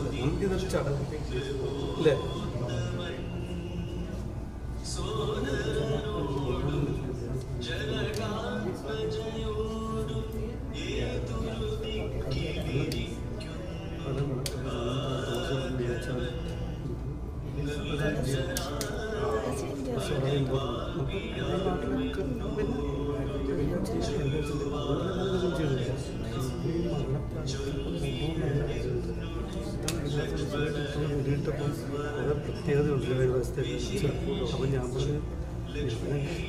നമുക്കിതൊരു ചടങ്ങ് അല്ലേ? വീട്ടപ്പം ഓരോ പ്രത്യേകതയുണ്ട് വ്യവസ്ഥയെ അപ്പം ഞാൻ പറഞ്ഞ്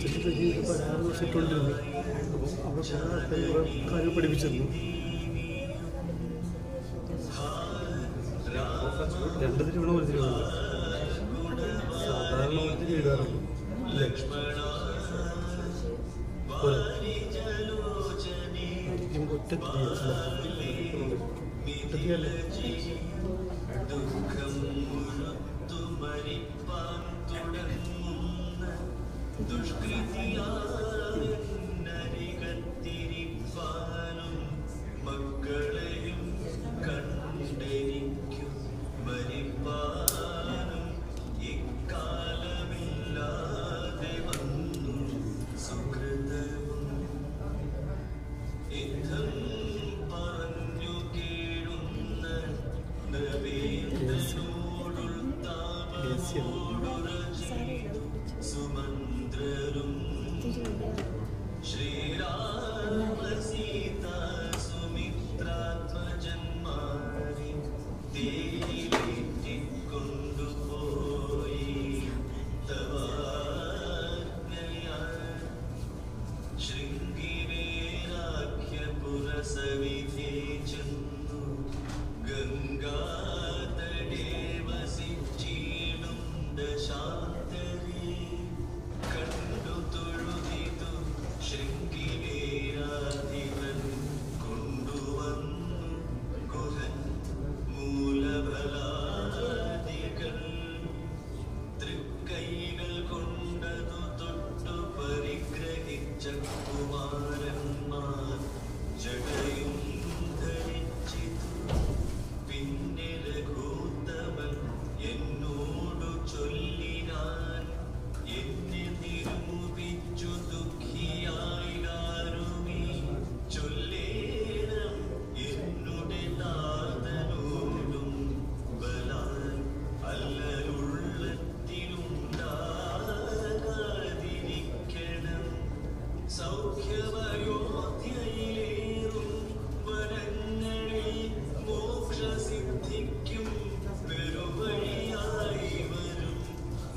ചെറിയ 6 വർഷം ഇട്ടുകൊണ്ടിരുന്നു. അപ്പം അവിടെ കുറേ ആൾക്കാർ കുറേ കാര്യം പഠിപ്പിച്ചിരുന്നു. 2 തിരുവണ ഒരു തിരുവണ സാധാരണ ഒരു തിരി എഴുതാറുള്ളൂ അല്ലേ? ഒറ്റത്തിരിയല്ലേ? മക്കളെയും കണ്ടെനിക്കും മരിപ്പാനും ഇക്കാലമില്ലാതെ വന്നു സുഹൃതവും യുദ്ധം പറഞ്ഞു കേഴുന്ന നവേന്ദ്രനോടുൾ താപമോടുരചിതു സുമന്ത്രരും ശ്രീരാമ സീതാ സുമിത്രാത്മജന്മാരെ തേരിലേറ്റിക്കൊണ്ടുപോയി തവാജ്ഞയാ ശൃംഗിവേരാഖ്യപുരസവിധേ ചെന്നു ഗംഗാതടേ വസിച്ചീടും ദശാന്തരേ കണ്ടു തൊഴുതിതു ശൃംഗിവേരാധിപൻ കൊണ്ടുവന്നു ഗുഹൻ മൂലഫലാദികൾ തൃക്കൈകൾ കൊണ്ടതു തൊട്ടു പരിഗ്രഹിച്ച കുമാരന്മാർ ജടയും ധരിച്ചിതു. പിന്നെ രഘൂത്തമൻ എന്നോടു ചൊല്ലിനാൻ എന്നെ നിരൂപിച്ചു ദുഃഖിയായി ആരുമേ ചൊല്ലേണം എന്നുടെ നാഥനോടും ബലാൽ അല്ലലുള്ളത്തിനുണ്ടാകാതിരിക്കണം. സൗഖ്യമയോധ്യയിലേറും വനങ്ങളിൽ മോക്ഷസിദ്ധിക്കും പെരുവഴിയായി വരും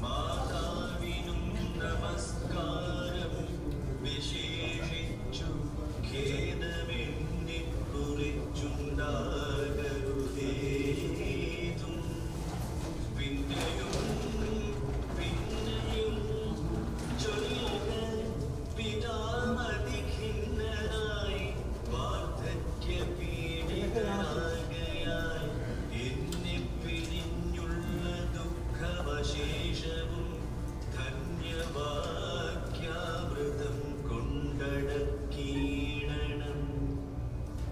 മാതാവിനും നമസ്കാരം വിശേഷിച്ചു ഖേദമെന്നെ കുറിച്ചുണ്ടാകരുതേതും. പിന്നെയും പിന്നെയും ചൊല്ലുക പിതാമതിഖിന്നനായി വാർദ്ധക്യപീഡിതനാകയാൽ എന്നെ പിരിഞ്ഞുള്ള ദുഃഖവശേഷവും ധന്യവാക്യാമൃതം കൊണ്ടടക്കീണം.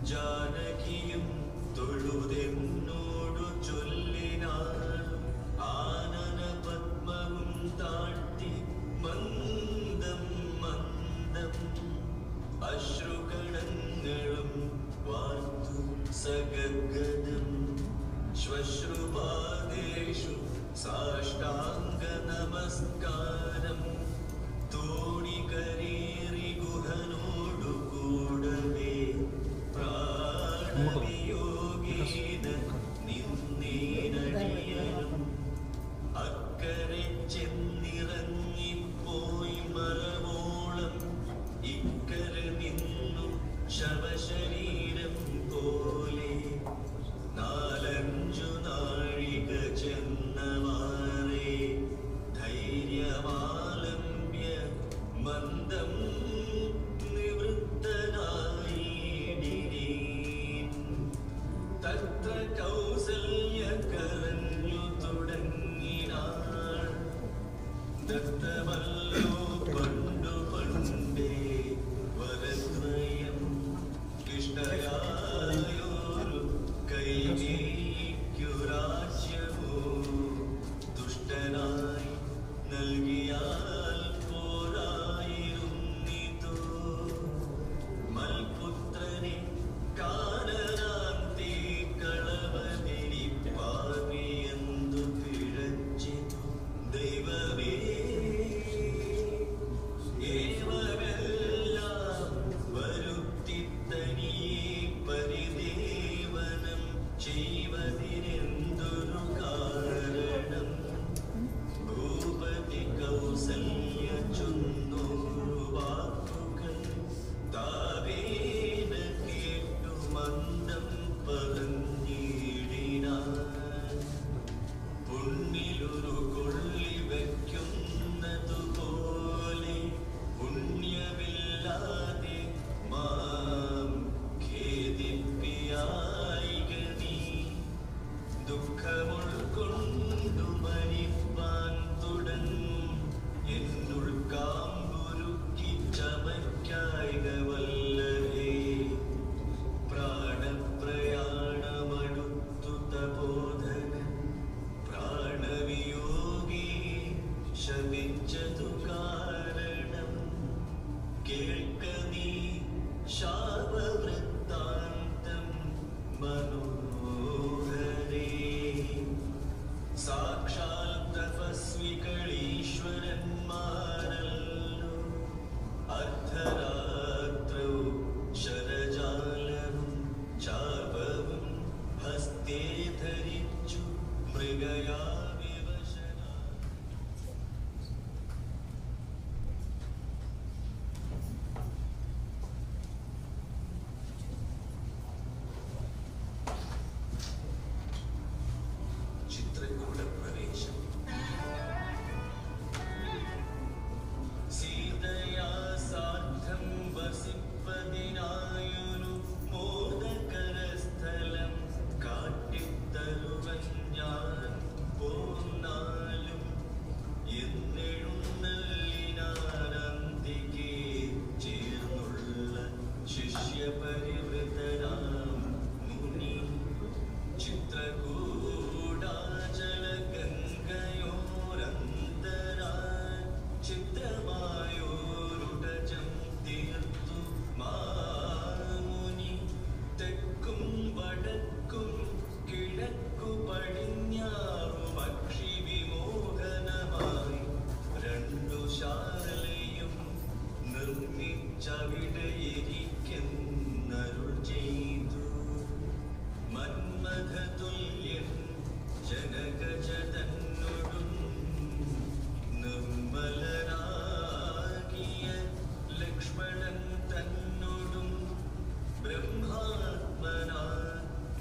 ജാനകിയും തൊഴുതെന്നോടു ചൊല്ലിനാൾ ആനന പത്മവും താഴ്ത്തി മന്ദം മന്ദം അശ്രുകണങ്ങളും വാർത്തു സഗദ്ഗദം ശ്വശ്രുപാദേഷു സാഷ്ടാംഗ നമസ്കാരം തോണികരേറി ഗുഹനോടു കൂടവേ പ്രാണവിയോഗേന നിന്നേനടിയനും അക്കരെ ചെന്നിറങ്ങിപ്പോയി മറവോളം ഇക്കരെ നിന്നു ശവശരീരം പോലെ 4-5 നാഴിക ചെന്നവാറേ ധൈര്യമാലംബ്യ മന്ദം നിവൃത്തനായിടിനീൻ. തത്ര കൗസല്യ കരഞ്ഞു തുടങ്ങിനാൾ. ദത്തമല്ലോ പണ്ടു പണ്ടേ വരദ്വയം ഇഷ്ടയായോ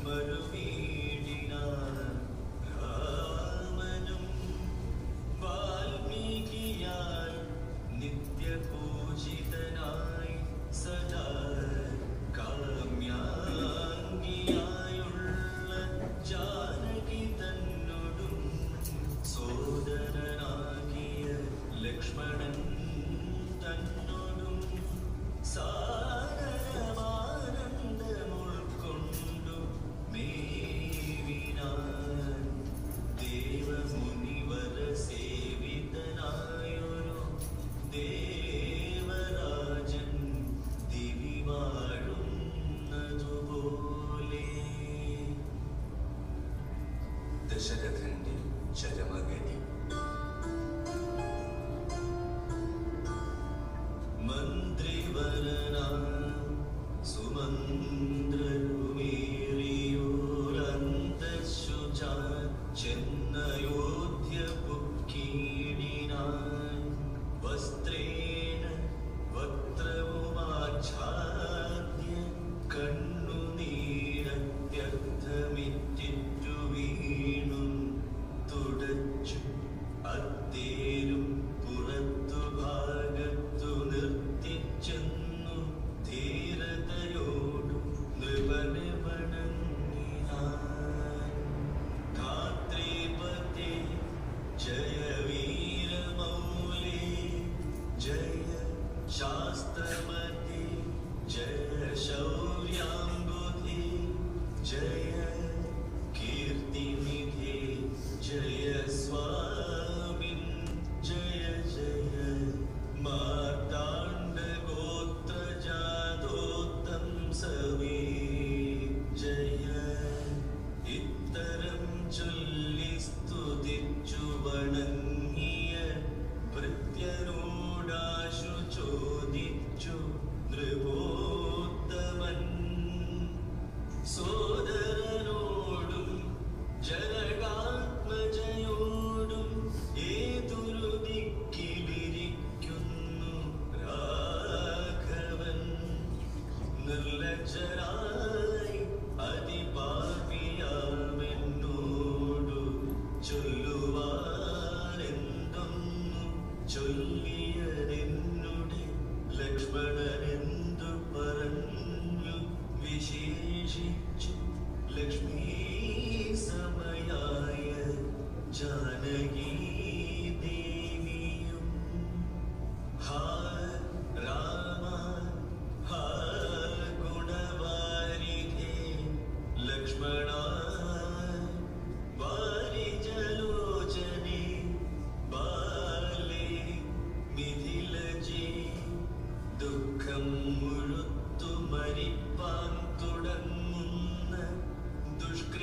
മരുവീടിനാൻ രാമനും വാൽമീകിയാൽ നിത്യപൂജിതനായി സദാ കാമ്യാംഗിയായുള്ള ജാനകി തന്നോടും സോദരനാകിയ ലക്ഷ്മണൻ തന്നോടും സാദരമാനന്ദമുൾക്കൊണ്ടു മേവിനാൻ ദേവമുനിവര സേവിതനായൊരു ദേവരാജൻ ദിവി വാഴുന്നതുപോലെ. ദശരഥന്റെ ചരമഗതി. മന്ത്രിവരനാം സുമന്ത്രരുമേറിയോരന്തശുചാൻ ചെന്നയോധ്യ പുക്കീടിനാൻ വസ്ത്രേണ വക്ത്രവുമാച്ഛാദ്യ കണ്ണുനീരത്യർത്ഥമിറ്റിറ്റു വീണും തുടച്ചു അത്തേരും പുറത്തു ഭാഗത്തു നിർത്തിച്ചെന്നു ധീരതയോടും നൃപനെ വണങ്ങിനാൻ. ധാത്രീപതേ ജയ വീരമൗലി ജയ ശാസ്ത്രമതി ജയ ശൗര്യാംബുധി ജയ കീർത്തിനിധി ജയ സ്വാമിൻ ജയ ജയ മാർത്താണ്ഡഗോത്രജാതോത്തം സവേ ജയ. ഇത്തരം ചൊല്ലി സ്തുതിച്ചു വണങ്ങിയ ഭൃത്യനോടാശു ചോദിച്ചു നൃപോത്തമൻ സോദരനോടും ജനകാത്മജയോടും ഏതൊരു ദിക്കിലിരിക്കുന്നു രാഘവൻ. നിർലജ്ജരായി അതിപാപിയാമെന്നോടു ചൊല്ലുവാനെന്തൊന്നു ചൊല്ലിയതെന്നുടെ ലക്ഷ്മണനെന്തു പറഞ്ഞു വിശേഷിച്ചു ലക്ഷ്മീ സമയായ ജാനകീ ദേവിയും. ഹാ രാമ ഹാ ഗുണവാരിധേ ലക്ഷ്മണ വാരിജലോചനെ ബാലേ മിഥിലജേ ദുഃഖം മുഴുത്തു മരിപ്പാൻ തുടങ്ങുന്ന ദുഷ്ക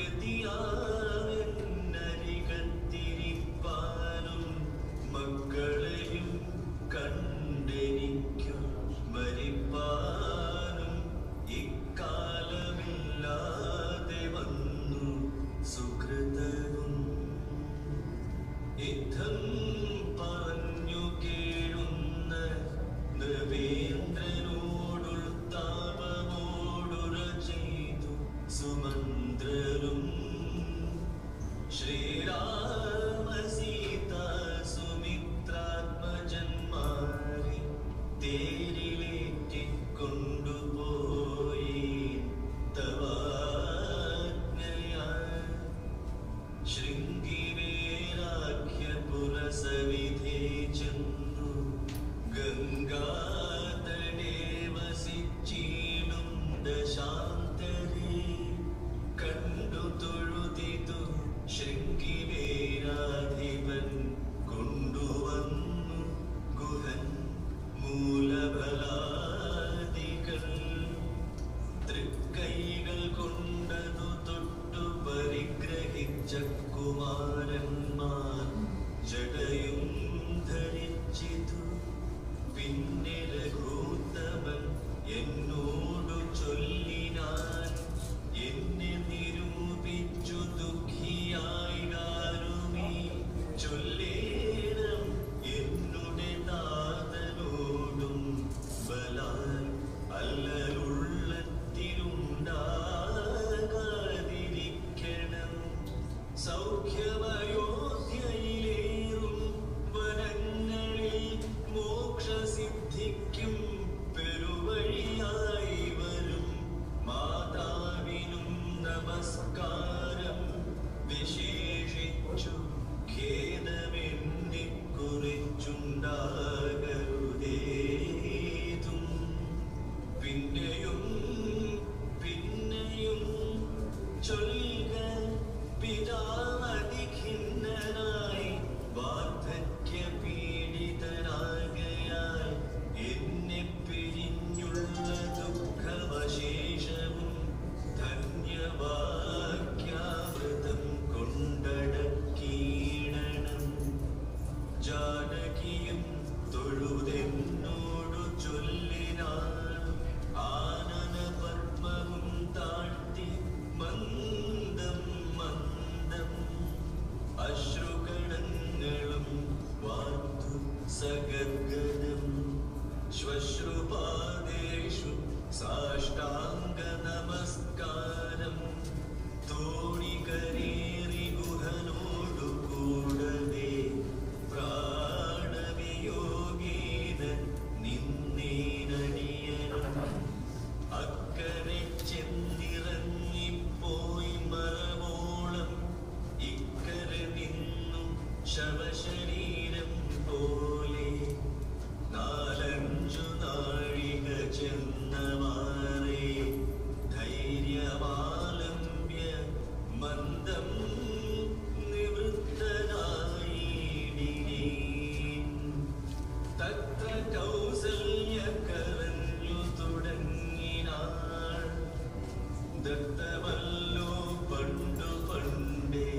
ദത്തമല്ലോ പണ്ടു പണ്ടേ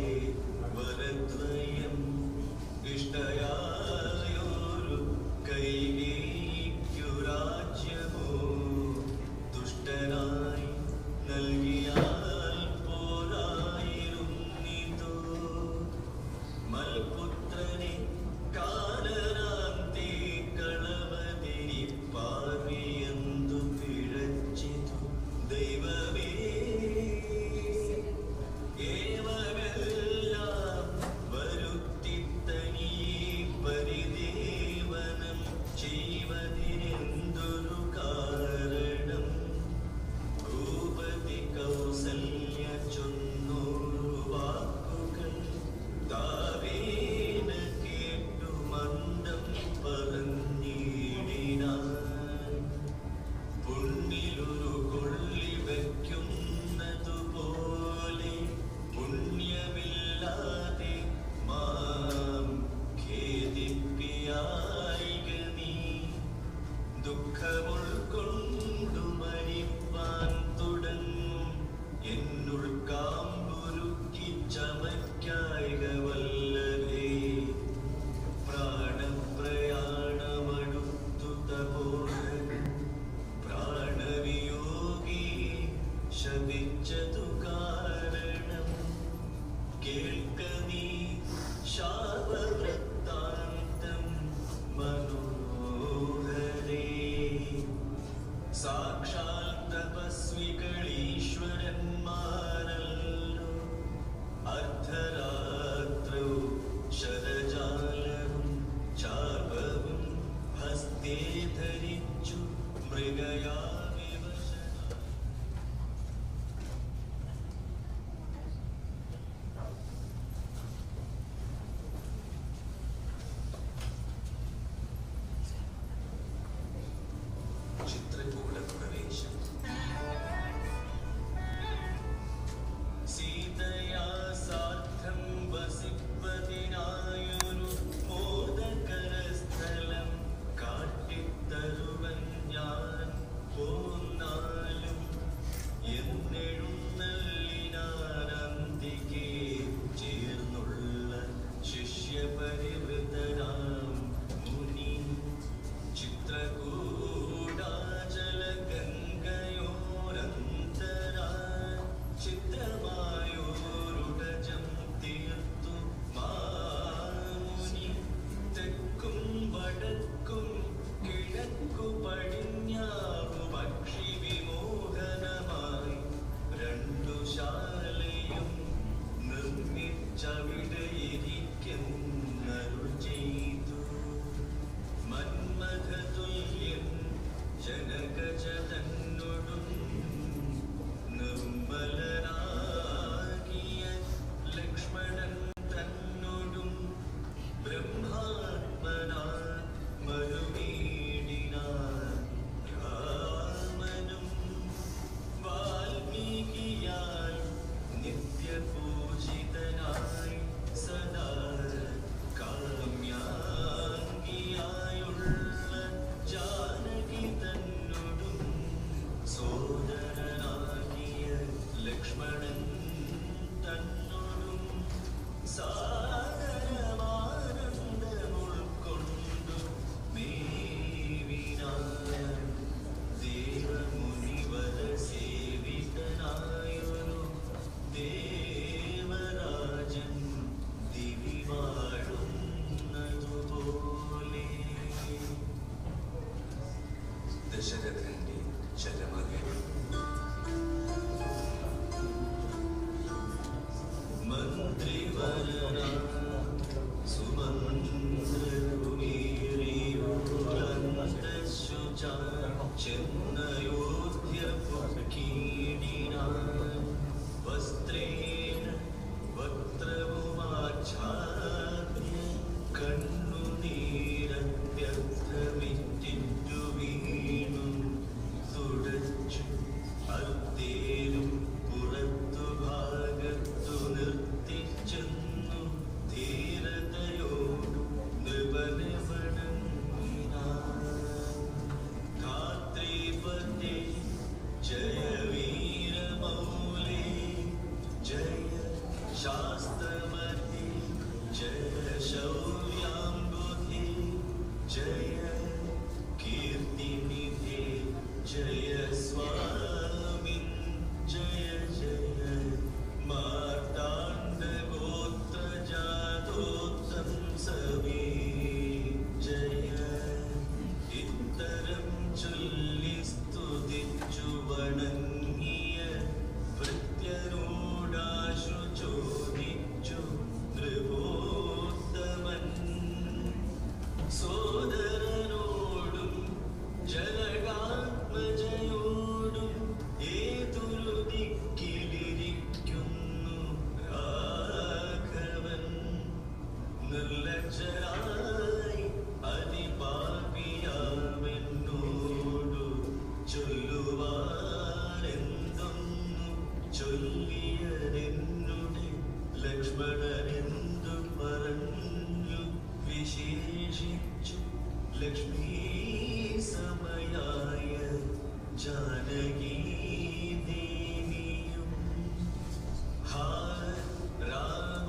വരദ്വയം ഇഷ്ടയായൊരു കൈകേയിക്കു രാജ്യമോ ദുഷ്ടനായി നൽകിയാൽ പോരായിരുന്നിതോ മൽപുത്രനെ കാലരാന്തി കളവതിരി പാർവിയന്തു പിഴച്ചിതു ദൈവമേ शास्त्रमति जय शौर्याम्बुधे जय कीर्तिनिधे जय स्वामिन् जय जय मार्ताण्डगोत्रजातोत्तं सवे जय इत्तरं चൊല്ലി സ്തുതിച്ചു വണങ്ങിയ ഭൃത്യനോടാശു ചോദിച്ചു നൃപോത്തമൻ സോദരനോടും ജനകാത്മജയോടും ഏതൊരു ദിക്കിലിരിക്കുന്നു രാഘവൻ നിർലജ്ജരായി അതിപാപിയാമെന്നോടു ചൊല്ലുവാനെന്തൊന്നു ചൊല്ലിയതെന്നുടെ ലക്ഷ്മണനെന്തു പറഞ്ഞു വിശേഷിച്ചു ലക്ഷ്മീ സമയായ ജാനകീ ദേവിയും ഹാ രാമ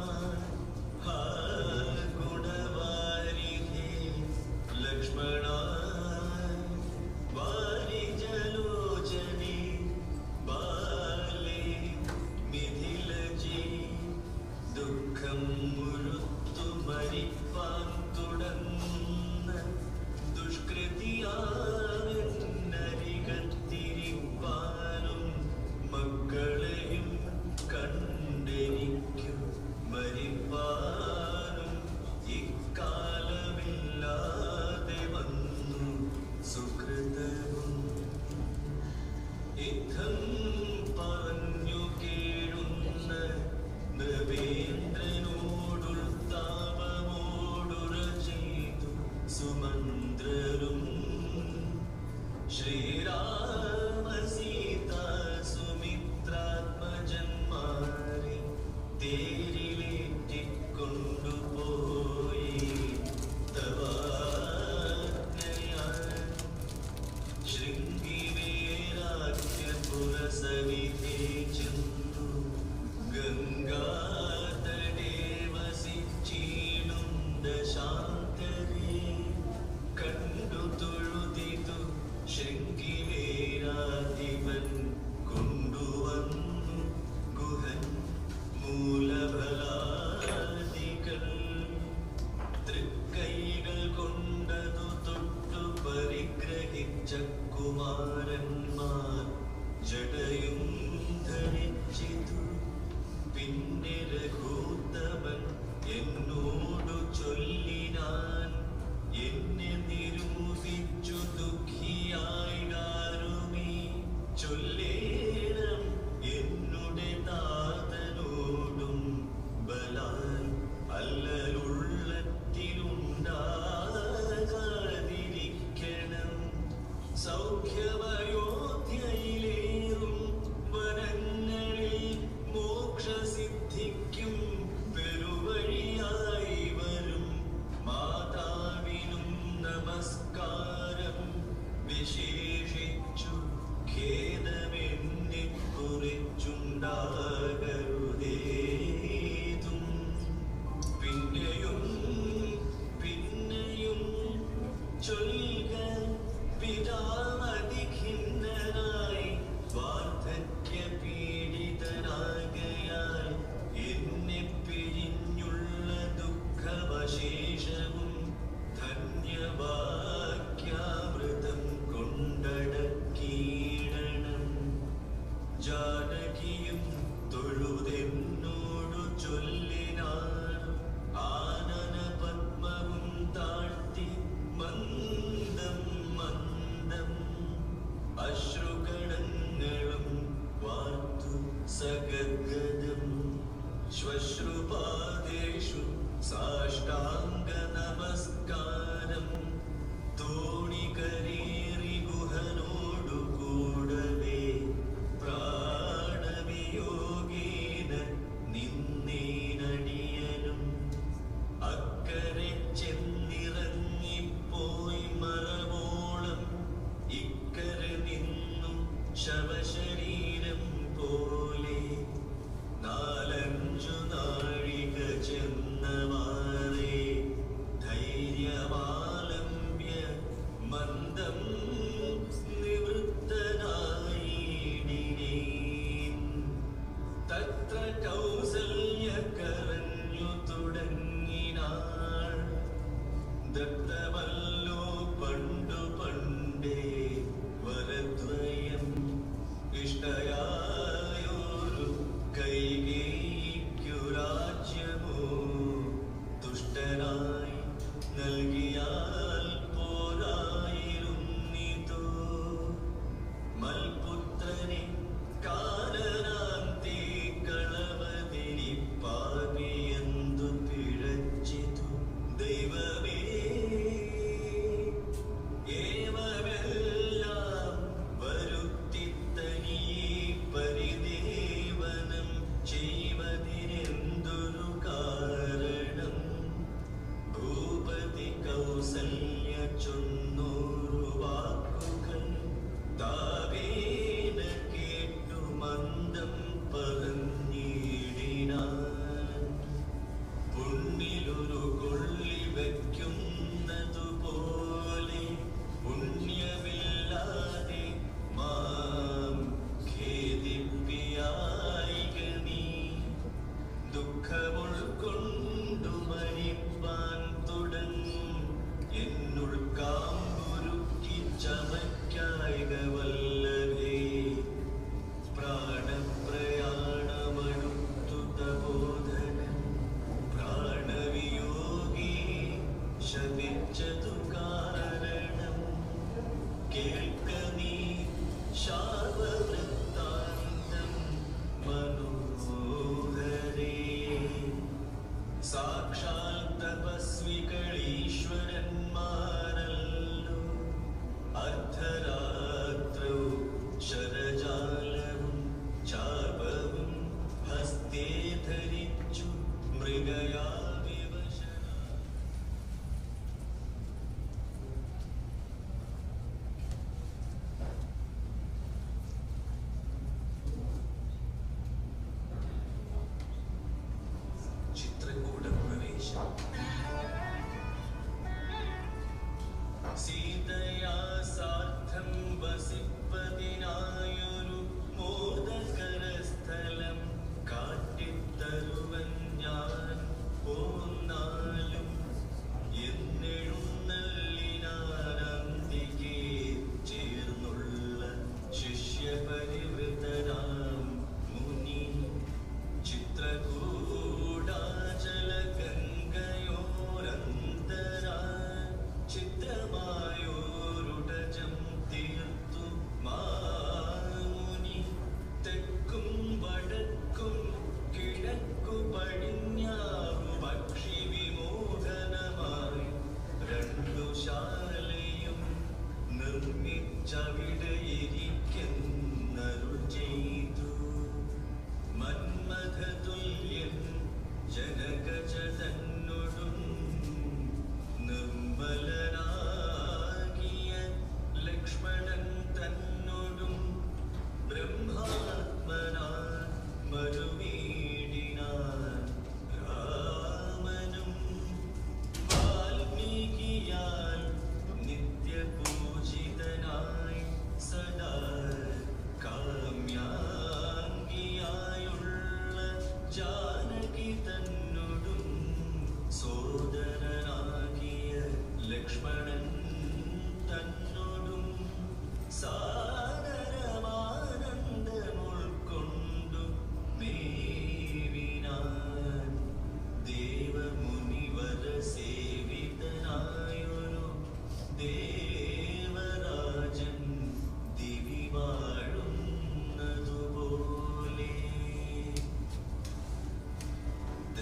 ഹാ ഗുണവാരിധേ ലക്ഷ്മണ വാരിജലോചനേ ബാലേ മിഥിലജേ ദുഃഖം മുഴുത്തു മരിപ്പാൻ തുടർന്ന ദുഷ്കൃതിയാനരികത്തിരിപ്പാനും മക്കളെയും കണ്ടെനിക്കു മരിപ്പാനും ഇക്കാലമില്ലാതെ വന്നു സുകൃതവും ഇത്തം പറഞ്ഞു കേഴുന്ന നൃപേന്ദ്രനോടുൾത്താപമോടുര ചെയ്തു സുമന്ത്രരും ശ്രീരാമ സീതാ സുമിത്രാത്മജന്മാരെ തേരിലേറ്റിക്കൊണ്ടുപോയി തവാജ്ഞയാൽ ശൃംഗിവേരാജ്ഞപുരസവിധേ ചെന്നു ഗംഗാതടേ വസിച്ചീടും ദശാന്തരേ കണ്ടു തൊഴുതിതു ശൃംഗിവേരാധിപൻ കൊണ്ടുവന്നു ഗുഹൻ മൂലഫലാദികൾ തൃക്കൈകൾ കൊണ്ടതു തൊട്ടു പരിഗ്രഹിച്ച കുമാരന്മാർ ജടയും ധരിച്ചിതു പിന്നെ രഘൂത്തമൻ എന്നോടു ചൊല്ലിനാൻ എന്നെ നിരൂപിച്ചു ദുഃഖിയായിടാരുമീ ചൊല്ലേണം എന്നുടെ താതനോടും ബലാൽ അല്ലലുള്ളത്തിലുണ്ടാകാതിരിക്കണം സൗഖ്യമയോധ്യയിലേറും വനങ്ങളിൽ മോക്ഷസിദ്ധിക്കും പെരുവഴിയായി വരും മാതാവിനും നമസ്കാരം വിശേഷിച്ചു ഖേദമെന്നെ കുറിച്ചുണ്ടാകരുതേതും പിന്നെയും പിന്നെയും ചൊല്ലുക പിതാമതിഖിന്നനായി വാർദ്ധക്യ പീഡിതനാകയാൽ എന്നെ പിരിഞ്ഞുള്ള ദുഃഖവശേഷവും ധന്യവാക്യാമൃതം കൊണ്ടടക്കീടണം ജാനകിയും തൊഴുതെന്നോടു ചൊല്ലിനാൾ ആനന പത്മവും താഴ്ത്തി മന്ദം മന്ദം അശ്രുകണങ്ങളും വാർത്തു സഗദ്ഗദം ശ്വശ്രുപാദേഷു സാഷ്ടാംഗ നമസ്കാരം തോണികരേറി ഗുഹനോടു കൂടവേ പ്രാണവിയോഗേന നിന്നേനടിയനും അക്കരെ ചെന്നിറങ്ങിപ്പോയി മറവോളം ഇക്കരെ നിന്നും ശവശരീരം പോലെ നാലഞ്ചു നാൾ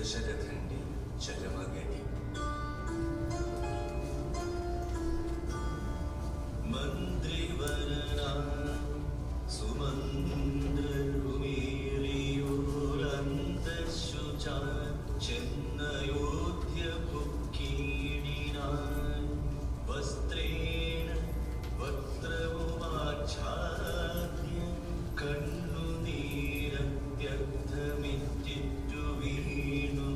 ദശരഥന്റെ ചരമഗതി. മന്ത്രിവരനാ സുമന്ത്രരുമേറിയോരന്തശുചാ ചെന്നയോധ്യ പുക്കീടിനാൻ വസ്ത്രേണ വക്ത്രവുമാച്ഛാദ്യ കണ്ണുനീരത്യർത്ഥമിറ്റിറ്റു വീണു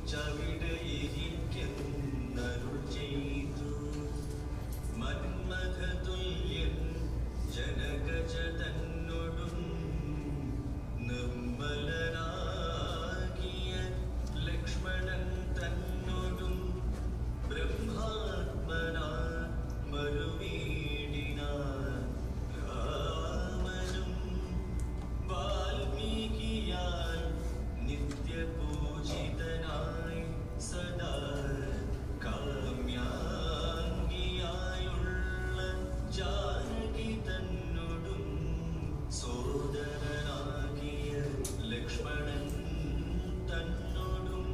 ചവിടയിരിക്കുന്നരുൾ ചെയ്തു മന്മഥതുല്യൻ ജനകജതന്നൊടും നിർമ്മലനാകിയ ലക്ഷ്മണൻ തന്നൊടും ബ്രഹ്മാത്മനാ മരുവീടിനാൻ രാമനും വാൽമീകിയാൽ നിത്യപൂജിതനായി സദാ കാമ്യാംഗിയായുള്ള ജാനകി തന്നോടും സോദരനാകിയ ലക്ഷ്മണൻ തന്നോടും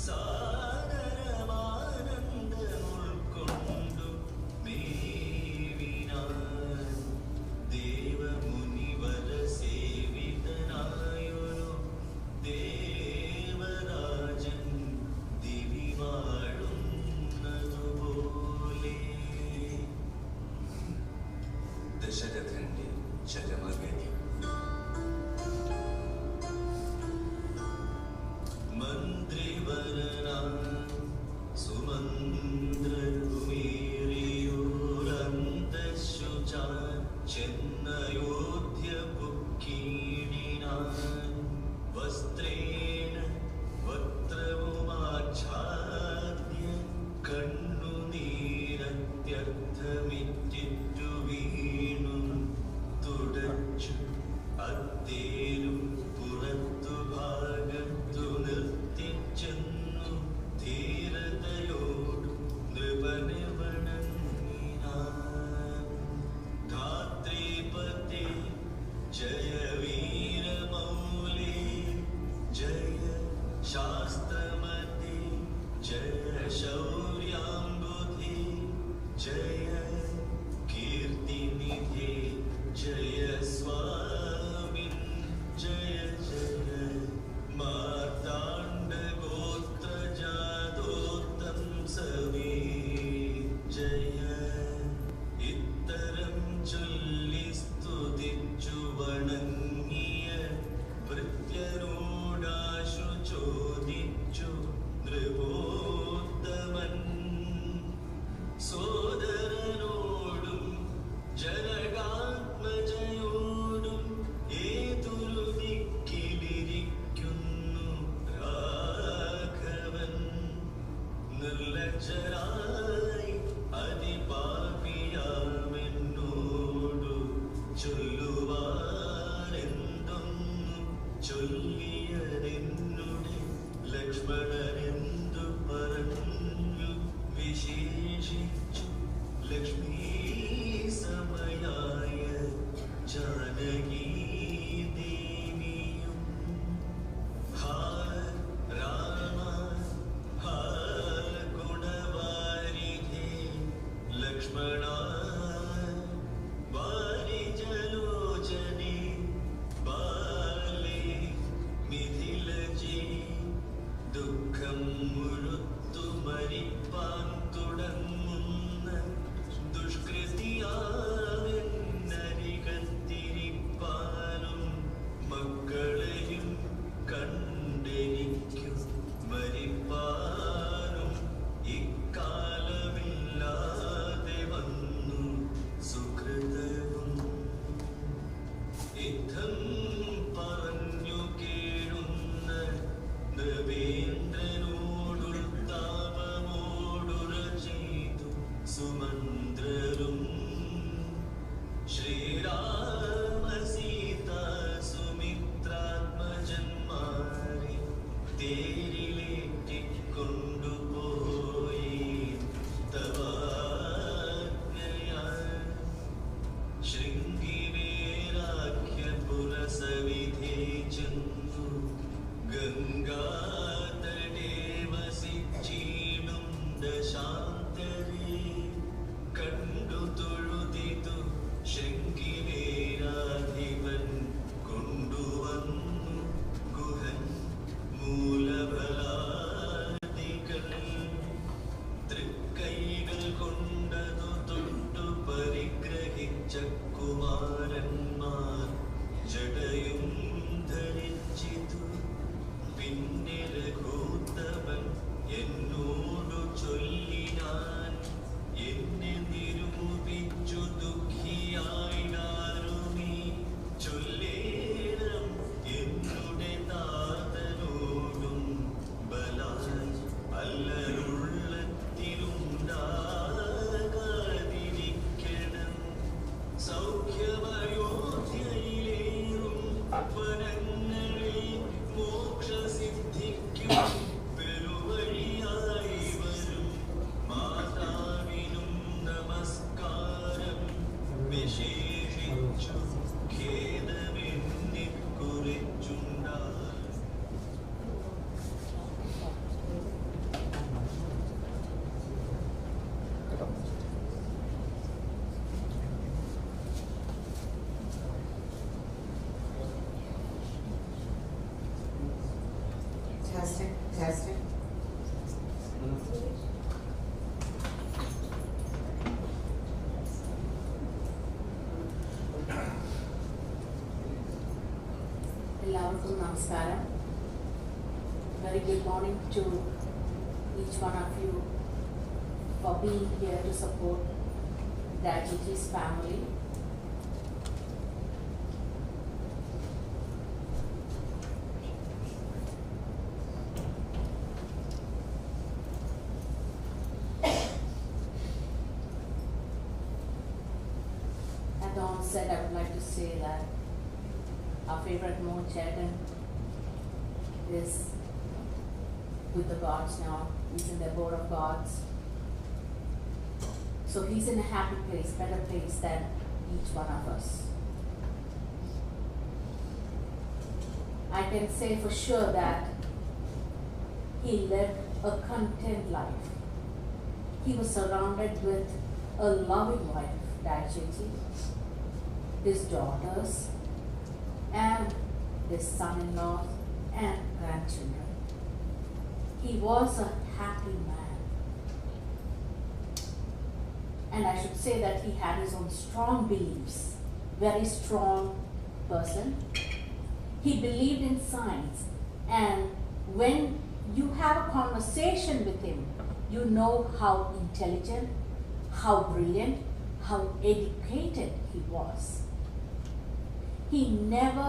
സാദരമാനന്ദമുൾക്കൊണ്ടു മേവിനാൻ ദേവമുനിവര സേവിതനായൊരു ദേവരാജൻ ദിവി വാഴുന്നതുപോലെ. ദശരഥന്റെ ചരമഗതി. മന്ത്രിവരനാ സുമന്ത്രകുമേറിയോരന്തശുചാ ചെന്നയോധ്യ പുക്കീടിനാൻ വസ്ത്രേണ വക്ത്രവുമാച്ഛാദ്യ കണ്ണുനീരത്യർത്ഥമിറ്റിറ്റു വീണു തുടച്ചു അത്തേരും പുറത്തു ഭാഗത്തു നിർത്തിച്ചെന്നു ധീരതയോടു നൃപനെ വണങ്ങിനാൻ. ധാത്രീപതി ജയ വീരമൗലി ജയ ശാസ്ത്രമതി ജയ ശൗര്യാംബുധി ജയ കീർത്തിനിധി ജയ സ്വാമിൻ ജയ ജയ മാർത്താണ്ഡഗോത്രജാതോത്തം സമേ ജയ. ഇത്തരം ചൊല്ലി സ്തുതിച്ചു വണങ്ങിയ ഭൃത്യരോടാശു ചോദിച്ചു നൃപോത്തമൻ Testing, testing. എല്ലാവർക്കും നമസ്കാരം. Very good morning to each one of you for being here to support Raji's family. At the onset, I would like to say that our favorite Mohan is with the gods now. He's in the abode of gods. So he's in a happy place, better place than each one of us. I can say for sure that he lived a content life. He was surrounded with a loving wife, Daichechi, his daughters, and his son-in-law and grandchildren. He was a happy man. And I should say that he had his own strong beliefs, very strong person. He believed in science, and when you have a conversation with him, you know how intelligent, how brilliant, how educated he was. He never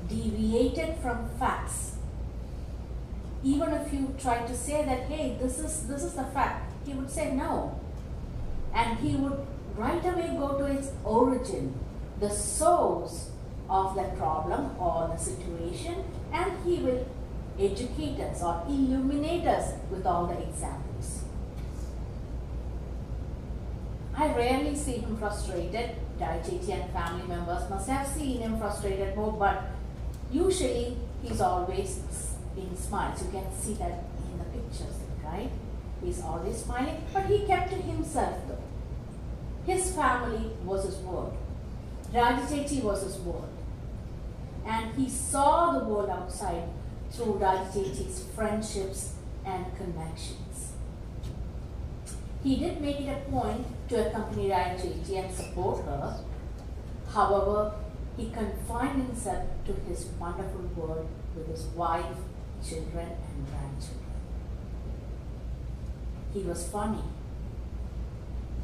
deviated from facts. Even if you try to say that, hey, this is the fact, he would say no. And he would right away go to its origin, the source of the problem or the situation, and he will educate us or illuminate us with all the examples. I rarely see him frustrated. Daichechi and family members must have seen him frustrated more, but usually he's always being smiles. You can see that in the pictures, right? He's always smiling, but he kept to himself though. His family was his world. Daichechi was his world. And he saw the world outside through Daichechi's friendships and connections. He did make it a point to accompany Daichechi and support her. However, he confined himself to his wonderful world with his wife, children, and grandchildren. He was funny.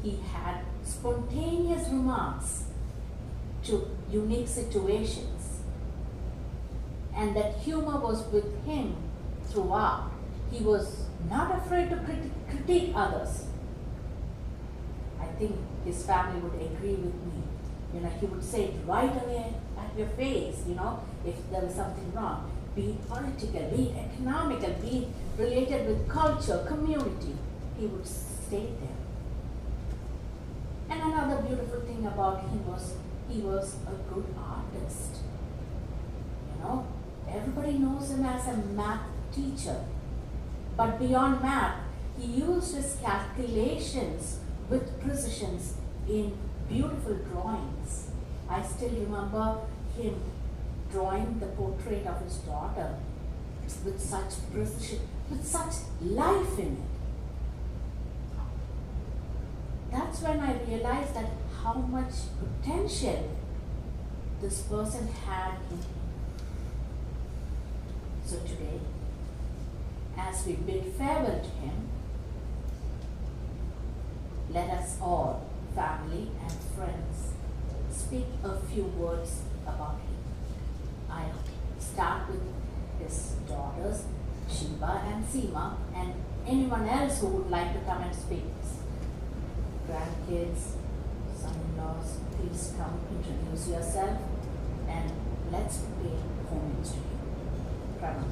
He had spontaneous remarks to unique situations, and that humor was with him throughout. He was not afraid to critique others. I think his family would agree with me. You know, he would say it right away at your face, you know, if there was something wrong. Be it political, be it economical, be it related with culture, community. He would state them. And another beautiful thing about him was he was a good artist. You know, everybody knows him as a math teacher. But beyond math, he used his calculations with precisions in beautiful drawings. I still remember him drawing the portrait of his daughter with such precision, with such life in it. That's when I realized that how much potential this person had in him. So today, as we bid farewell to him, let us all, family and friends, speak a few words about him. I'll start with his daughters, Shiva and Seema, and anyone else who would like to come and speak. Grandkids, son-in-laws, please come introduce yourself and let's pay homage to you. Pranam.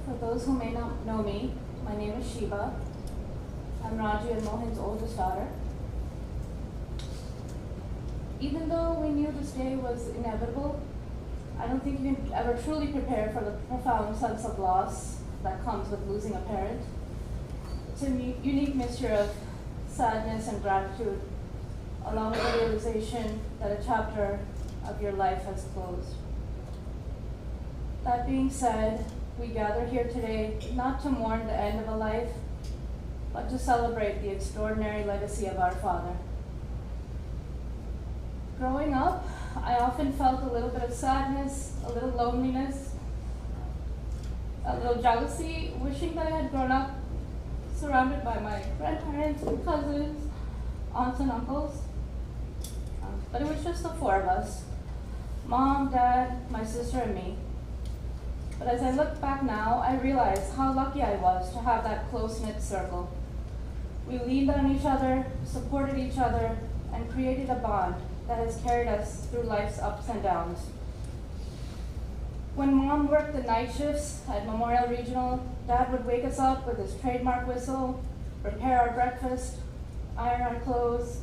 For those who may not know me, my name is Shiva. I'm Raju and Mohan's oldest daughter. Even though we knew this day was inevitable, I don't think you can ever truly prepare for the profound sense of loss that comes with losing a parent. It's a unique mixture of sadness and gratitude, along with the realization that a chapter of your life has closed. That being said, we gather here today not to mourn the end of a life, but to celebrate the extraordinary legacy of our father. Growing up, I often felt a little bit of sadness, a little loneliness, a little jealousy, wishing that I had grown up surrounded by my grandparents and cousins, aunts and uncles. But it was just the four of us: Mom, Dad, my sister, and me. But as I look back now, I realize how lucky I was to have that close-knit circle. We leaned on each other, supported each other, and created a bond that has carried us through life's ups and downs. When Mom worked the night shifts at Memorial Regional, Dad would wake us up with his trademark whistle, prepare our breakfast, iron our clothes,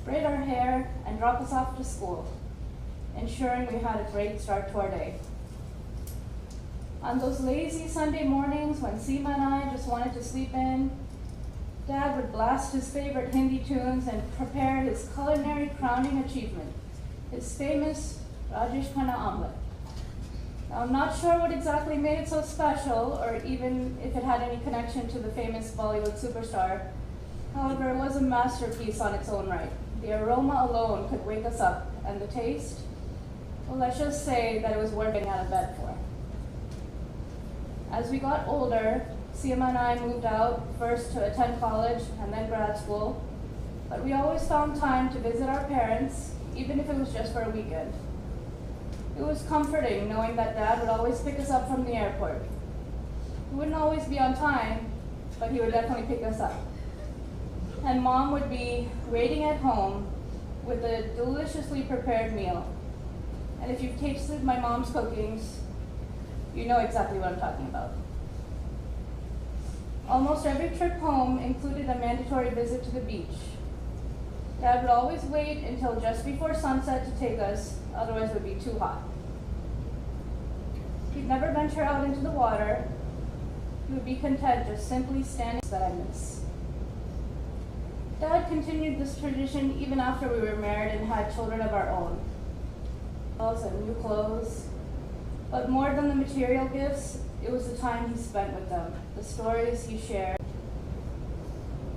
braid our hair, and drop us off to school, ensuring we had a great start to our day. On those lazy Sunday mornings when Seema and I just wanted to sleep in, Dad would blast his favorite Hindi tunes and prepare his culinary crowning achievement, his famous Rajesh Khanna omelette. Now, I'm not sure what exactly made it so special, or even if it had any connection to the famous Bollywood superstar. However, it was a masterpiece on its own right. The aroma alone could wake us up, and the taste, well, let's just say that it was worth getting out of bed for. As we got older, Seema and I moved out, first to attend college and then grad school, but we always found time to visit our parents, even if it was just for a weekend. It was comforting knowing that Dad would always pick us up from the airport. He wouldn't always be on time, but he would definitely pick us up. And Mom would be waiting at home with a deliciously prepared meal. And if you've tasted my mom's cookings, you know exactly what I'm talking about. Almost every trip home included a mandatory visit to the beach. Dad would always wait until just before sunset to take us, otherwise it would be too hot. He'd never venture out into the water. He would be content just simply standing that I miss. Dad continued this tradition even after we were married and had children of our own. And new clothes. But more than the material gifts, it was the time he spent with them, the stories he shared.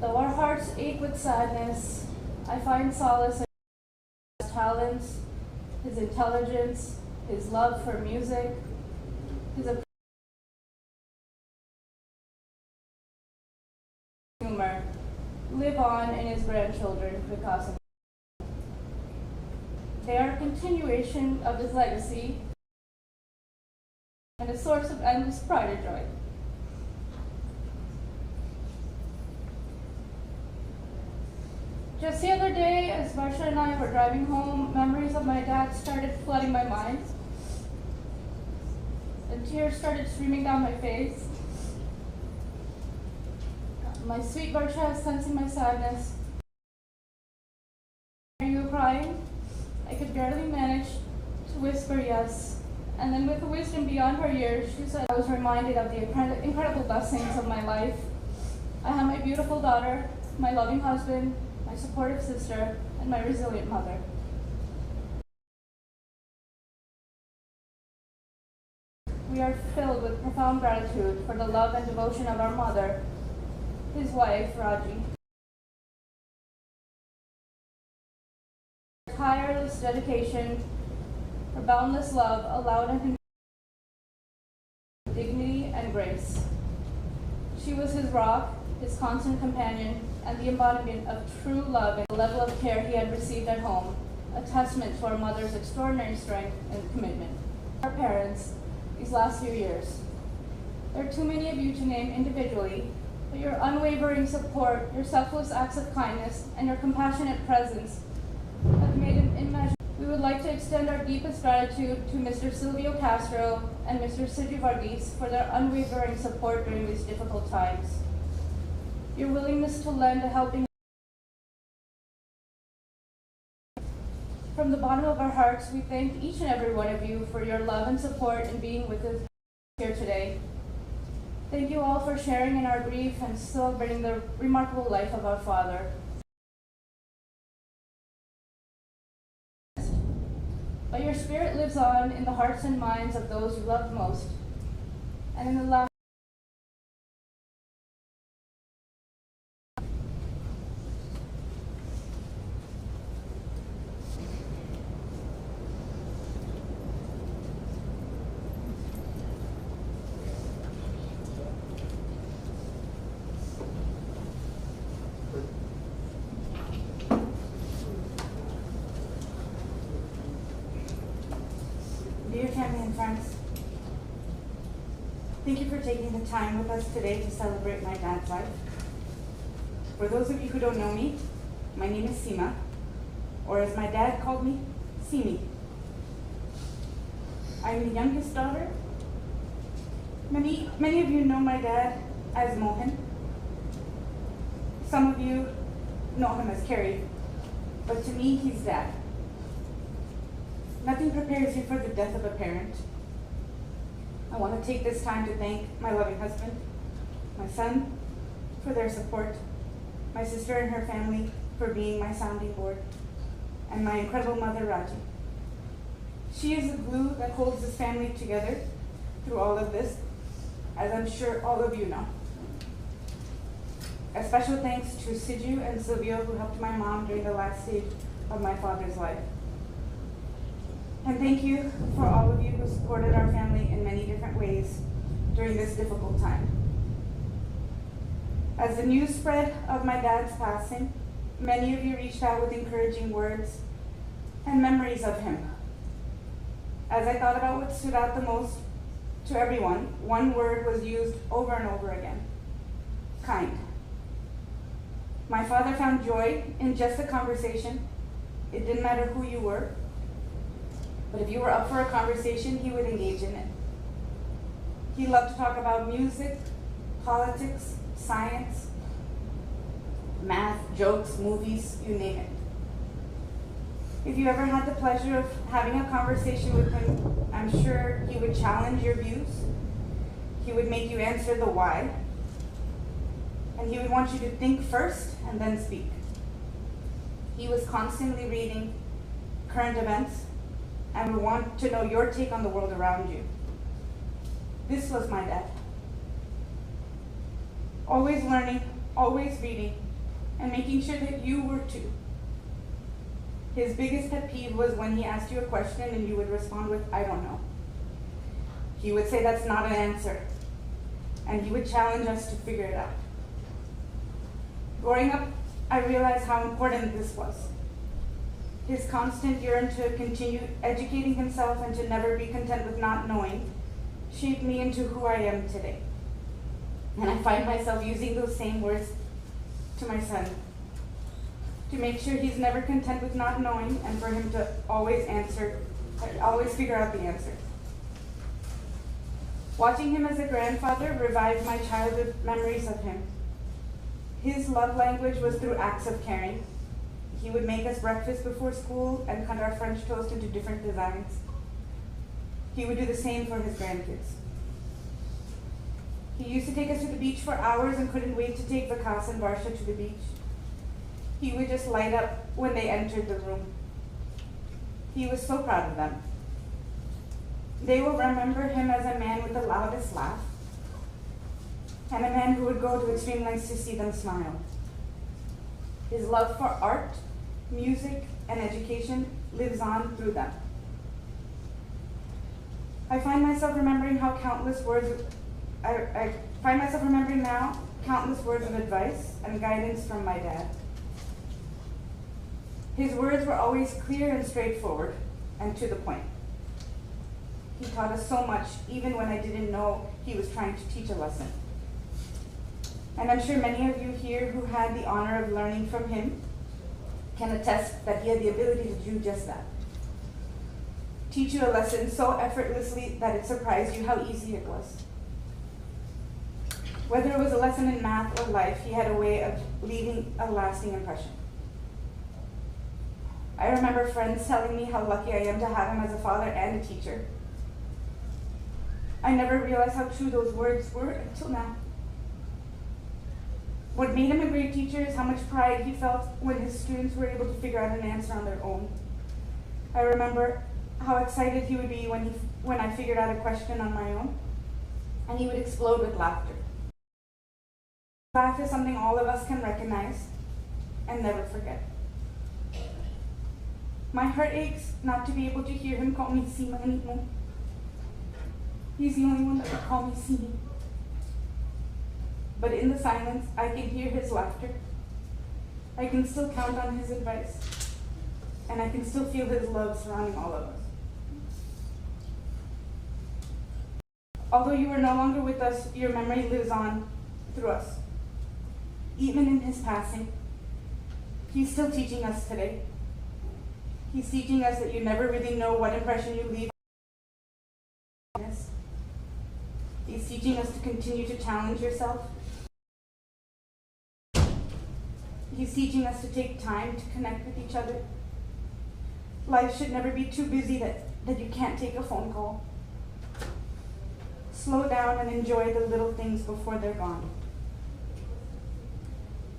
Though our hearts ache with sadness, I find solace in his talents, his intelligence, his love for music, his humor live on in his grandchildren because of him. They are a continuation of his legacy and a source of endless pride and joy. Just the other day, as Varsha and I were driving home, memories of my dad started flooding my mind, and tears started streaming down my face. My sweet Varsha, sensing my sadness, "Are you crying?" I could barely manage to whisper yes. And then with a wisdom beyond her years, she said, I was reminded of the incredible blessings of my life. I have my beautiful daughter, my loving husband, my supportive sister, and my resilient mother. We are filled with profound gratitude for the love and devotion of our mother, his wife, Raji. Her tireless dedication, her boundless love allowed him dignity and grace. She was his rock, his constant companion, and the embodiment of true love and the level of care he had received at home, a testament to our mother's extraordinary strength and commitment. Our parents, these last few years. There are too many of you to name individually, but your unwavering support, your selfless acts of kindness, and your compassionate presence have made an immeasurable. We would like to extend our deepest gratitude to Mr. Silvio Castro and Mr. Siju Varghese for their unwavering support during these difficult times. Your willingness to lend a helping From the bottom of our hearts, we thank each and every one of you for your love and support in being with us here today. Thank you all for sharing in our grief and celebrating the remarkable life of our father. But your spirit lives on in the hearts and minds of those you loved most, and in the last Dear family and friends, thank you for taking the time with us today to celebrate my dad's life. For those of you who don't know me, my name is Seema, or as my dad called me, Simi. I'm the youngest daughter. Many of you know my dad as Mohan. Some of you know him as Carrie, but to me, he's Dad. Nothing prepares you for the death of a parent. I want to take this time to thank my loving husband, my son, for their support, my sister and her family for being my sounding board, and my incredible mother, Raji. She is the glue that holds this family together through all of this, as I'm sure all of you know. A special thanks to Siju and Silvio, who helped my mom during the last stage of my father's life. And thank you for all of you who supported our family in many different ways during this difficult time. As the news spread of my dad's passing, many of you reached out with encouraging words and memories of him. As I thought about what stood out the most to everyone, one word was used over and over again: kind. My father found joy in just a conversation. It didn't matter who you were. But if you were up for a conversation, he would engage in it. He loved to talk about music, politics, science, math, jokes, movies, you name it. If you ever had the pleasure of having a conversation with him, I'm sure he would challenge your views. He would make you answer the why. And he would want you to think first and then speak. He was constantly reading current events and would want to know your take on the world around you. This was my dad. Always learning, always reading, and making sure that you were too. His biggest pet peeve was when he asked you a question and you would respond with, "I don't know." He would say that's not an answer, and he would challenge us to figure it out. Growing up, I realized how important this was. His constant yearn to continue educating himself and to never be content with not knowing shaped me into who I am today. And I find myself using those same words to my son, to make sure he's never content with not knowing and for him to always figure out the answer. Watching him as a grandfather revived my childhood memories of him. His love language was through acts of caring. He would make us breakfast before school and cut our French toast into different designs. He would do the same for his grandkids. He used to take us to the beach for hours and couldn't wait to take Vikas and Varsha to the beach. He would just light up when they entered the room. He was so proud of them. They will remember him as a man with the loudest laugh, and a man who would go to extreme lengths to see them smile. His love for art, music, and education lives on through them. I find myself remembering now countless words of advice and guidance from my dad. His words were always clear and straightforward and to the point. He taught us so much, even when I didn't know he was trying to teach a lesson. And I'm sure many of you here who had the honor of learning from him can attest that he had the ability to do just that. Teach you a lesson so effortlessly that it surprised you how easy it was. Whether it was a lesson in math or life, he had a way of leaving a lasting impression. I remember friends telling me how lucky I am to have him as a father and a teacher. I never realized how true those words were until now. What made him a great teacher is how much pride he felt when his students were able to figure out an answer on their own. I remember how excited he would be when I figured out a question on my own, and he would explode with laughter. Laugh is something all of us can recognize and never forget. My heart aches not to be able to hear him call me Seema anymore. He's the only one that would call me Seema. But in the silence, I can hear his laughter. I can still count on his advice. And I can still feel his love surrounding all of us. Although you are no longer with us, your memory lives on through us. Even in his passing, he's still teaching us today. He's teaching us that you never really know what impression you leave on us. He's teaching us to continue to challenge yourself. He's teaching us to take time to connect with each other. Life should never be too busy that you can't take a phone call. Slow down and enjoy the little things before they're gone.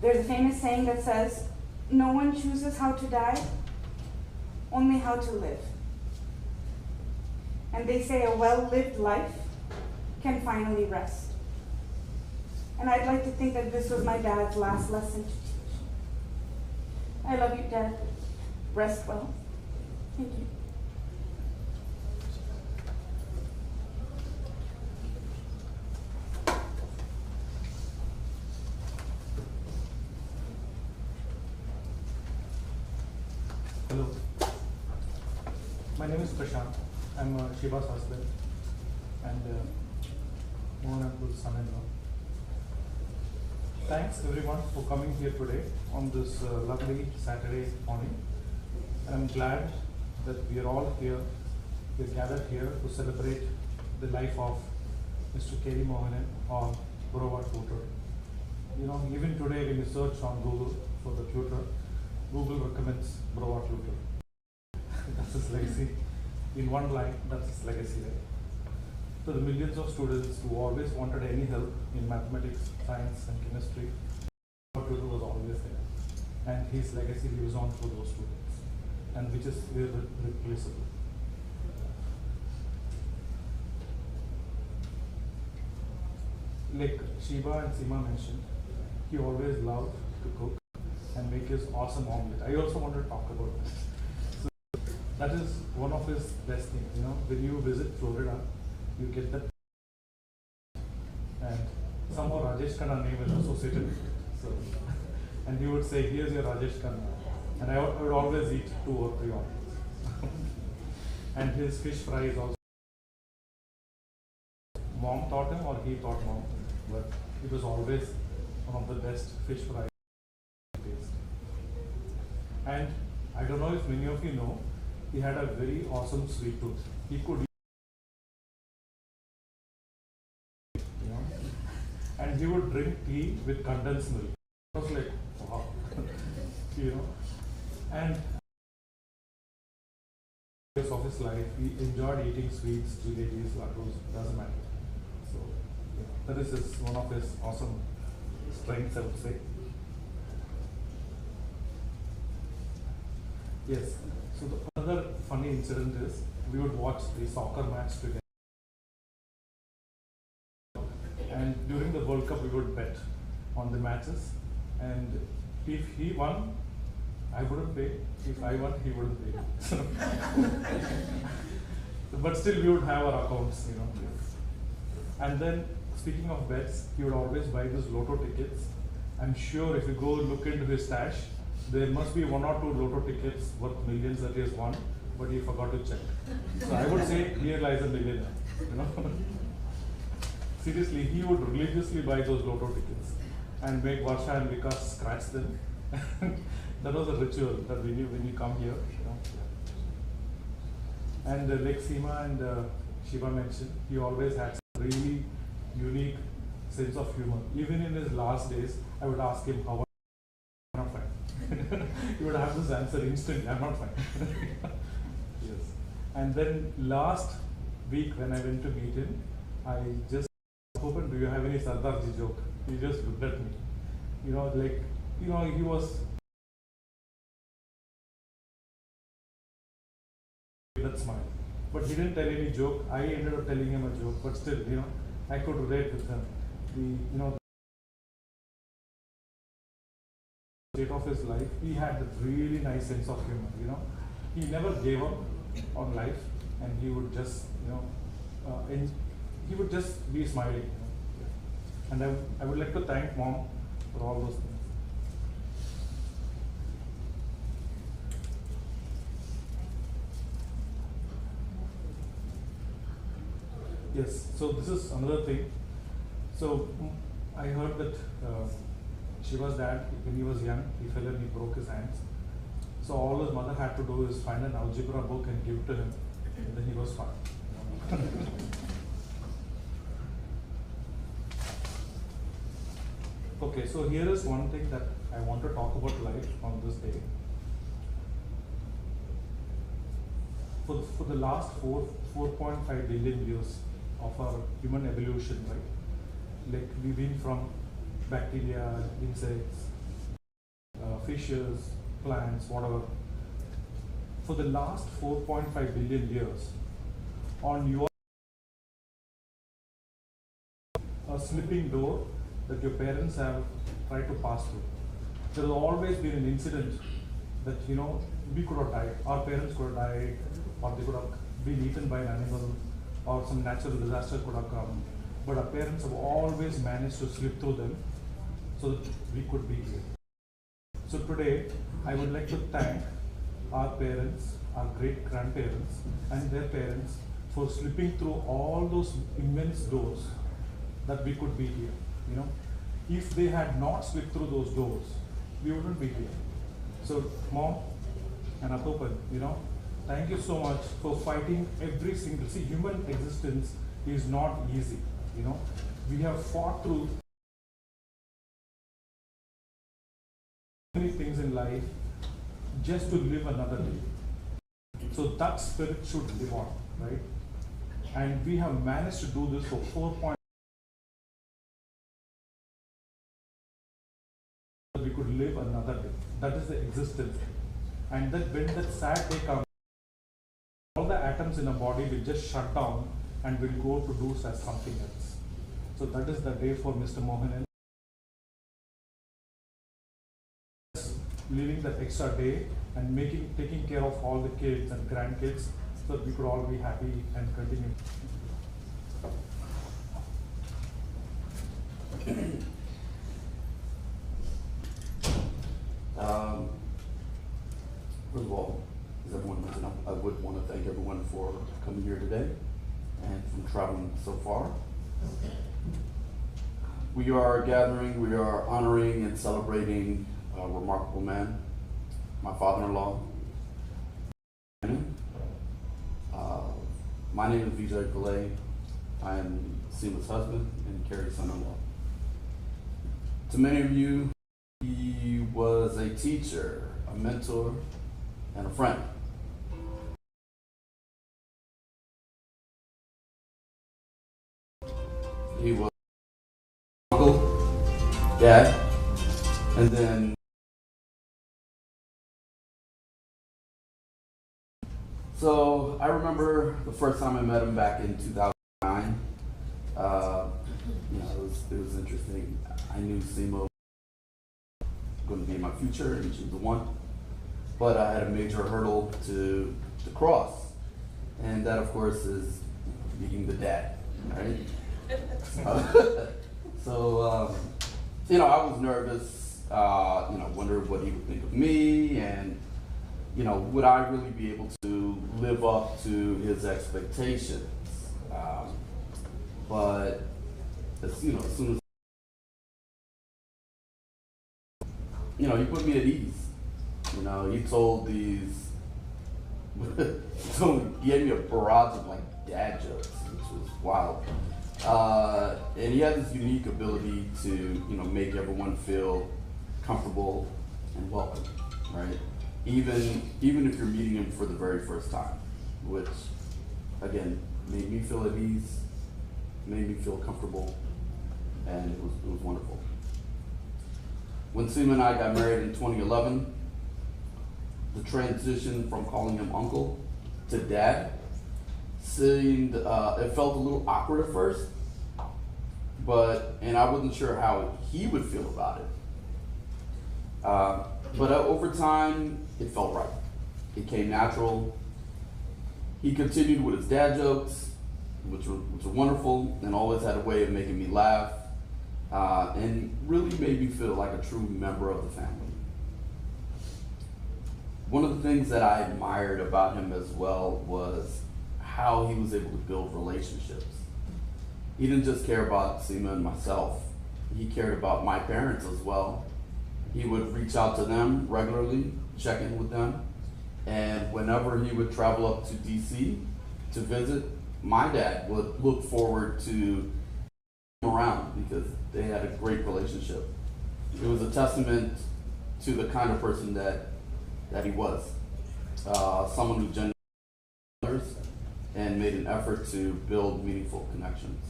There's a famous saying that says, "No one chooses how to die, only how to live." And they say a well-lived life can finally rest. And I'd like to think that this was my dad's last lesson to teach. I love you, Dad. Rest well. Thank you. Hello. My name is Prashant. I'm Shiva's husband and Mohan Abdul's son-in-law. Thanks everyone for coming here today on this lovely Saturday morning. I'm glad that we are all here, we're gathered here to celebrate the life of Mr. K. Mohan or Boulevard tutor. You know, even today when you search on Google for the tutor, Google recommends Boulevard tutor. That's his legacy. In one line, that's his legacy, right? So the millions of students who always wanted any help in mathematics, science and chemistry, Boulevard tutor was always there. And his legacy lives on for those students, and which is irreplaceable. Like Shiva and Seema mentioned, he always loved to cook and make his awesome omelette. I also want to talk about this. So that is one of his best things. You know, when you visit Florida, you get that, and somehow Rajesh Khanna name is associated with it. So, and he would say, "Here's your Rajesh Khanna," and I would always eat 2 or 3 omelets. And his fish fry is also. Mom taught him, or he taught mom, but it was always one of the best fish fry taste. And I don't know if many of you know, he had a very awesome sweet tooth. He could eat, you know, and he would drink tea with condensed milk. It was like, wow, you know. And of his life, he enjoyed eating sweets, jalebis, laddus, doesn't matter. So yeah, that is one of his awesome strengths, I would say. Yes. So the other funny incident is we would watch the soccer match together, and during the World Cup we would bet on the matches, and if he won, I wouldn't pay. If I won, he wouldn't pay. But still we would have our accounts, you know. And then speaking of bets, he would always buy these lotto tickets. I'm sure if you go look into his stash, there must be 1 or 2 lotto tickets worth millions that he has won, but he forgot to check. So I would say here lies a millionaire, you know. Seriously, he would religiously buy those lotto tickets and make Varsha and Vikas scratch them. That was a ritual that we knew when you come here, you know. And like Seema and Shiva mentioned, he always had a really unique sense of humor. Even in his last days, I would ask him how was he would have this answer instantly. I'm not fine. Yes. And then last week when I went to meet him, I just opened, do you have any Sardarji joke? He just looked at me. He was that smile. But he didn't tell any joke. I ended up telling him a joke, but still, I could relate with him. The state of his life, he had a really nice sense of humor, He never gave up on life, and he would just, he would just be smiling, And I would like to thank Mom for all those things. Yes, so this is another thing. So I heard that Shiva's dad, when he was young, he fell and he broke his hands. So all his mother had to do is find an algebra book and give it to him, and then he was fine. Okay, so here is one thing that I want to talk about life on this day. For the last 4.5 billion years of our human evolution, right? Like we've been from bacteria, insects, fishes, plants, whatever. For the last 4.5 billion years, on your a slipping door that your parents have tried to pass through, there has always been an incident that we could have died, our parents could have died, or they could have been eaten by an animal, or some natural disaster could have come. But our parents have always managed to slip through them so that we could be here. So today, I would like to thank our parents, our great grandparents, and their parents for slipping through all those immense doors that we could be here. If they had not slipped through those doors, we wouldn't be here. So, Mom and Atopan, thank you so much for fighting every single. See, human existence is not easy. We have fought through many things in life just to live another day. So that spirit should live on, right? And we have managed to do this for 4 we could live another day. That is the existence. And that when that sad day comes, all the atoms in a body will just shut down and will go to do as something else. So that is the day for Mr. Mohan. Living that extra day and taking care of all the kids and grandkids so that we could all be happy and continue. First of all, as everyone knows, I would want to thank everyone for coming here today and from traveling so far. We are gathering, we are honoring and celebrating a remarkable man, my father-in-law, Menon. My name is Vijay Pillay. I am Seema's husband and Carrie's son-in-law. To many of you, he was a teacher, a mentor, and a friend. He was uncle, dad, and then so I remember the first time I met him back in 2009. It was interesting. I knew Seema was going to be my future, and she was the one. But I had a major hurdle to cross, and that, of course, is being the dad, right? I was nervous. Wondered what he would think of me, and would I really be able to live up to his expectations? But as soon as he put me at ease. He told he gave me a barrage of dad jokes, which was wild. And he had this unique ability to, make everyone feel comfortable and welcome, right? even if you're meeting him for the very first time, which again made me feel at ease, made me feel comfortable, and it was wonderful. When Seema and I got married in 2011, the transition from calling him uncle to dad seemed, it felt a little awkward at first, and I wasn't sure how he would feel about it. But over time, it felt right. It came natural. He continued with his dad jokes, which were wonderful, and always had a way of making me laugh, and really made me feel like a true member of the family. One of the things that I admired about him as well was how he was able to build relationships. He didn't just care about Seema and myself. He cared about my parents as well. He would reach out to them regularly, check in with them, and whenever he would travel up to DC to visit, my dad would look forward to him around because they had a great relationship. It was a testament to the kind of person that he was, someone who genuinely loved others and made an effort to build meaningful connections.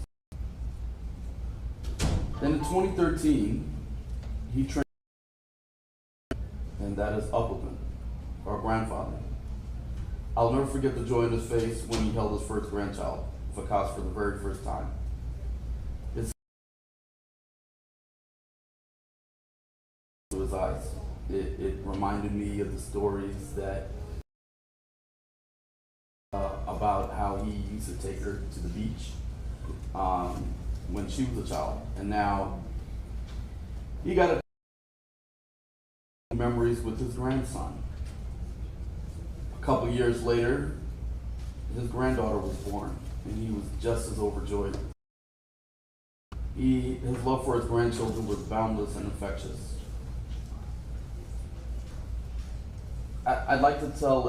Then in 2013, he trained, and that is Upwoodman, our grandfather. I'll never forget the joy in his face when he held his first grandchild, Vikas, for the very first time. To his eyes. It reminded me of the stories that about how he used to take her to the beach when she was a child, and now he got memories with his grandson. A couple years later, his granddaughter was born, and he was just as overjoyed. His love for his grandchildren was boundless and infectious. I'd like to tell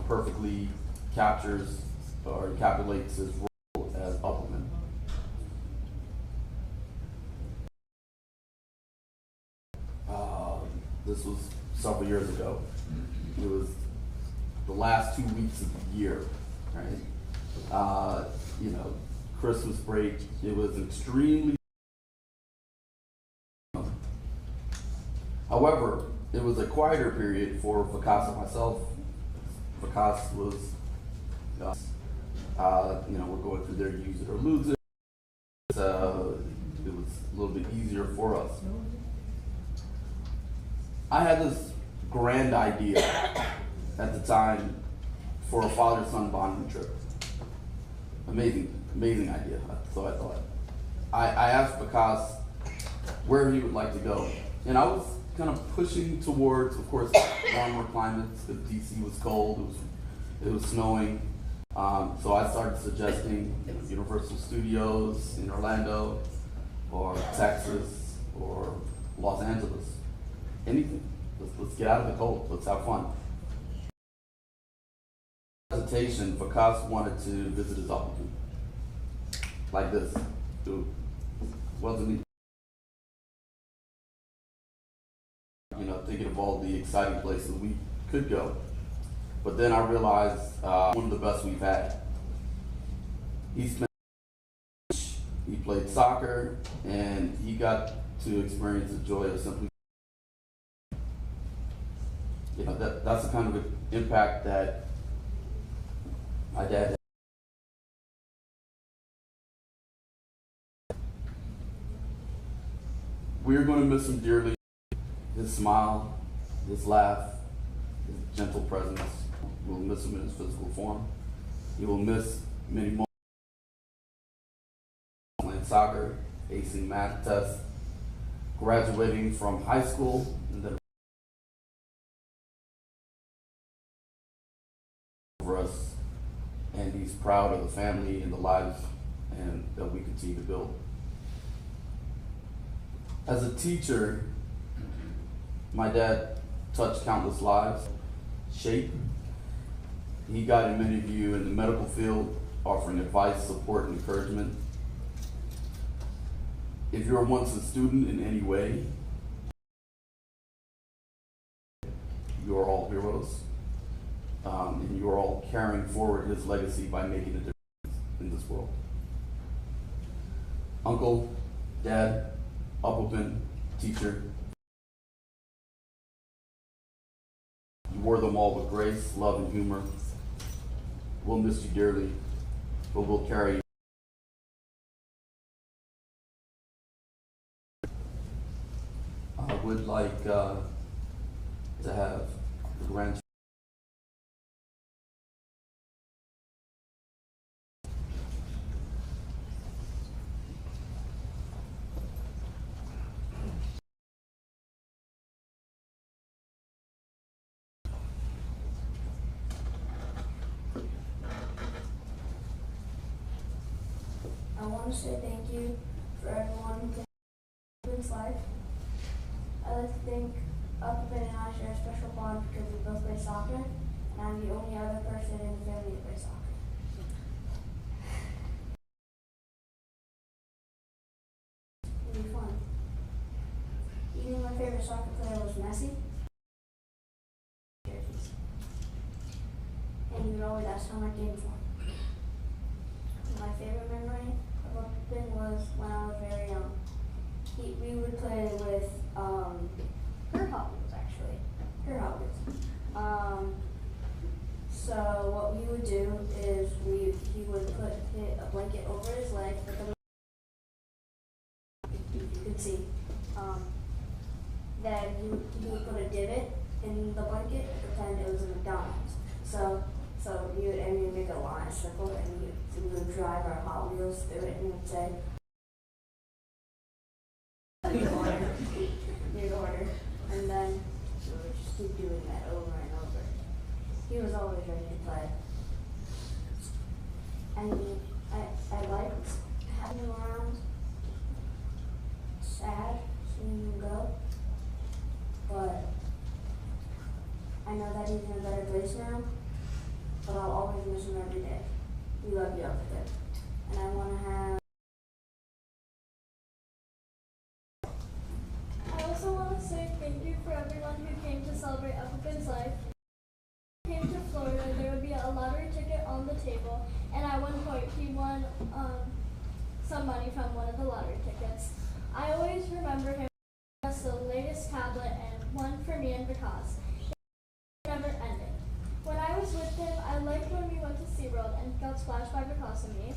perfectly captures or encapsulates his role as Upwoodman. This was several years ago. It was the last 2 weeks of the year, right? Christmas break. It was extremely. However, it was a quieter period for Vikas and myself. Vikas was, we're going through their use it or lose it. It was a little bit easier for us. I had this grand idea at the time for a father-son bonding trip. Amazing idea. So I thought. I asked Vikas where he would like to go, and I was kind of pushing towards, of course, warmer climates because DC was cold. It was snowing. So I started suggesting Universal Studios in Orlando, or Texas, or Los Angeles. Anything. Let's get out of the cold. Let's have fun. Hesitation. Vikas wanted to visit his Upwoodman. Like this. It wasn't. Thinking of all the exciting places we could go. But then I realized one of the best we've had. He played soccer, and he got to experience the joy of simply. That's the kind of impact that my dad had. We're going to miss him dearly. His smile, his laugh, his gentle presence. We'll miss him in his physical form. He will miss many moments playing soccer, acing math tests, graduating from high school, and then over us. And he's proud of the family and the lives and that we continue to build. As a teacher, my dad touched countless lives, shaped. He guided many of you in the medical field, offering advice, support, and encouragement. If you were once a student in any way, you are all heroes, and you are all carrying forward his legacy by making a difference in this world. Uncle, Dad, Appleton, teacher, you wore them all with grace, love, and humor. We'll miss you dearly, but we'll carry you. I would like to have the grandchildren. I want to say thank you for everyone who came into Upman's life. I like to think Upman and I share a special bond because we both play soccer, and I'm the only other person in the family to play soccer. It'll be fun. Even my favorite soccer player was Messi. And you would always ask how my game was. My favorite memory of Upton was when I was very young. We would play with her Hot Wheels, actually. Her Hot Wheels. So what we would do is he would put a blanket over his leg, but then you could see. Then he would put a divot in the blanket and pretend it was a McDonald's. So you would, and you make a line, circle, and we would drive our Hot Wheels through it, and we would say, "New order," and then we would just keep doing that over and over. He was always ready to play, and I liked having him around. Sad seeing him go, but I know that he's in a better place now. But I'll always miss him every day. We love you, Upton. And I want to have... I also want to say thank you for everyone who came to celebrate Upton's life. When he came to Florida, there would be a lottery ticket on the table, and at one point he won some money from one of the lottery tickets. I always remember him as the latest tablet and one for me and because it never ended. When I was with him, I liked when we went to SeaWorld and got splashed by because of me.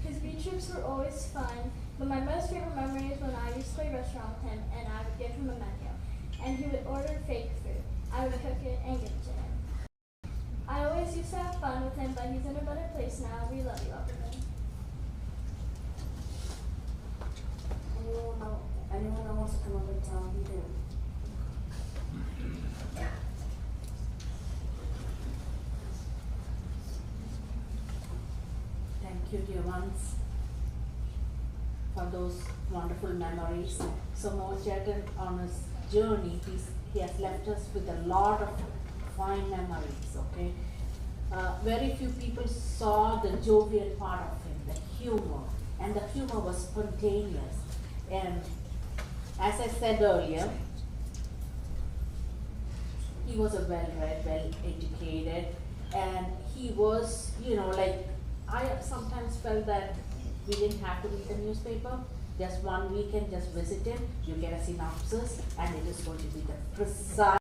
His beach trips were always fun, but my most favorite memory is when I used to play restaurant with him and I would give him a menu. And he would order fake food. I would cook it and give it to him. I always used to have fun with him, but he's in a better place now. We love you, Upton. Anyone that wants to come up and tell him, you do. Thank you, dear ones, for those wonderful memories. So Mohan, on his journey, he has left us with a lot of fine memories, okay? Very few people saw the jovial part of him, the humor, and the humor was spontaneous. And as I said earlier, he was a well-read, well-educated, and he was, I sometimes felt that we didn't have to read the newspaper. Just one weekend, just visit him, you get a synopsis, and it is going to be the precise.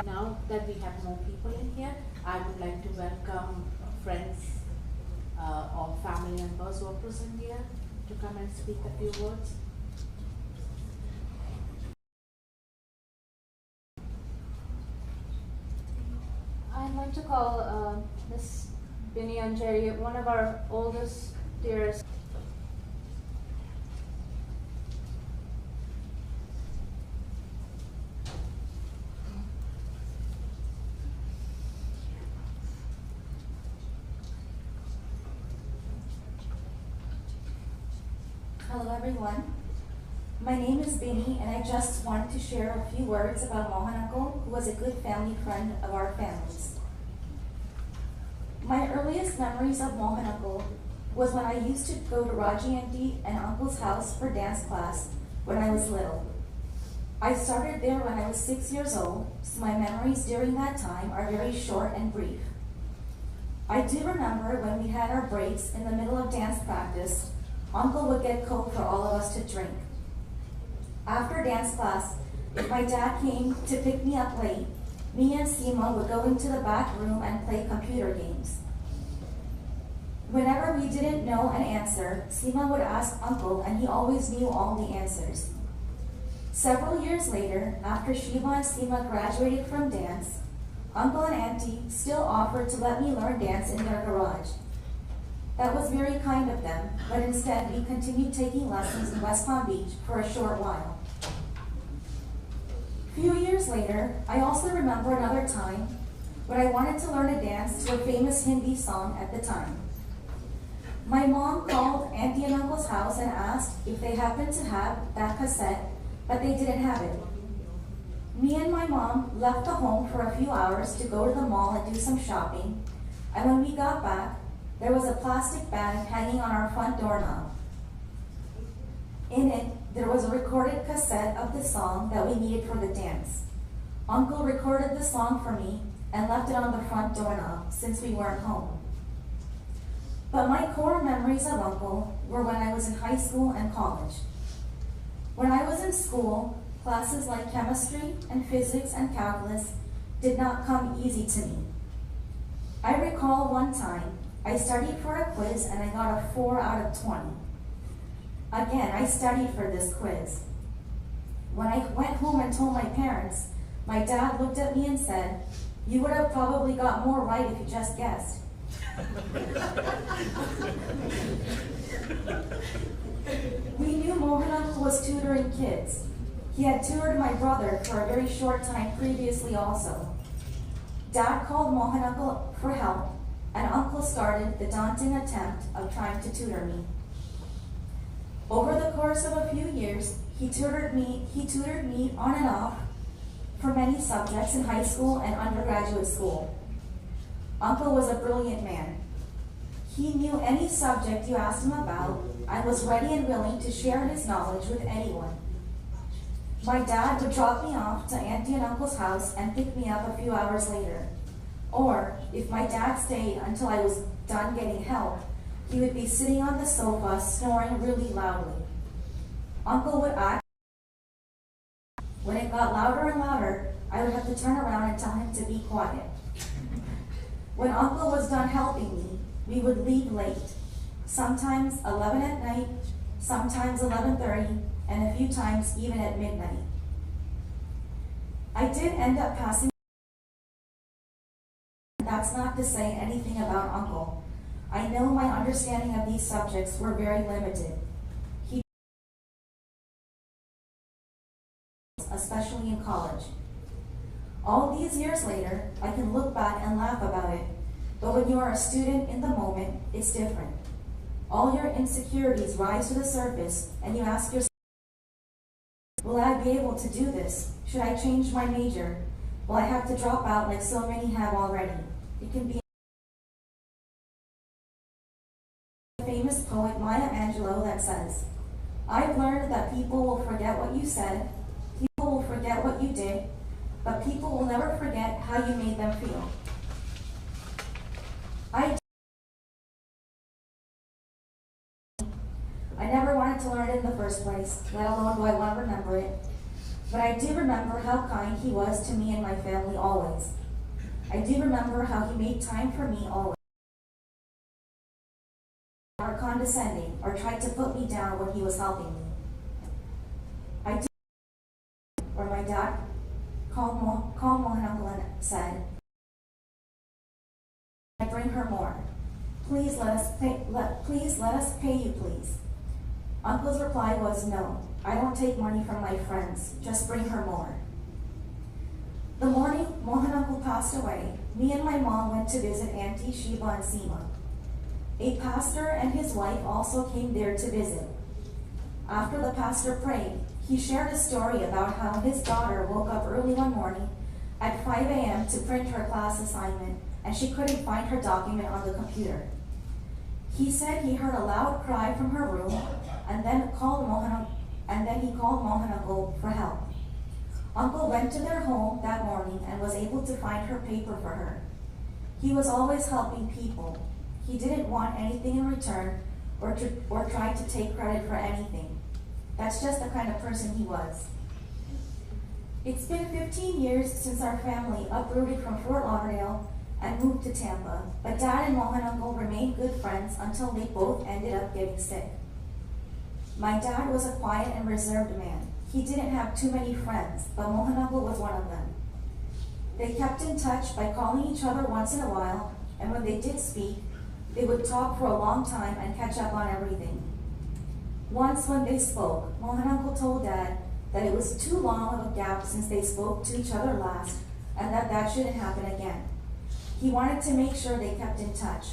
Now that we have more people in here, I would like to welcome friends or family members who are present here to come and speak a few words. I'd like to call Miss Binny and Jerry, one of our oldest, dearest. Hello everyone. My name is Binny and I just wanted to share a few words about Mohan Uncle, who was a good family friend of our families. My earliest memories of Mohan Uncle was when I used to go to Raji Auntie and Uncle's house for dance class when I was little. I started there when I was 6 years old, so my memories during that time are very short and brief. I do remember when we had our breaks in the middle of dance practice, Uncle would get Coke for all of us to drink. After dance class, if my dad came to pick me up late, me and Sima would go into the back room and play computer games. Whenever we didn't know an answer, Sima would ask Uncle, and he always knew all the answers. Several years later, after Shiva and Sima graduated from dance, Uncle and Auntie still offered to let me learn dance in their garage. That was very kind of them, but instead we continued taking lessons in West Palm Beach for a short while. A few years later, I also remember another time when I wanted to learn a dance to a famous Hindi song at the time. My mom called Auntie and Uncle's house and asked if they happened to have that cassette, but they didn't have it. Me and my mom left the home for a few hours to go to the mall and do some shopping, and when we got back, there was a plastic bag hanging on our front doorknob. In it, there was a recorded cassette of the song that we needed for the dance. Uncle recorded the song for me and left it on the front doorknob since we weren't home. But my core memories of Uncle were when I was in high school and college. When I was in school, classes like chemistry and physics and calculus did not come easy to me. I recall one time I studied for a quiz and I got a 4 out of 20. Again, I studied for this quiz. When I went home and told my parents, my dad looked at me and said, "You would have probably got more right if you just guessed." We knew Mohan Uncle was tutoring kids. He had tutored my brother for a very short time previously also. Dad called Mohan Uncle for help, and Uncle started the daunting attempt of trying to tutor me. Over the course of a few years, he tutored me on and off for many subjects in high school and undergraduate school. Uncle was a brilliant man. He knew any subject you asked him about and was ready and willing to share his knowledge with anyone. My dad would drop me off to Auntie and Uncle's house and pick me up a few hours later. Or, if my dad stayed until I was done getting help, he would be sitting on the sofa snoring really loudly. Uncle would act. When it got louder and louder, I would have to turn around and tell him to be quiet. When Uncle was done helping me, we would leave late, sometimes 11 at night, sometimes 11:30, and a few times even at midnight. I did end up passing. That's not to say anything about Uncle. I know my understanding of these subjects were very limited. Especially in college. All these years later, I can look back and laugh about it, but when you are a student in the moment, it's different. All your insecurities rise to the surface, and you ask yourself, will I be able to do this? Should I change my major? Will I have to drop out like so many have already? It can be a famous poet, Maya Angelou, that says, "I've learned that people will forget what you said, people will forget what you did, but people will never forget how you made them feel." I never wanted to learn it in the first place, let alone do I want to remember it. But I do remember how kind he was to me and my family always. I do remember how he made time for me always. Or condescending, or tried to put me down when he was helping me. I do where my dad called Mohan Uncle and said, "I bring her more. Please let us pay you, please." Uncle's reply was, "No, I don't take money from my friends, just bring her more." The morning Mohan Uncle passed away, me and my mom went to visit Auntie Shiva and Seema. A pastor and his wife also came there to visit. After the pastor prayed, he shared a story about how his daughter woke up early one morning at 5 a.m. to print her class assignment, and she couldn't find her document on the computer. He said he heard a loud cry from her room, and then he called Mohan Uncle for help. Uncle went to their home that morning and was able to find her paper for her. He was always helping people. He didn't want anything in return or try to take credit for anything. That's just the kind of person he was. It's been 15 years since our family uprooted from Fort Lauderdale and moved to Tampa, but Dad and Mohan Uncle remained good friends until they both ended up getting sick. My dad was a quiet and reserved man. He didn't have too many friends, but Mohan Uncle was one of them. They kept in touch by calling each other once in a while, and when they did speak, they would talk for a long time and catch up on everything. Once when they spoke, Mohan Uncle told Dad that it was too long of a gap since they spoke to each other last, and that shouldn't happen again. He wanted to make sure they kept in touch.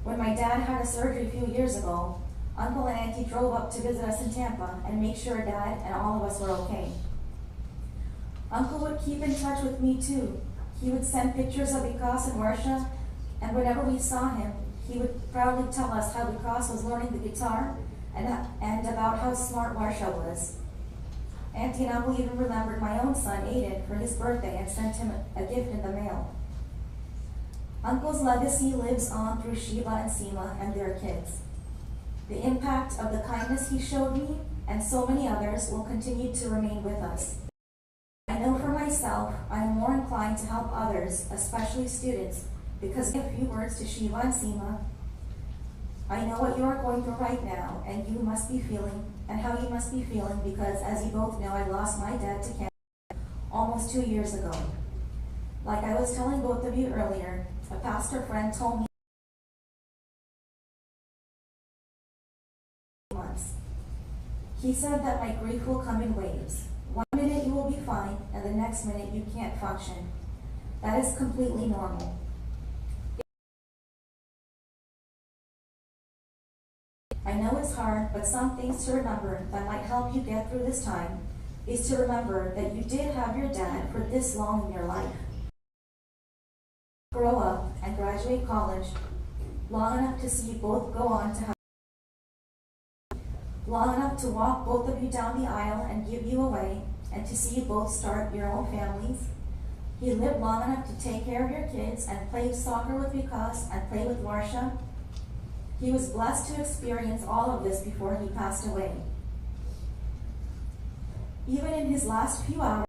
When my dad had a surgery a few years ago, Uncle and Auntie drove up to visit us in Tampa and make sure Dad and all of us were okay. Uncle would keep in touch with me too. He would send pictures of Vikas and Varsha, and whenever we saw him, he would proudly tell us how Vikas was learning the guitar and about how smart Varsha was. Auntie and Uncle even remembered my own son, Aiden, for his birthday and sent him a gift in the mail. Uncle's legacy lives on through Shiva and Seema and their kids. The impact of the kindness he showed me and so many others will continue to remain with us. I know for myself, I am more inclined to help others, especially students, because a few words to Shiva and Seema. I know what you are going through right now, and you must be feeling, and how you must be feeling, because as you both know, I lost my dad to cancer almost 2 years ago. Like I was telling both of you earlier, a pastor friend told me once. He said that my grief will come in waves. 1 minute you will be fine, and the next minute you can't function. That is completely normal. I know it's hard, but some things to remember that might help you get through this time is to remember that you did have your dad for this long in your life. Grow up and graduate college long enough to see you both go on to have long enough to walk both of you down the aisle and give you away, and to see you both start your own families. He lived long enough to take care of your kids and play soccer with Vikas and play with Varsha. He was blessed to experience all of this before he passed away. Even in his last few hours,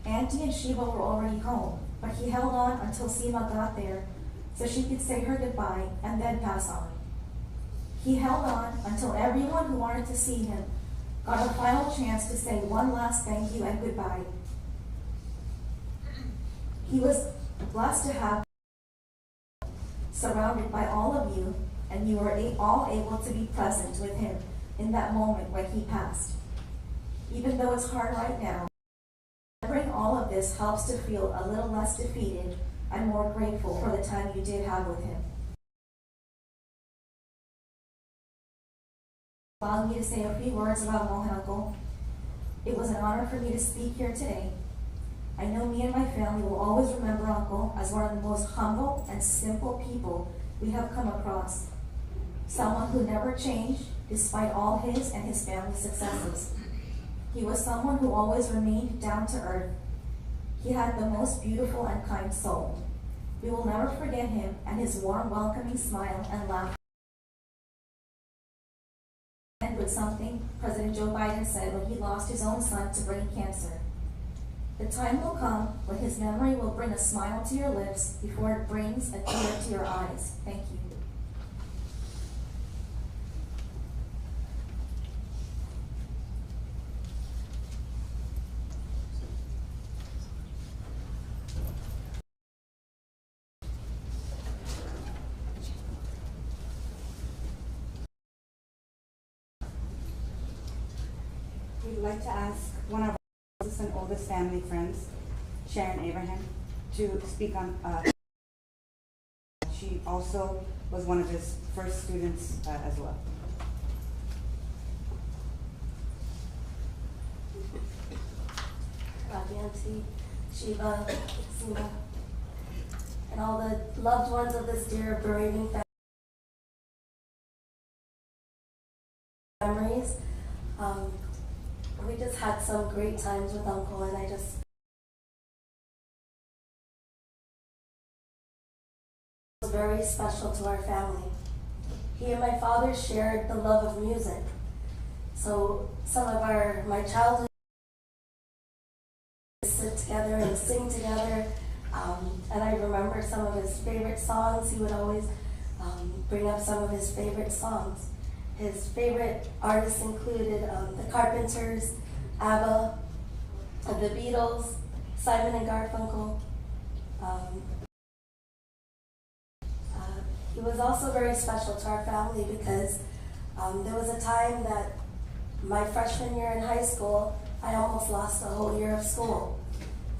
Auntie and Shiva were already home, but he held on until Seema got there so she could say her goodbye and then pass on. He held on until everyone who wanted to see him got a final chance to say one last thank you and goodbye. He was blessed to have surrounded by all of you, and you were all able to be present with him in that moment when he passed. Even though it's hard right now, remembering all of this helps to feel a little less defeated and more grateful for the time you did have with him. Allow me to say a few words about Mohan Uncle. It was an honor for me to speak here today. I know me and my family will always remember Uncle as one of the most humble and simple people we have come across. Someone who never changed despite all his and his family's successes. He was someone who always remained down to earth. He had the most beautiful and kind soul. We will never forget him and his warm, welcoming smile and laugh. And with something President Joe Biden said when he lost his own son to brain cancer. The time will come when his memory will bring a smile to your lips before it brings a tear to your eyes. Thank you. We'd like to ask one of our closest and oldest family friends, Sharon Abraham, to speak on. She also was one of his first students as well. Auntie, Shiva, Seema, and all the loved ones of this dear bereaving family. we just had some great times with Uncle, and I just was very special to our family. He and my father shared the love of music. So some of my childhood sit together and sing together. And I remember some of his favorite songs. He would always bring up some of his favorite songs. His favorite artists included the Carpenters, ABBA, the Beatles, Simon and Garfunkel. He was also very special to our family because there was a time that my freshman year in high school, I almost lost a whole year of school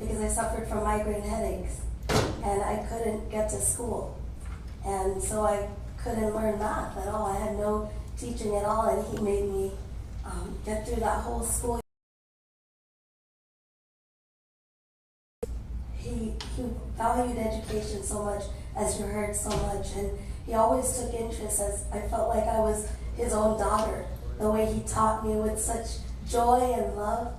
because I suffered from migraine headaches and I couldn't get to school. And so I couldn't learn math at all. I had no teaching at all, and he made me get through that whole school year. He valued education so much, as you heard so much, and he always took interest, as I felt like I was his own daughter. The way he taught me with such joy and love.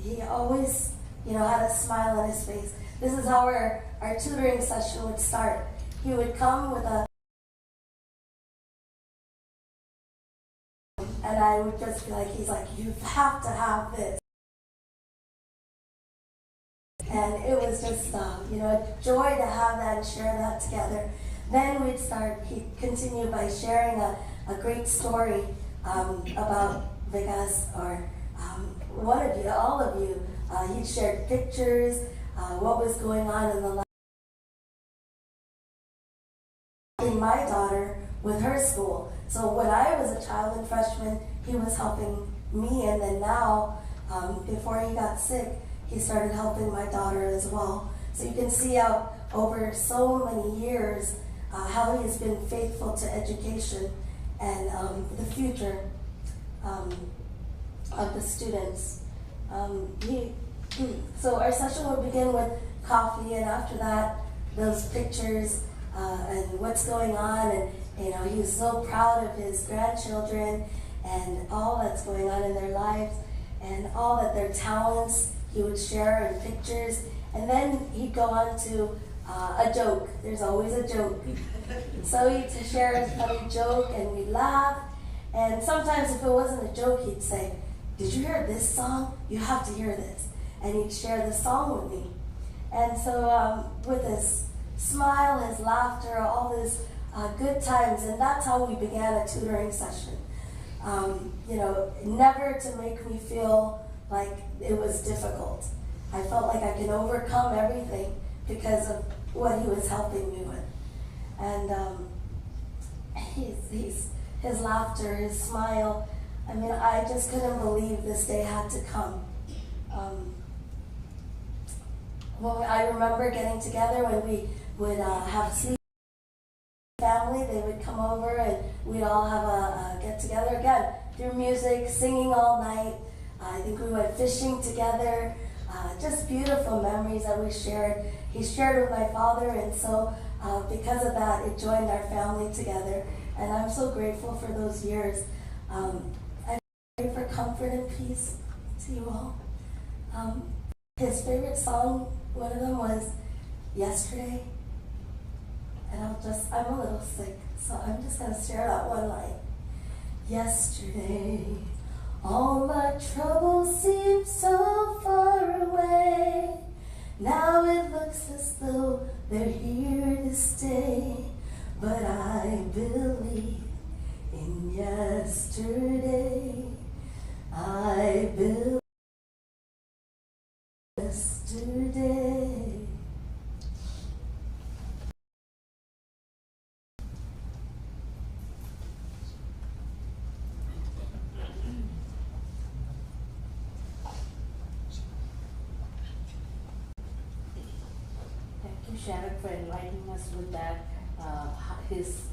He always, had a smile on his face. This is how our tutoring session would start. He would come with and I would just be like, he's like, you have to have this. And it was just, a joy to have that and share that together. Then he'd continue by sharing a great story about Vegas, or one of you, all of you. He shared pictures, what was going on in the life of my daughter with her school. So when I was a child and freshman, he was helping me, and then now, before he got sick, he started helping my daughter as well. So you can see how over so many years, how he has been faithful to education and the future of the students. So our session would begin with coffee, and after that, those pictures and what's going on, and he was so proud of his grandchildren and all that's going on in their lives and all that their talents he would share in pictures. And then he'd go on to a joke. There's always a joke. So he'd share a funny joke and we'd laugh. And sometimes if it wasn't a joke, he'd say, "Did you hear this song? You have to hear this." And he'd share the song with me. And so with his smile, his laughter, all these good times, and that's how we began a tutoring session. Never to make me feel like it was difficult. I felt like I could overcome everything because of what he was helping me with. And his laughter, his smile, I just couldn't believe this day had to come. I remember getting together when we would have sleep family. They would come over and we'd all have a get together again through music, singing all night. I think we went fishing together. Just beautiful memories that we shared. He shared with my father, and so because of that, it joined our family together. And I'm so grateful for those years. I pray for comfort and peace to you all. His favorite song, one of them was Yesterday. And I'm a little sick, so I'm just going to share that one line. Yesterday, all my troubles seemed so far away. Now it looks as though they're here to stay. But I believe in yesterday. I believe yesterday. Sharon for enlightening us with that, his,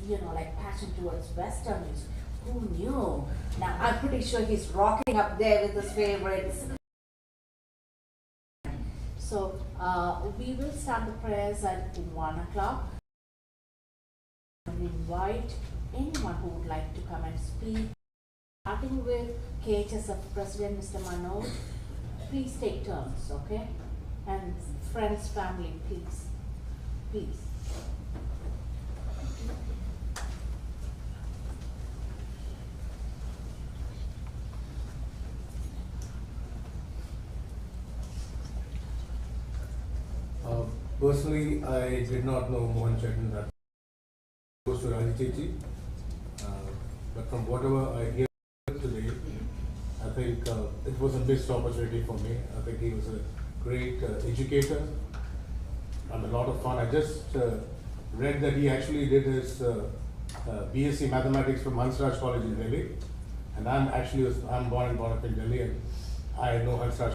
passion towards Western music. Who knew? Now, I'm pretty sure he's rocking up there with his favorites. So, we will start the prayers at 1 o'clock. I invite anyone who would like to come and speak Starting with KHSF President Mr. Menon, please take turns, okay? And friends, family, please. Please. Personally, I did not know Mohan Chetan that close to Raji. But from whatever I hear today, I think it was a missed opportunity for me. I think he was a great educator and a lot of fun. I just read that he actually did his BSc Mathematics from Hansraj College in Delhi. And I'm born and brought up in Delhi, and I know Hansraj.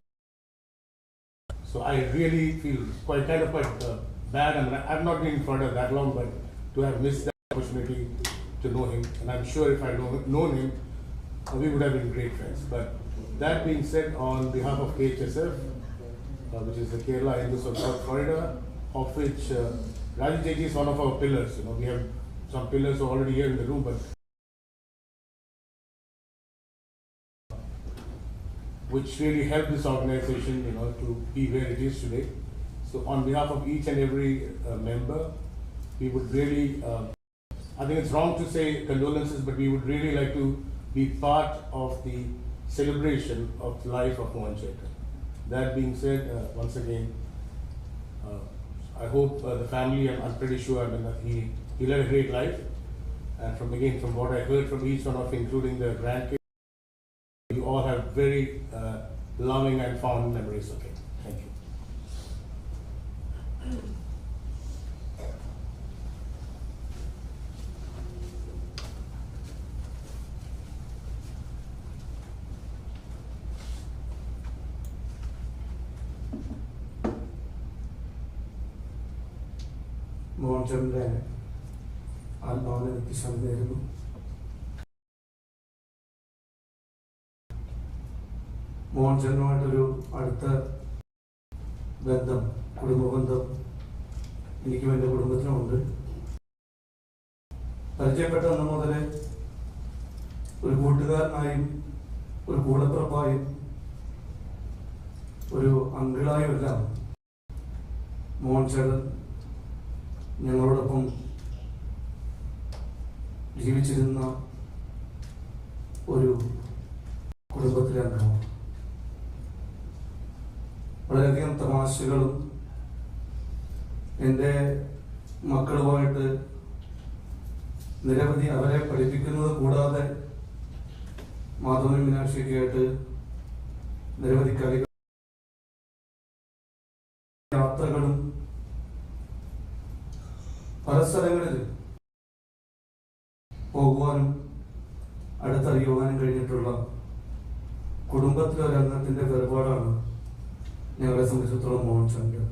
So I really feel quite bad. I mean, I've not been in Florida that long, but to have missed that opportunity to know him, and I'm sure if I known him, we would have been great friends. But that being said, on behalf of KHSF, which is the Kerala Hindus of South Florida, of which Raji is one of our pillars. You know, we have some pillars who are already here in the room, but which really helped this organization, you know, to be where it is today. So on behalf of each and every member, we would really, I think it's wrong to say condolences, but we would really like to be part of the celebration of the life of Mohan Chetan. That being said, once again, I hope the family, I'm pretty sure, I mean, that he led a great life. And from what I heard from each one of, including the grandkids, you all have very loving and fond memories of him. Thank you. Mohan ചേട്ടൻ്റെ ആത്മാവിനെ നിത്യശാന്തി നേരുന്നു. മോഹൻ ചേട്ടനുമായിട്ടൊരു അടുത്ത ബന്ധം, കുടുംബബന്ധം എനിക്കും എൻ്റെ കുടുംബത്തിനുമുണ്ട്. പരിചയപ്പെട്ട അന്ന് മുതൽ ഒരു കൂട്ടുകാരനായും ഒരു കൂടപ്പിറപ്പായും ഒരു അങ്കിളായും എല്ലാം മോഹൻ ചേട്ടൻ ഞങ്ങളോടൊപ്പം ജീവിച്ചിരുന്ന ഒരു കുടുംബത്തിലെ അംഗമാണ്. വളരെയധികം തമാശകളും എൻ്റെ മക്കളുമായിട്ട് നിരവധി അവരെ പഠിപ്പിക്കുന്നത് കൂടാതെ മാധവനും മീനാക്ഷിയൊക്കെയായിട്ട് നിരവധി കളികൾ, യാത്രകളും പല സ്ഥലങ്ങളിൽ പോകുവാനും അടുത്തറിയുവാനും കഴിഞ്ഞിട്ടുള്ള കുടുംബത്തിലെ ഒരംഗത്തിൻ്റെ വേർപാടാണ് ഞങ്ങളെ സംബന്ധിച്ചിടത്തോളം മോഹൻ ചേട്ടൻ.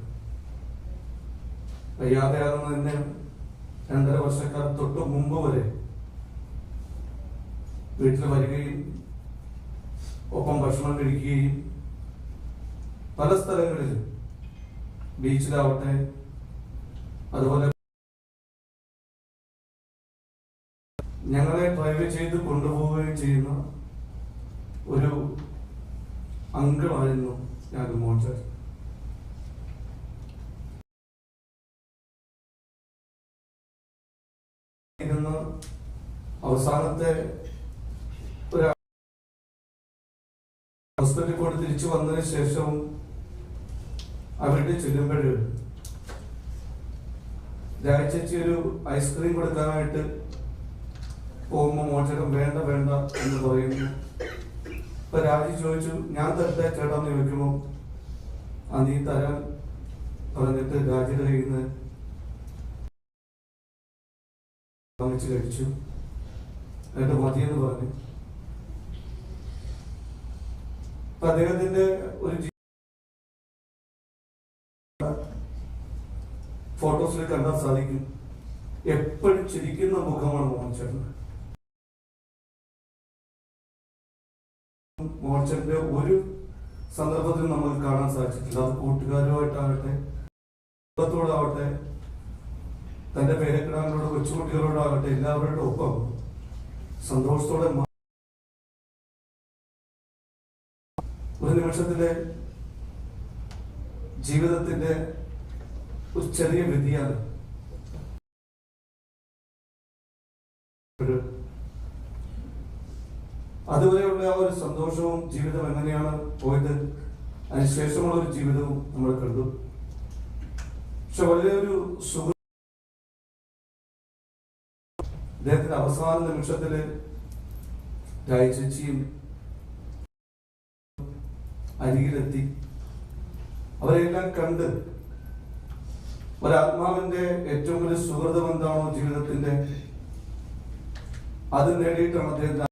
വയ്യാതെയാകുന്നതിന് 2.5 വർഷക്കാലം തൊട്ട് മുമ്പ് വരെ വീട്ടിൽ വരികയും ഒപ്പം ഭക്ഷണം കഴിക്കുകയും പല സ്ഥലങ്ങളിൽ ബീച്ചിലാവട്ടെ അതുപോലെ ഞങ്ങളെ ഡ്രൈവ് ചെയ്ത് കൊണ്ടുപോവുകയും ചെയ്യുന്ന ഒരു അങ്കിളായിരുന്നു ഞാൻ മോഹൻ ചേട്ടൻ. അവസാനത്തെ ഒരു ഹോസ്പിറ്റലിൽ കൊണ്ട് തിരിച്ചു വന്നതിന് ശേഷവും അവരുടെ ചെല്ലുമ്പോൾ രാജേച്ചി ഒരു ഐസ്ക്രീം കൊടുക്കാനായിട്ട് പോകുമ്പോൾ മോചനം വേണ്ട വേണ്ട എന്ന് പറയുന്നു. ഇപ്പൊ രാജി ചോദിച്ചു, ഞാൻ തരട്ടെ ചേട്ടാന്ന് ചോദിക്കുമ്പോ നീ തരാൻ പറഞ്ഞിട്ട് രാജിയുടെ കയ്യിൽ നിന്ന് വാങ്ങിച്ചു കഴിച്ചു. എന്നിട്ട് മതിയെന്ന് പറഞ്ഞു. അദ്ദേഹത്തിന്റെ ഒരു ഫോട്ടോസിൽ കണ്ടാൽ സാധിക്കും, എപ്പോഴും ചിരിക്കുന്ന മുഖമാണ് മോഹൻ ചേട്ടൻ. മോഹൻ ചേട്ടന്റെ ഒരു സന്ദർഭത്തിൽ നമുക്ക് കാണാൻ സാധിച്ചിട്ടില്ല. അത് കൂട്ടുകാരുമായിട്ടാകട്ടെ, കുടുംബത്തോടാവട്ടെ, തന്റെ പേരക്കിടാങ്ങളോട്, കൊച്ചുകുട്ടികളോടാകട്ടെ, എല്ലാവരുടെ ഒപ്പം സന്തോഷത്തോടെ ഒരു നിമിഷത്തിലെ ജീവിതത്തിന്റെ ഒരു ചെറിയ വ്യതിയാനം അതുവരെയുള്ള ആ ഒരു സന്തോഷവും ജീവിതം എങ്ങനെയാണ് പോയത്, അതിനുശേഷമുള്ള ഒരു ജീവിതവും നമ്മൾ കണ്ടു. പക്ഷെ വലിയൊരു സുഖം അദ്ദേഹത്തിന്റെ അവസാന നിമിഷത്തില് ചേച്ചിയും അരികിലെത്തി. അവരെല്ലാം കണ്ട് ഒരാത്മാവിന്റെ ഏറ്റവും വലിയ സുഹൃതം എന്താണോ ജീവിതത്തിന്റെ, അത് നേടിയിട്ടാണ് അദ്ദേഹം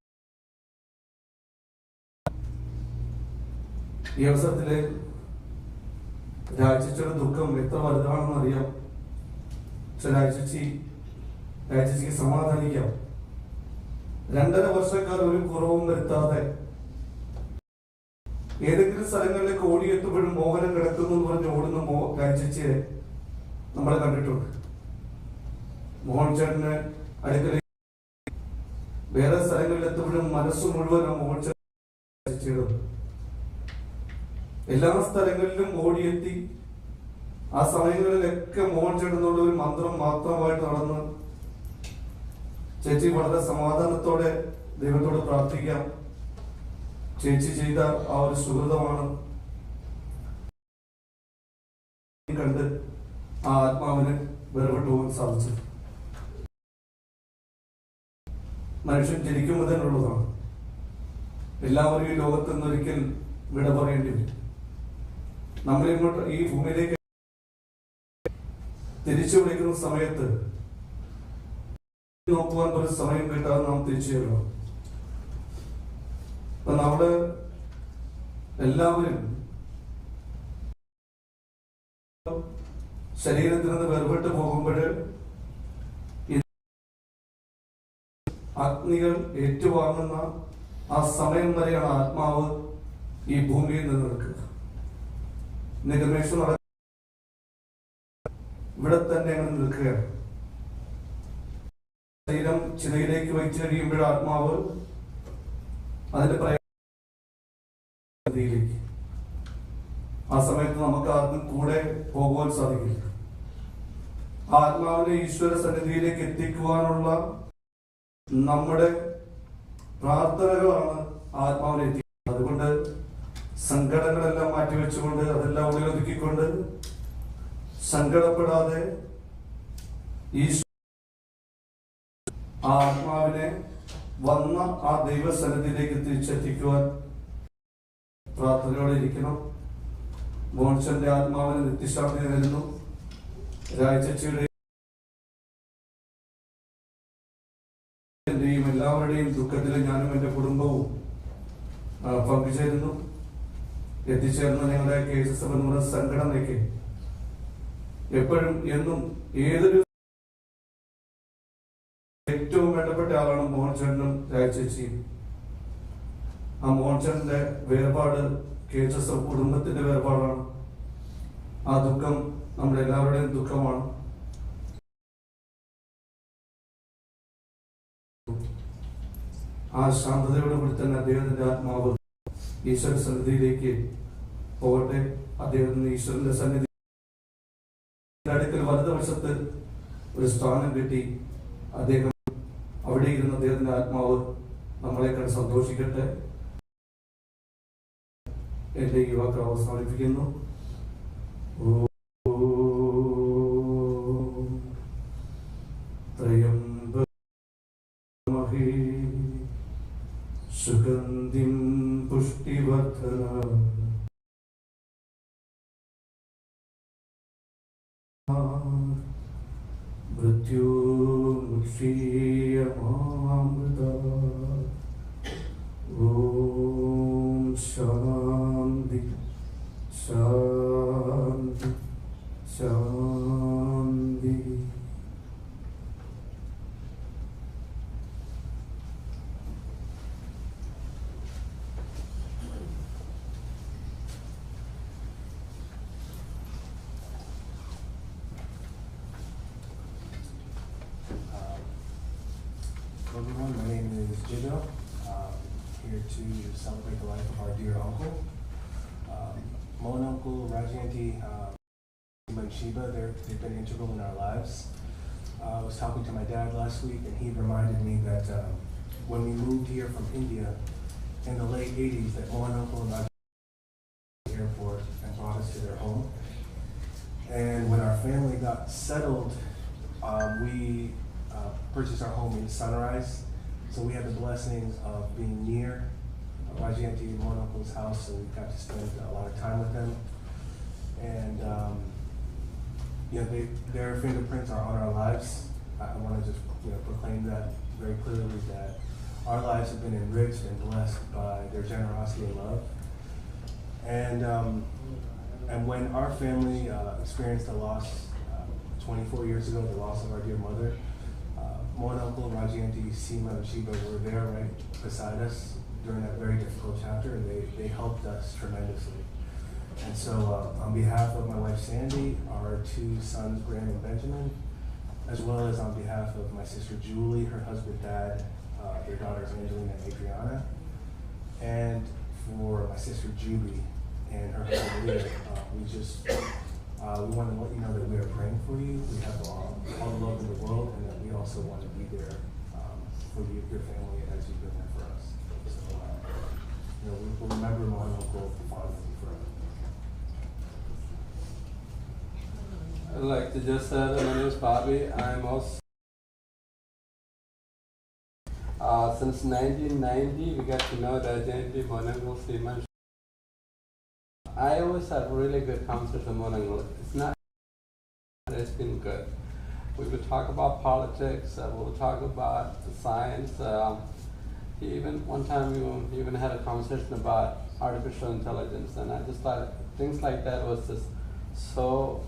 ഈ അവസരത്തില് രാജേച്ചിയുടെ ദുഃഖം എത്ര വലുതാണെന്ന് അറിയാം. പക്ഷെ രാജേച്ചിക്ക് സമാധാനിക്കാം. 2.5 വർഷക്കാർ ഒരു കുറവും വരുത്താതെ ഏതെങ്കിലും സ്ഥലങ്ങളിലേക്ക് ഓടിയെത്തുമ്പോഴും മോഹനം കിടക്കുന്നു എന്ന് പറഞ്ഞ് ഓടുന്ന രാജേച്ചിയെ നമ്മൾ കണ്ടിട്ടുണ്ട്. മോഹൻ ചേട്ടന് അടുക്കലേക്ക് വേറെ സ്ഥലങ്ങളിൽ എത്തുമ്പോഴും മനസ്സ് മുഴുവൻ ആ മോഹൻ ചേട്ടൻ എല്ലാ സ്ഥലങ്ങളിലും ഓടിയെത്തി. ആ സമയങ്ങളിലൊക്കെ മോഹൻ ചേട്ടനുള്ള ഒരു മന്ത്രം മാത്രമായിട്ട് നടന്ന് ചേച്ചി വളരെ സമാധാനത്തോടെ ദൈവത്തോട് പ്രാർത്ഥിക്കാം. ചേച്ചി ചെയ്ത ആ ഒരു സുഹൃതമാണ് കണ്ട് ആ ആത്മാവിന് വേർപെട്ടു പോകാൻ സാധിച്ചത്. മനുഷ്യൻ ജനിക്കുമ്പോൾ തന്നെ ഉള്ളതാണ്. എല്ലാവരും ഈ ലോകത്ത് നിന്നൊരിക്കൽ വിട പറയേണ്ടി വരും. നമ്മളിങ്ങോട്ട് ഈ ഭൂമിയിലേക്ക് തിരിച്ചു വിളിക്കുന്ന സമയത്ത് നോക്കുവാൻ ഒരു സമയം കിട്ടാതെ നാം തിരിച്ചു വരണം. അപ്പൊ നമ്മുടെ എല്ലാവരും ശരീരത്തിൽ നിന്ന് വേർപെട്ട് പോകുമ്പോൾ അഗ്നികൾ ഏറ്റുവാങ്ങുന്ന ആ സമയം വരെയാണ് ആത്മാവ് ഈ ഭൂമിയിൽ നിലനിൽക്കുക. നിഗമേഷം ഇവിടെ തന്നെ അങ്ങനെ നിൽക്കുകയാണ്. ശരീരം ചിതയിലേക്ക് വഹിച്ചു കഴിയുമ്പോൾ ആത്മാവ് അതിന്റെ പ്രയാസത്തിലേക്ക്, ആ സമയത്ത് നമുക്ക് ആർക്കും കൂടെ പോകുവാൻ സാധിക്കില്ല. ആത്മാവിനെ ഈശ്വര സന്നിധിയിലേക്ക് എത്തിക്കുവാനുള്ള നമ്മുടെ പ്രാർത്ഥനകളാണ് ആത്മാവിനെ എത്തിക്കുന്നത്. അതുകൊണ്ട് സങ്കടങ്ങളെല്ലാം മാറ്റിവെച്ചുകൊണ്ട്, അതെല്ലാം ഉള്ളിലൊതുക്കിക്കൊണ്ട്, സങ്കടപ്പെടാതെ ആ ആത്മാവിനെ വന്ന ആ ദൈവസന്നിധിയിലേക്ക് തിരിച്ചെത്തിക്കുവാൻ പ്രാർത്ഥനയോടെ ഇരിക്കണം. മോഹൻചന്റെ ആത്മാവിന് നിത്യശാന്തി നേരുന്നു. രാജേച്ചിയുടെ എല്ലാവരുടെയും ദുഃഖത്തിൽ ഞാനും എൻ്റെ കുടുംബവും പങ്കുചേരുന്നു. എത്തിച്ചേർന്ന ഞങ്ങളുടെ KSS എന്ന സംഘടനയ്ക്ക് എപ്പോഴും എന്നും ഏതൊരു ഏറ്റവും വേണ്ടപ്പെട്ട ആളാണ് മോഹൻചേട്ടനും രാജേച്ചിയും. ആ മോഹൻചേട്ടന്റെ വേർപാട് KSS കുടുംബത്തിന്റെ വേർപാടാണ്. ആ ദുഃഖം നമ്മുടെ എല്ലാവരുടെയും ദുഃഖമാണ്. ആ ശാന്തതയോടുകൂടി തന്നെ അദ്ദേഹത്തിന്റെ ആത്മാവ് ഈശ്വര സന്നിധിയിലേക്ക് പോകട്ടെ. അദ്ദേഹത്തിന് ഈശ്വരന്റെ സന്നിധി അടുക്കൽ വലതുവശത്ത് ഒരു സ്ഥാനം കിട്ടി. അദ്ദേഹം അവിടെ ഇരുന്ന് അദ്ദേഹത്തിന്റെ ആത്മാവ് നമ്മളെ കണ്ട് സന്തോഷിക്കട്ടെ. എന്റെ ഈ വാക്ക് അവസാനിപ്പിക്കുന്നു. സുഗന്ധിം പുഷ്ടിവർദ്ധന മൃത്യുമുക്ഷീയമാമൃത. ഓം ശാന്തി ശാന്തി ശാന്തി. Everyone, my name is Jido. Here to celebrate the life of our dear uncle. Mohan uncle, Raji auntie, and Sheba, they've been integral in our lives. I was talking to my dad last week, and he reminded me that when we moved here from India in the late 80s, that Mohan uncle and Raji at the airport and brought us to their home. And when our family got settled, we purchased our home in Sunrise. So we had the blessings of being near Raji auntie and Mohan uncle's house, so we got to spend a lot of time with them. And their fingerprints are on our lives. I want to just proclaim that very clearly, that our lives have been enriched and blessed by their generosity and love. And when our family experienced a loss 24 years ago, the loss of our dear mother, Mohan uncle, Raji auntie, Seema, and Sheba were there right beside us during that very difficult chapter, and they helped us tremendously. And so on behalf of my wife Sandy, our two sons Graham and Benjamin, as well as on behalf of my sister Julie, her husband Dad, their daughters Angelina and Adriana, and for my sister Julie and her husband Leah, we want to let you know that we are praying for you. We have all the love in the world, and that we also want to be there for you, your family, as you've been there for us. So, we'll remember Mohan uncle fondly forever. I'd like to just say that my name is Bobby. I'm also since 1990 we got to know that Jayanti, Mohan, Seema. I always have really good conversations with Mohan. It's not, it's been good. We would talk about politics, we'll talk about science. Even one time we even had a conversation about artificial intelligence, and I just thought things like that was just so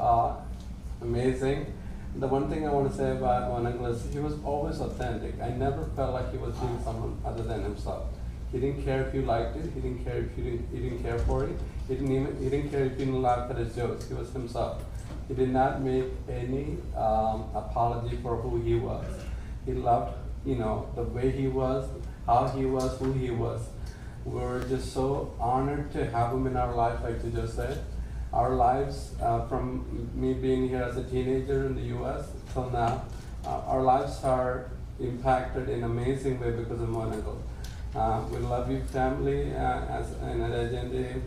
amazing. The one thing I want to say about Mohan is he was always authentic. I never felt like he was being someone other than himself. He didn't care if you liked it. He didn't care if you didn't care for it. He didn't care if you didn't laugh at his jokes. He was himself. He did not make any apology for who he was. He loved, the way he was, how he was, who he was. We're just so honored to have him in our life, like you just said. Our lives, from me being here as a teenager in the U.S. till now, our lives are impacted in an amazing way because of Mohan uncle. We love you, family, and Ajay,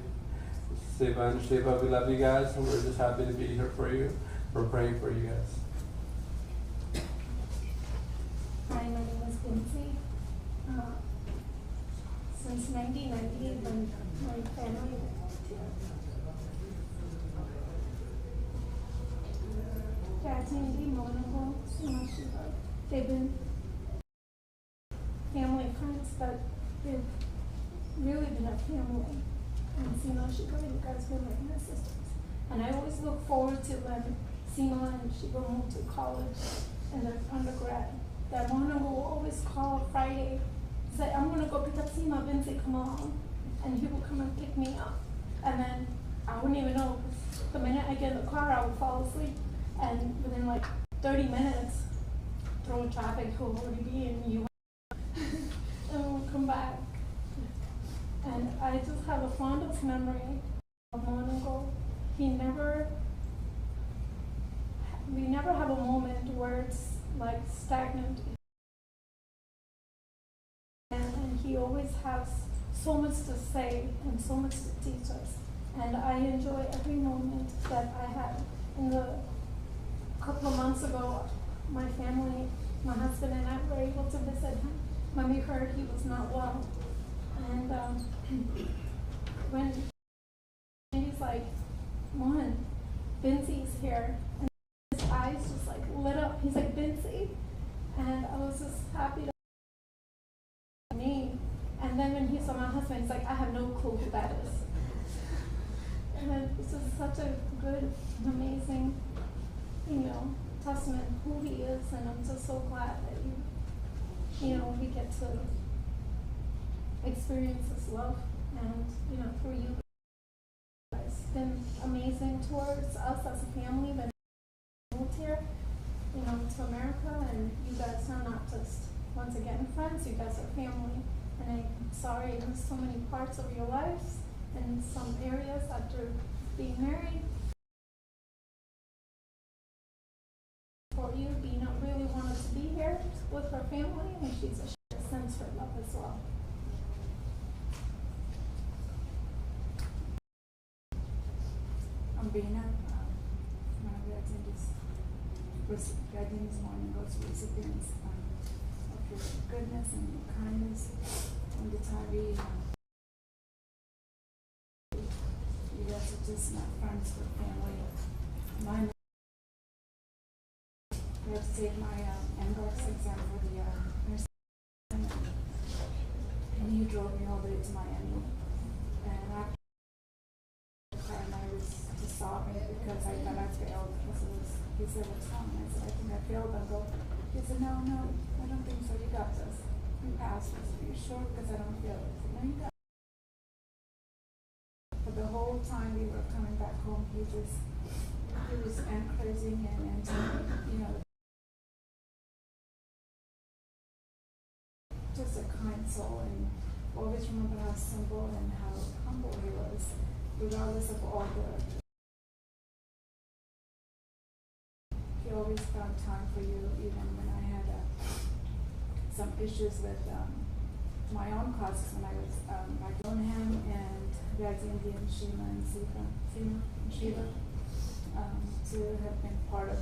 Siva and Shiva, we love you guys, and we're just happy to be here for you. We're praying for you guys. Hi, my name is Quincy. Since 1990, when my family Jayanti, Mohan, Seema, Shiva, they've been family friends, but they've really been a family. And Seema, Shiva, you guys been like my sisters. And I always look forward to when Seema and Shiva moved to college and their undergrad. That Mohan will always call Friday, say, I'm gonna go pick up Seema, Vinci, come along. And he will come and pick me up. And then I wouldn't even know, because the minute I get in the car, I would fall asleep. And within like 30 minutes, through traffic, he'll already be in you. And we'll come back. And I just have a fondest memory of Mohan uncle. We never have a moment where it's like stagnant. And he always has so much to say and so much to teach us. And I enjoy every moment that I had. In the couple of months ago, my family, my husband and I were able to visit him when we heard he was not well. And when he's like, Mohan, Vinci's here, and his eyes just like lit up. He's like, Vinci, and I was just happy to me. And then when he saw my husband, he's like, I have no clue who that is. And it's just such a good, amazing, testament who he is, and I'm just so glad that we get to experience this love, and through you. It's been amazing towards us as a family that moved here, to America, and you guys are not just once again friends, you guys are family. And I'm sorry I missed so many parts of your lives, in some areas after being married. For you, Bina really wanted to be here with her family, and she's a sense her love as well. I'm Bina. My gratitude this morning goes to recipients of your goodness and your kindness and the Tari. You guys are just not friends but family. My I have to take my NCLEX exam for the nursing, and he drove me all the way to Miami. And after the car, and I was just sobbing because I thought I failed. He said, "What's wrong?" And I said, "I think I failed." He said, "No, I don't think so. You got this. You passed." I said, "Are you sure?" Because I don't feel it. I said, "No, you got it." But the whole time we were coming back home, he was encouraging and just a kind soul, and always remember how simple and how humble he was, regardless of all the. He always found time for you, even when I had some issues with my own classes when I was like Mohan and Rajendi and Shima and Shiva, to have been part of.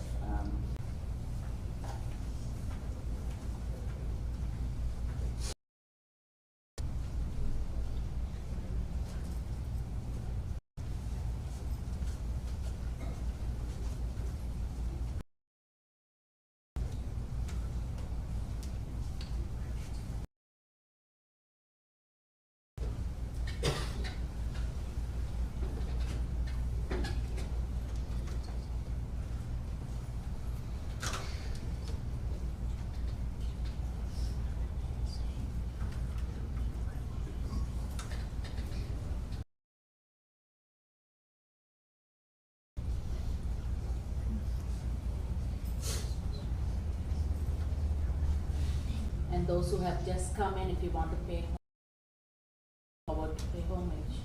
And those who have just come in, if you want to pay forward to pay homage.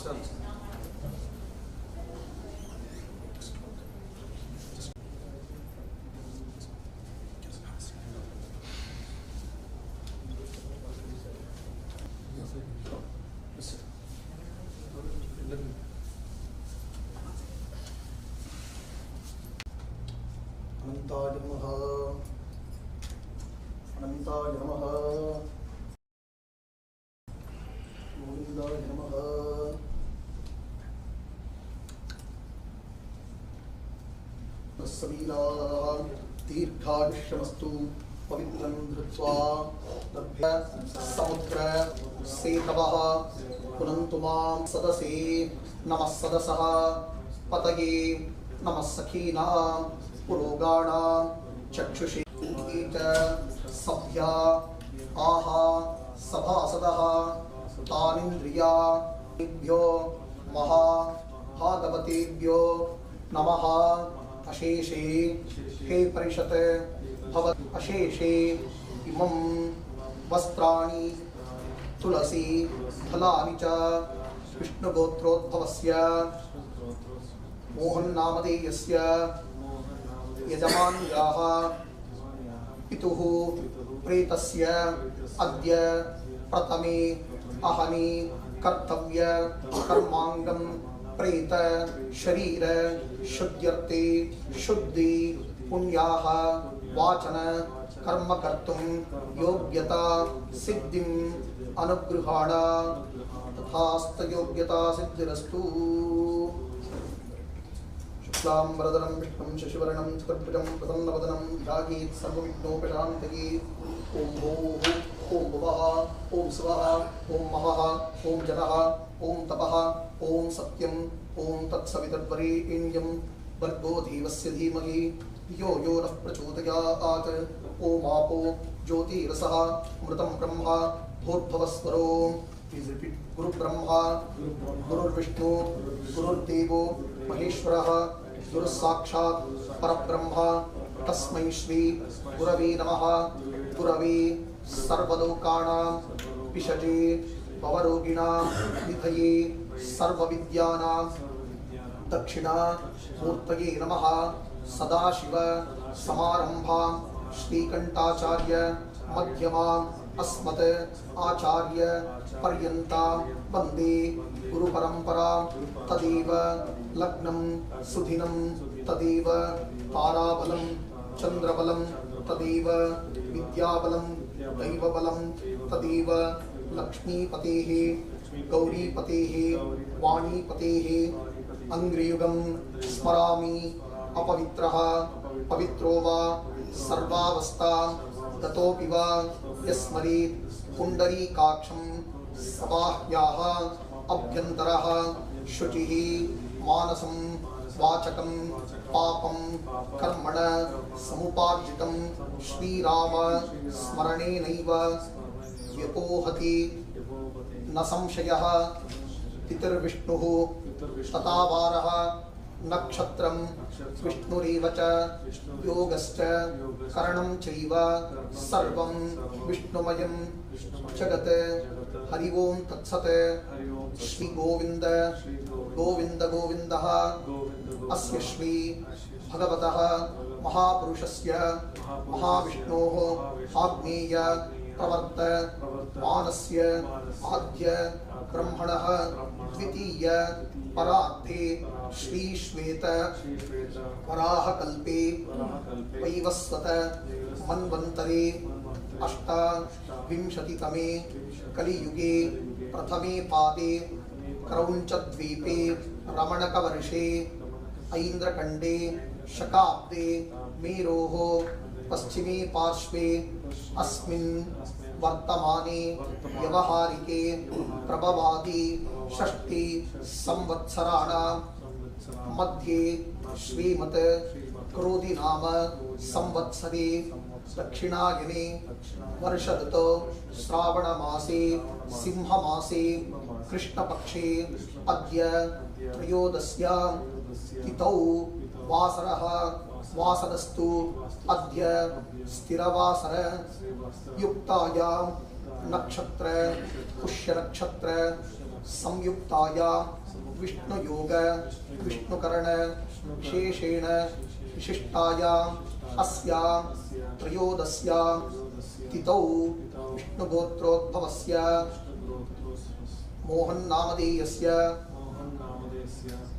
अनंताय नमः अनंताय नमः गोविंदाय नमः सबीराः दीर्घायुष्यमस्तु पवित्रं धृत्वा लभ्य समुद्र सेतवः पुनन्तु मां सदसे नमः सदसः पतये नमः सखीनां पुरोगाणां चक्षुषे सभ्या आहा सभासदः तानिन्द्रियाभ्यो महाभागवतेभ्यो नमः अशेषे हे परिषत् भवत् अशेषे इमं वस्त्राणि तुलसी फलानि च विष्णुगोत्रोद्भवस्य मोहन नामधेयस्य यजमान्याः पितुः प्रेतस्य अद्य प्रथमे अहनि कर्तव्य कर्मांगं प्रेत शरीर शुद्ध्यर्थे शुद्धि पुण्याः वाचन कर्म कर्तुं योग्यता सिद्धिं अनुगृहाण तथास्त योग्यता सिद्धिरस्तु। शुक्लांबरधरं विष्णुं शशिवर्णं चतुर्भुजं प्रसन्नवदनं ध्यायेत् सर्वविघ्नोपशान्तये। ॐ भूः ॐ भुवः ॐ स्वः ॐ महः ॐ जनः ॐ तपः ॐ सत्यं ॐ तत्सवितुर्वरेण्यं भर्गो देवस्य धीमहि यो यो नः प्रचोदयात्। ॐ आपो ज्योतिरसः मृतं ब्रह्म भूर्भुवस्वरो। Please repeat. Guru Brahma, Guru Vishnu, Guru Devo Maheshwara, Guru Sakshat Parabrahma, Tasmai Shri Gurave Namaha, Gurave Sarvalokanam, Pishaje, Vavarogina, Nithaye, Sarvavidyanam, Dakshina, Murtaye Namaha, Sadashiva, Samarambham, Shri Kantacharya, Madhyamam, अस्मत् आचार्य पर्यन्ता वन्दे गुरु परंपरा। तदेव लग्नं सुदिनं तदेव ताराबलं चंद्रबलं तदेव विद्याबलं दैवबलं तदेव लक्ष्मीपतेः गौरीपतेः वाणीपतेः अंग्रियुगं स्मरामि अपवित्रः पवित्रो वा सर्वावस्था गतोऽपि वा यस्मरेत् पुण्डरीकाक्षं सबाह्याः अभ्यन्तरः शुचिः मानसं वाचकं पापं कर्मण समुपार्जितं श्रीराम स्मरणेनैव व्यपोहति न संशयः। तिथिर्विष्णुः तथावारः नक्षत्रं विष्णुरेव च योगश्च करणं चैव सर्वं विष्णुमयं जगत्। हरि ओं तत्सत्। श्री गोविंद गोविंद गोविन्दः अस्य श्री भगवतः महापुरुषस्य महाविष्णोः आग्नेय प्रवर्त मानस्य आद्य ब्रह्मणः द्वितीय परार्थे श्री श्वेत वराहकल्पे वैवस्वत मन्वन्तरे अष्टाविंशतितमे कलियुगे प्रथमे पादे क्रौञ्चद्वीपे रमणकवर्षे ऐन्द्रखण्डे शकाब्दे मेरोः पश्चिमे पार्श्वे अस्मिन् वर्तमाने व्यवहारिके प्रभवादि षष्टि संवत्सराणां मध्ये श्रीमत् क्रोधि नाम संवत्सरे दक्षिणायने वर्ष ऋतौ श्रावण मासे सिंह मासे कृष्णपक्षे अद्य त्रयोदश्यां तिथौ वासरः वासनस्तु अद्य स्थिरवासर युक्तायां नक्षत्र पुष्य नक्षत्र संयुक्तायां विष्णुयोग विष्णुकरण विशेषेण विशिष्टायाम् अस्यां त्रयोदश्यां तिथौ विष्णुगोत्रोद्भवस्य मोहन नामधेयस्य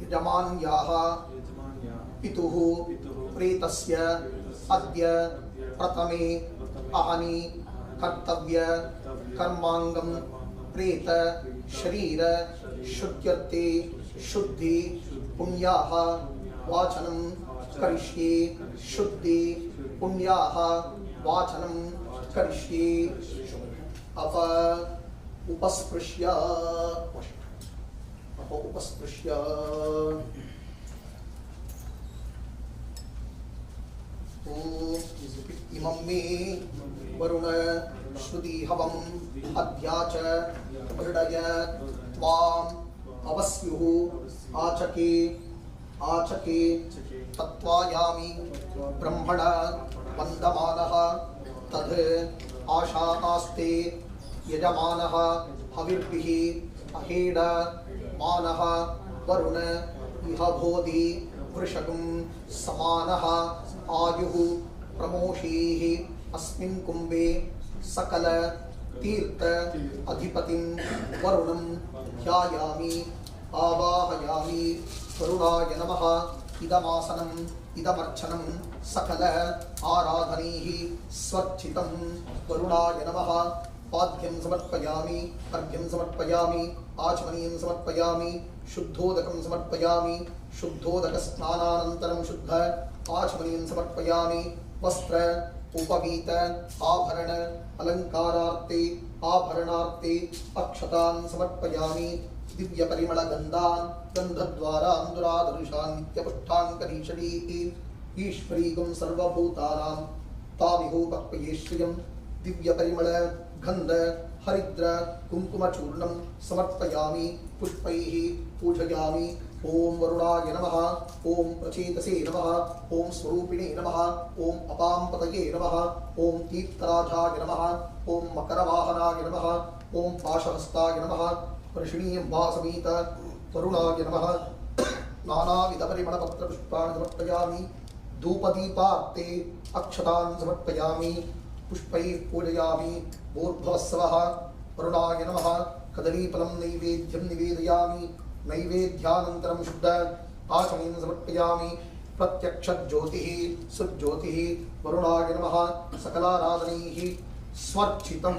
यजमान्याः पितुः प्रेतस्य अद्य प्रथमे अहनि कर्तव्य कर्मांगम प्रेत शरीर शुद्ध्यर्थे शुद्धि पुण्याः वाचनं करिष्ये शुद्धि पुण्याः वाचनं करिष्ये अप उपस्पृश्य इमं मे वरुण श्रुति हवम् अध्याच मृडय त्वाम् अवस्युः आचके आचके तत्त्वायामि ब्रह्मण वन्दमानः तद् आशास्ते यजमानः हविर्भिः अहेड मानः वरुण इह बोधि वृषगं समानः आयुः प्रमोषीः अस्मिन् कुम्भे सकल तीर्थ अधिपतिं वरुणं ध्यायामि आवाहयामि वरुणाय नमः इदमासनम् इदमर्चनं सकल आराधनैः स्वर्चितं वरुणाय नमः पाद्यं समर्पयामि अर्घ्यं समर्पयामि आचमनीयं समर्पयामि शुद्धोदकं समर्पयामि शुद्धोदकस्नानानन्तरं शुद्ध आचमनीयं समर्पयामि वस्त्र उपवीत आभरण अलङ्कारार्थे आभरणार्थे अक्षतान् समर्पयामि दिव्यपरिमलगन्धान् गन्धद्वारान् दुरादर्शान् नित्यपुष्टान् करीषणीः ईश्वरीगं सर्वभूतानां तामिहोपक्वये श्रियं दिव्यपरिमल गन्ध हरिद्र कुङ्कुमचूर्णं समर्पयामि पुष्पैः पूजयामि ओम वरुणाय नमः ओम प्रचेतसे नमः ओम स्वरूपिणे नमः ओम अपाम्पतये नमः ओम तीर्थराजाय नमः ओम मकरवाहनाय नमः ओम पाशहस्ताय नमः वर्षिणीयम्बासमेत वरुणाय नमः नानाविधपरिमलपत्रपुष्पाणि समर्पयामि धूपदीपार्थे अक्षतान् समर्पयामि पुष्पैः पूजयामि भूर्भुवस्सवः वरुणाय नमः कदलीफलं नैवेद्यं निवेदयामि नैवेद्यानन्तरं शुद्ध आचमनीयं समर्पयामि प्रत्यक्षज्योतिः सुज्योतिः वरुणाय नमः सकलाराधनैः स्वर्चितं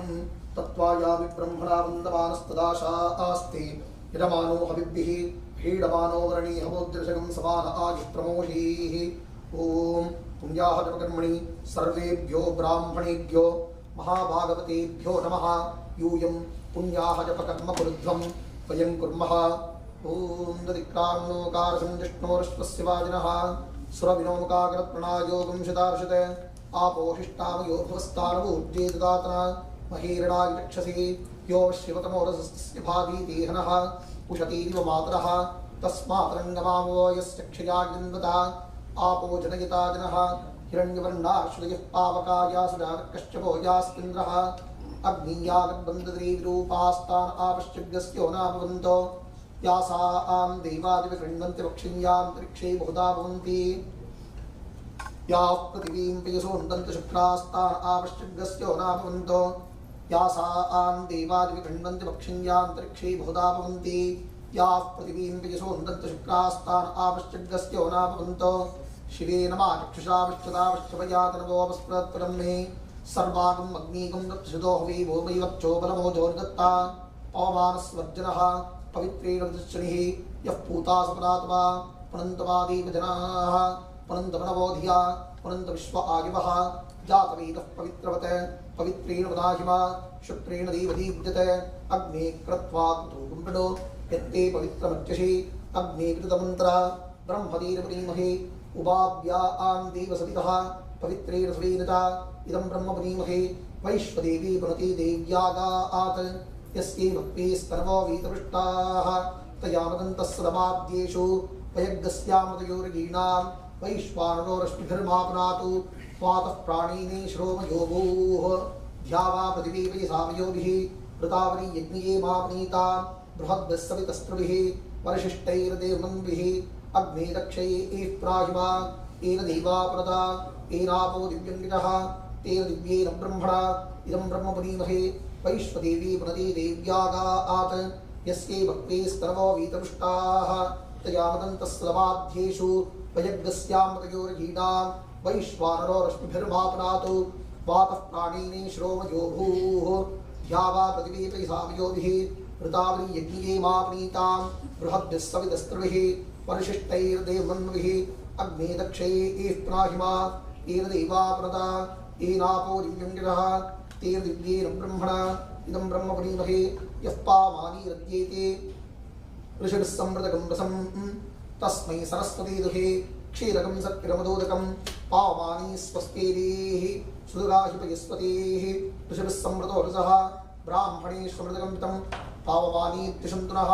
तत्त्वायामि ब्रह्मणा वन्दमानस्तदाशा आस्ते यजमानो हविभिः हेडमानो वरणी हवोद्रशगं समान आयुप्रमोषीः ओम पुण्याः जपकर्मणि सर्वेभ्यो ब्राह्मणेभ्यो महाभागवतेभ्यो नमः यूयं पुण्याः जपकर्म कुरुध्वं वयं कुर्मः ओम दधिक्राम्नोकारसंजिष्णोरश्वस्य वाजिनः सुरविनोमुकाग्रप्रणायोगं शतार्षत आपोहिष्टामयो भुवस्तानवूर्जे ददातना महीरणाय चक्षसे यो शिवतमोरसस्य भावी देहनः उशतीरिव मातरः तस्मात्रङ्गमावो यस्य क्षयाग्निन्वता आपो जनयिता जनः हिरण्यवर्णाश्रयः पावकाया सुजाकश्चपो यास्तिन्द्रः अग्नीयागद्बन्धद्रीरूपास्तान् आपश्चिभ्यस्यो नाभवन्तो यासां देवादिविगृह्णन्ति वक्षिण्यान्तरिक्षे बहुधा भवन्ति याः पृथिवीं पयसोन्दन्ति शुक्रास्तान् आपश्चिभ्यस्यो नाभवन्तो यासां देवादिविगृह्णन्ति वक्षिण्यान्तरिक्षे बहुधा भवन्ति याः पृथिवीं पयसोन्दन्ति शुक्रास्तान् आपश्चिभ्यस्यो नाभवन्तो शिवे नमः चक्षुषा विश्वता विश्वपयातनवोपस्प्रत्परं मे सर्वागम् अग्निगं रक्षितो हवे भूमैवच्चो बलमोजो निदत्ता पवमानस्वर्जनः पवित्रेण दृश्यनिः यः पूता सपदात्मा पुनन्तमादेव जनाः पुनन्तमनवोधिया पुनन्त विश्व आयुवः जातवेदः पवित्रवत् पवित्रेण वदाहिमा शुक्रेण देवदीव्यते अग्ने कृत्वा कुतुकुम्बिडो यत्ते पवित्रमर्चसि अग्ने कृतमन्त्र ब्रह्मदेवपरीमहे उपाव्या आं देवसवितः पवित्रेण स्वेन च इदं ब्रह्मपरीमहे वैश्वदेवी पुनति देव्यागात् यस्यै भक्ते स्तनवो वीतपृष्टाः तयामदन्तः सदमाद्येषु वयग्गस्यामृतयोर्गीणां वैश्वानरो रश्मिभिर्मापुनातु वातः प्राणिने श्रोमयो भूः ध्यावा पृथिवी वैसावयोभिः ऋतावरी यज्ञये मापनीता बृहद्भिस्सवितस्त्रुभिः वरिशिष्टैर्देवमन्भिः अग्ने रक्षये प्राहिमा येन देवा पुरता येनापो दिव्यङ्गितः तेन दिव्येन ब्रह्मणा इदं ब्रह्म पुनीमहे वैश्वदेवी पुनते देव्यागात् यस्यै भक्ते स्तरवो वीतपुष्टाः तयामदन्तस्लवाध्येषु वयग्रस्यामृतयोर्गीता वैश्वानरो रश्मिभिर्मापुनातु वातः प्राणिने श्रोमयो भूः ध्यावा पृथिवी वैसावयोभिः ऋतावरी यज्ञये मापनीतां बृहद्भिः सवितस्त्रुभिः परिशिष्टैर्देवमन्विः अग्ने दक्षये प्राहिमा येन देवा पुरता येनापो दिव्यङ्गितः तेन दिव्येन ब्रह्मणा इदं ब्रह्म पुनीमहे यः पामानि रद्येते ऋषिभिः संवृतकं रसं तस्मै सरस्वती दुहे क्षीरकं सत्किरमदोदकं पावमानि स्वस्तेः सुदगाहिपयस्वतेः ऋषिभिः संवृतो रसः ब्राह्मणेष्वमृतकं पितं पावमानि द्विषन्तु नः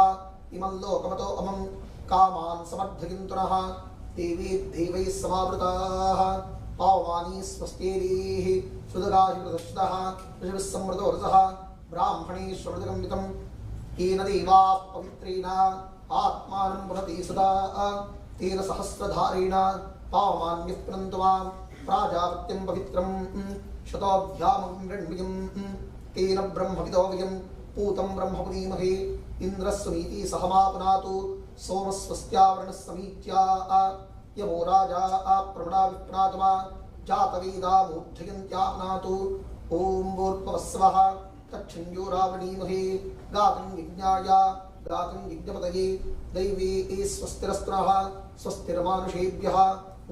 इमं लोकमतो अमं कामान् समर्थयन्तु नः देवी देवैः समावृताः पावमानि स्वस्तेः सुदगाहिपदश्रः ऋषिभिः संवृतो रसः ब्राह्मणेष्वमृतकं पितं येन देवाः पवित्रेण आत्मानं पुनते सदा तेन सहस्रधारेण पावमान्यः पुनन्तु मां प्राजापत्यं पवित्रं शतोऽभ्यामृण्मयं तेन ब्रह्मविदो वयं पूतं ब्रह्म पुनीमहे इन्द्रस्वनीति सहमापुनातु सोमस्वस्त्यावरणः समीच्या यमो राजा प्रमणा विप्रातमा जातवेदा मूर्धयन्त्यापुनातु ॐ भूर्भुवस्सवः तच्छन्योरावणीमहे गातुं यज्ञाय गातुं यज्ञपतये दैवे स्वस्तिरस्त्रः स्वस्तिर्मानुषेभ्यः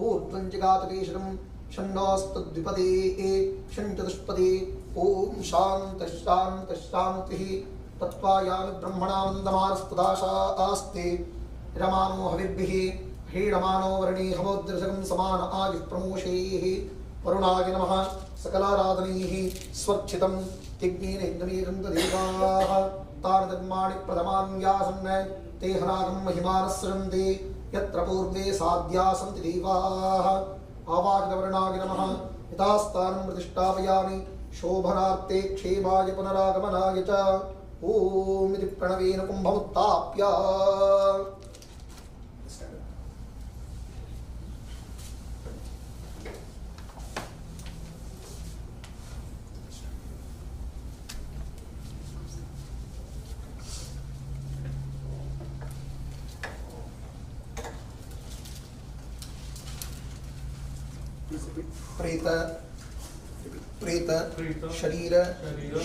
ऊर्ध्वं जगातकेशरं षण्णोऽस्तद्विपदे षण्चतुष्पदे ॐ शान्तः शान्तः शान्तिः तत्त्वायामि ब्रह्मणानन्दमानस्तदाशास्ते रमानो हविर्भिः ह्रीडमानो वर्णे हवोद्रशकं समान आयुः प्रमोषेः वरुणाय नमः सकलाराधनैः स्वर्चितं यज्ञेन यज्ञमेकन्तदेवाः तानि धर्माणि प्रथमान्यासन् ते हनागं महिमानः सृजन्ति यत्र पूर्वे साध्या सन्ति देवाः आवाहनवर्णाय नमः यथास्थानं प्रतिष्ठापयामि शोभनार्थे क्षेमाय पुनरागमनाय च ॐ इति प्रणवेन कुम्भमुत्थाप्य प्रेत प्रेत शरीर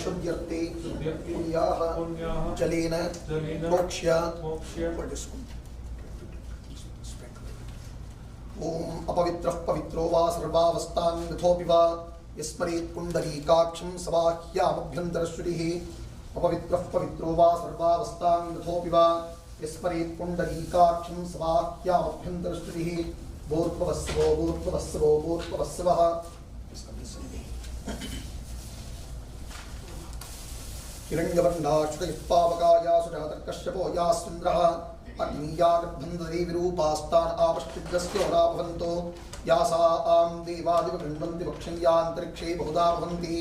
शुद्ध्यर्थे पुण्याः जलेन मोक्ष्य ॐ अपवित्रः पवित्रो वा सर्वावस्थां यथोऽपि वा यस्मरेत् पुण्डरीकाक्षं सबाह्यामभ्यन्तरश्रुतिः अपवित्रः पवित्रो वा सर्वावस्थां यथोऽपि वा यस्मरेत् पुण्डरीकाक्षं सबाह्यामभ्यन्तरश्रुतिः भूर्भुवस्सवो भूर्भुवस्सवो भूर्भुवस्सवः हिरण्यवर्णाक्षुतयः पावकाया सुजातर्कश्यपो यास्विन्द्रः अग्नीया गर्भन्धरी विरूपास्तान् आपश्चिद्रस्योरा भवन्तो यासा आं देवादिव गृह्णन्ति वक्षण्यान्तरिक्षे बहुधा भवन्ति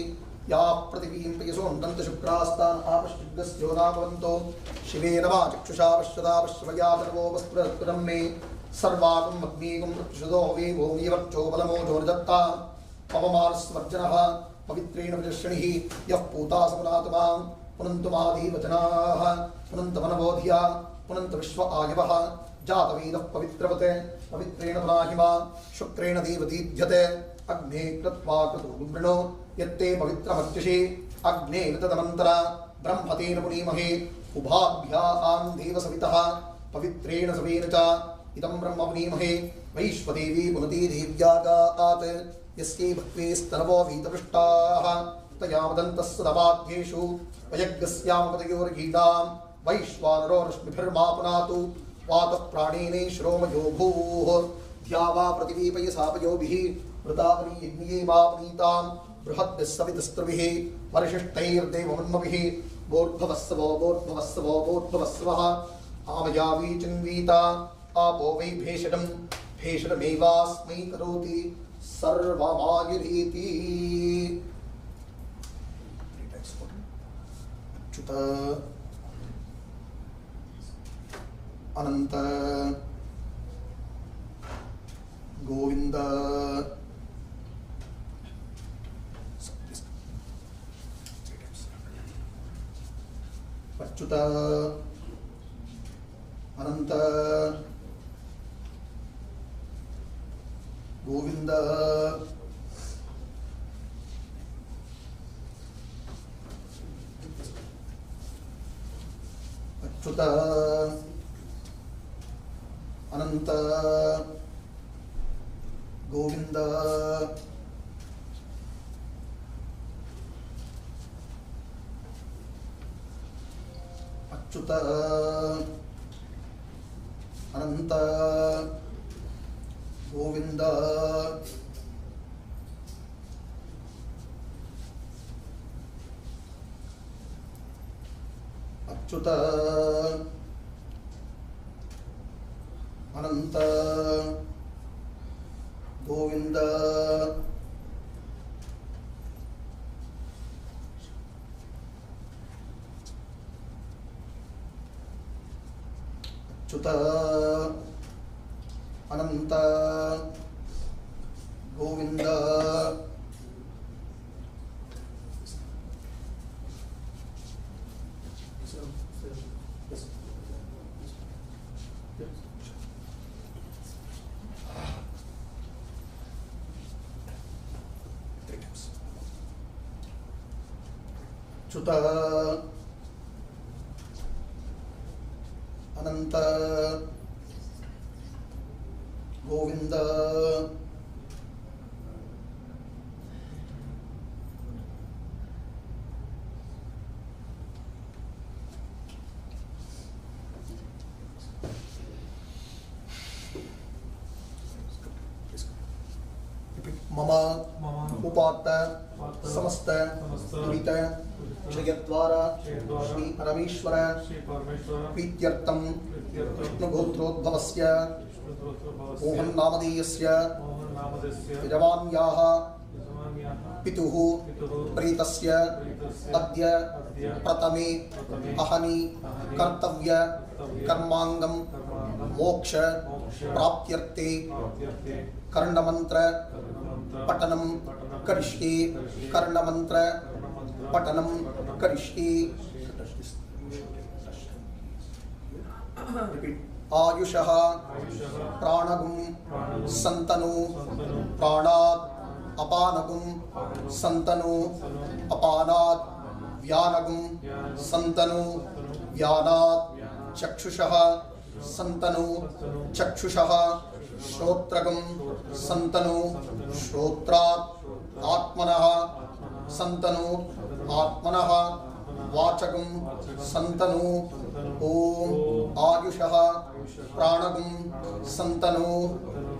या पृथिवीं पयसोऽन्दन्ति शुक्रास्तान् आपश्चिद्रस्योरा भवन्तो शिवेन वा चक्षुषा पश्यता पश्यवया सर्वो वस्त्रं मे सर्वागं अग्नीगं प्रक्षुदो वे भूमिवर्चो बलमोजोर्जत्ता पवमानस्वर्जनः पवित्रेण विजर्षणिः यः पूता समुनातमां पुनन्तुमादीवचनाः पुनन्तमनबोधिया पुनन्त विश्व आयवः जातवेदः पवित्रवत् पवित्रेण पुनाहिमा शुक्रेण देवदीध्यते अग्ने कृत्वा क्रतुर्वृणो यत्ते पवित्रमर्चिषे अग्ने विततमन्तरा ब्रह्मतेन पुनीमहे उभाभ्या आं देवसवितः पवित्रेण सवेन च इदं ब्रह्म पुनीमहे वैश्वदेवी पुनती देव्यागात् यस्यै भक्त्वे स्तनवो वीतपृष्टाः तयामदन्तस्सुतवाद्येषु वयग्रस्यामपतयोर्गीतां वैश्वानरो रश्मिभिर्मापुनातु वातः प्राणेने श्रोमयो भूः ध्यावा पृथिवी पयसापयोभिः ऋतावरी यज्ञये मापनीतां बृहद्भिः सवितस्त्रुभिः वरिशिष्टैर्देवमन्मभिः भूर्भुवस्सवो भूर्भुवस्सवो भूर्भुवस्सवः आमयावी चिन्वीता आपो वै भेषजं भेषजमेवास्मै करोति सर्वमायुरीति अच्युत अनंत गोविंद अच्युत अनंत गोविंद अच्युत अनंत गोविंद अच्युत अनंत गोविंद अच्युत अनंत गोविंद अच्युत अनंत गोविंद अच्युत अनंत गोविंद मम उपात्त समस्त दुरित क्षयद्वारा श्री परमेश्वर प्रीत्यर्थं विष्णुगोत्रोद्भवस्य मोहन नामधेयस्य यजमान्याः पितुः प्रेतस्य अद्य प्रथमे अहनि कर्तव्य कर्मांगं मोक्ष प्राप्त्यर्थे कर्णमंत्र पठनं करिष्ये कर्णमंत्र पठनं करिष्ये आयुषः प्राणगुं सन्तनु प्राणात् अपानगुं सन्तनु अपानात् व्यानगुं सन्तनु व्यानात् चक्षुषः सन्तनु चक्षुषः श्रोत्रगुं सन्तनु श्रोत्रात् आत्मनः सन्तनु आत्मनः वाचगुं सन्तनु ओम आयुषः प्राणगुं सन्तनु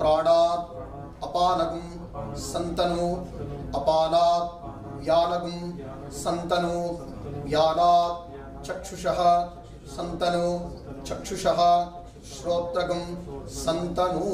प्राणात् अपानगुं सन्तनु अपानात् व्यानगुं सन्तनु व्यानात् चक्षुषः सन्तनु चक्षुषः श्रोत्रगुं सन्तनु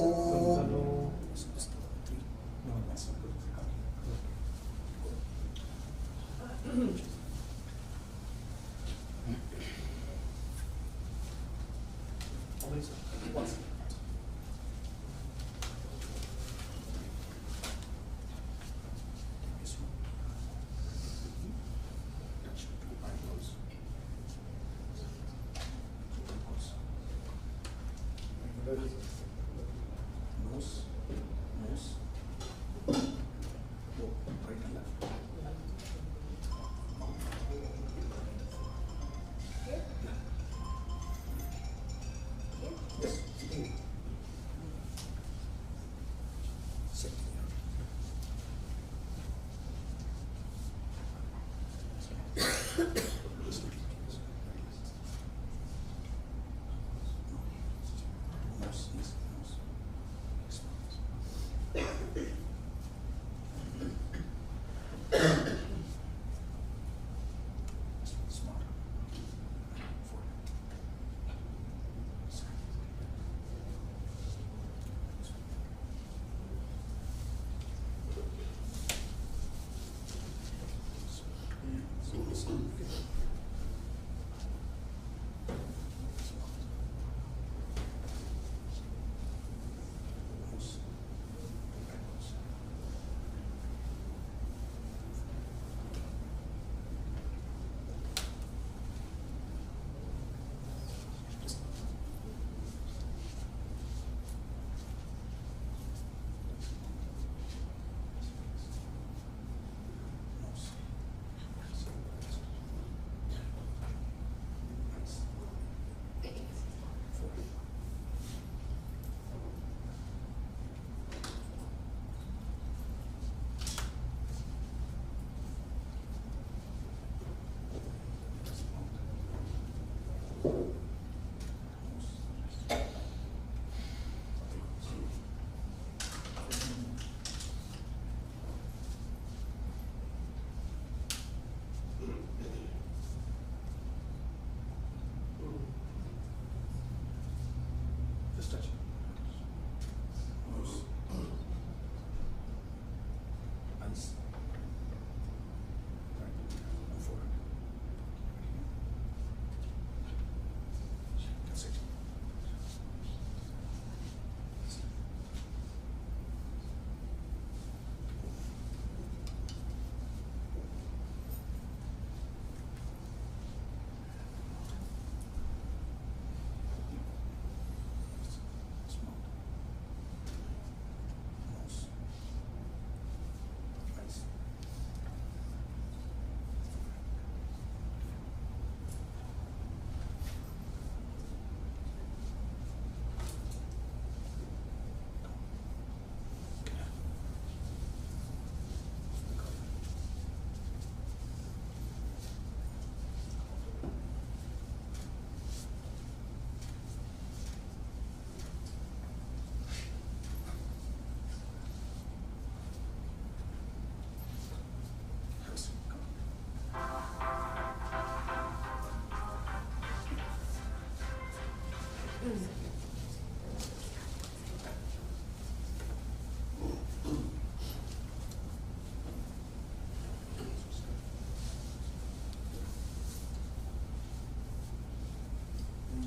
Just touch it. Hands. Move forward. That's it.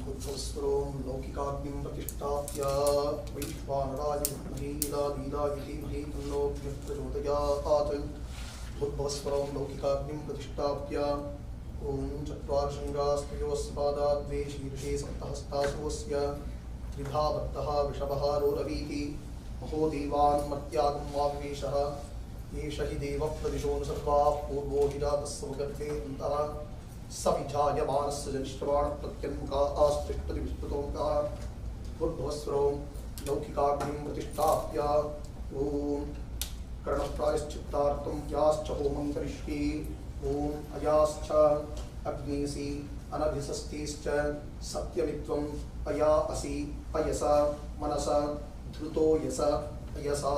भूर्भुवस्वरों लौकिकाग्निं प्रतिष्ठाप्य वैश्वानराय विद्महे नीलाधीराय धीमहि तन्नो प्रचोदयात् भूर्भुवस्वरों लौकिकाग्निं प्रतिष्ठाप्य ॐ चत्वारशृङ्गास्तयोः पादात् द्वे शीर्षे सप्तहस्तासोऽस्य त्रिधा भक्तः वृषभः रोरवीति महोदेवान् मर्त्यागं वाविवेशः एष हि देवप्रदिशो न सर्वाः पूर्वो हि जातस्य गर्भे अन्तः स विजायमानस्य जनिष्ठवाणप्रत्यन्मुखा आस्तिष्ठति विस्तृतोऽङ्कः भूर्भुवस्वरों लौकिकाग्निं प्रतिष्ठाप्य ॐ कर्णप्रायश्चित्तार्थं याश्च होमं करिष्ये ॐ अयाश्च अग्नेसि अनभिसस्तेश्च सत्यमित्वम् अया असि अयसा मनसा धृतो यस अयसा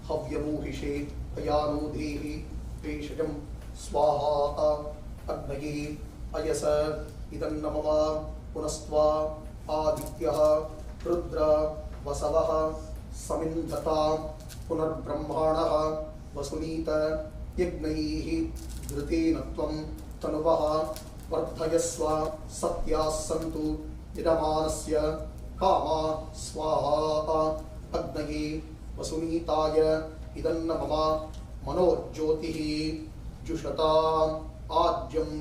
हव्यमूहिषे अयानो देहि पेषजं स्वाहा अग्नये अयस इदन्न मम पुनस्त्वा आदित्यः रुद्र वसवः समिन्धता पुनर्ब्रह्माणः वसुनीत यज्ञैः घृतेन त्वं तनुवः वर्धयस्व सत्याः सन्तु यजमानस्य कामा स्वाहा अग्नये वसुनीताय इदन्न मम मनोज्योतिः जुषता आज्यं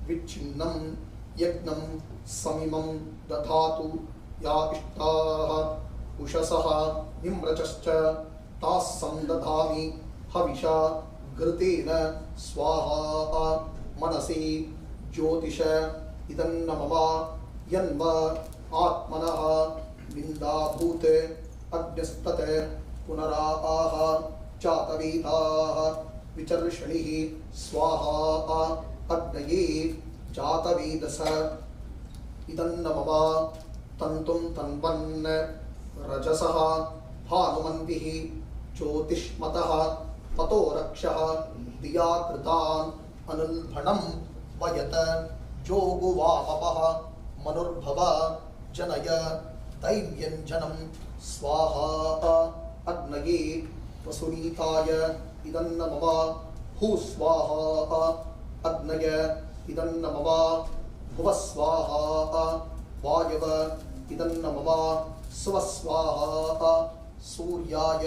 विच्छिन्नं यज्ञं समिमं दधातु या इष्टाः उषसः निम्रचश्च ताः संदधामि हविषा घृतेन स्वाहा मनसि ज्योतिष इदन्न मम यन्म आत्मनः निन्दाभूत अग्निस्तत् पुनराह चातवेदाः विचर्षणिः स्वाहा अग्नये जातवेदस इदन्न मम तन्तुं तन्वन् रजसः भानुमन्दिः ज्योतिष्मतः ततो रक्षः दियाकृतान् अनुल्भणं वयत जोगुवामपः मनुर्भव जनय दैव्यञ्जनं स्वाहा अग्नये वसुनीताय इदन्न मम भूस्वाहा अग्नय इदन्न मम भुवस्वाहा वायव इदन्न मम स्वस्वाहा सूर्याय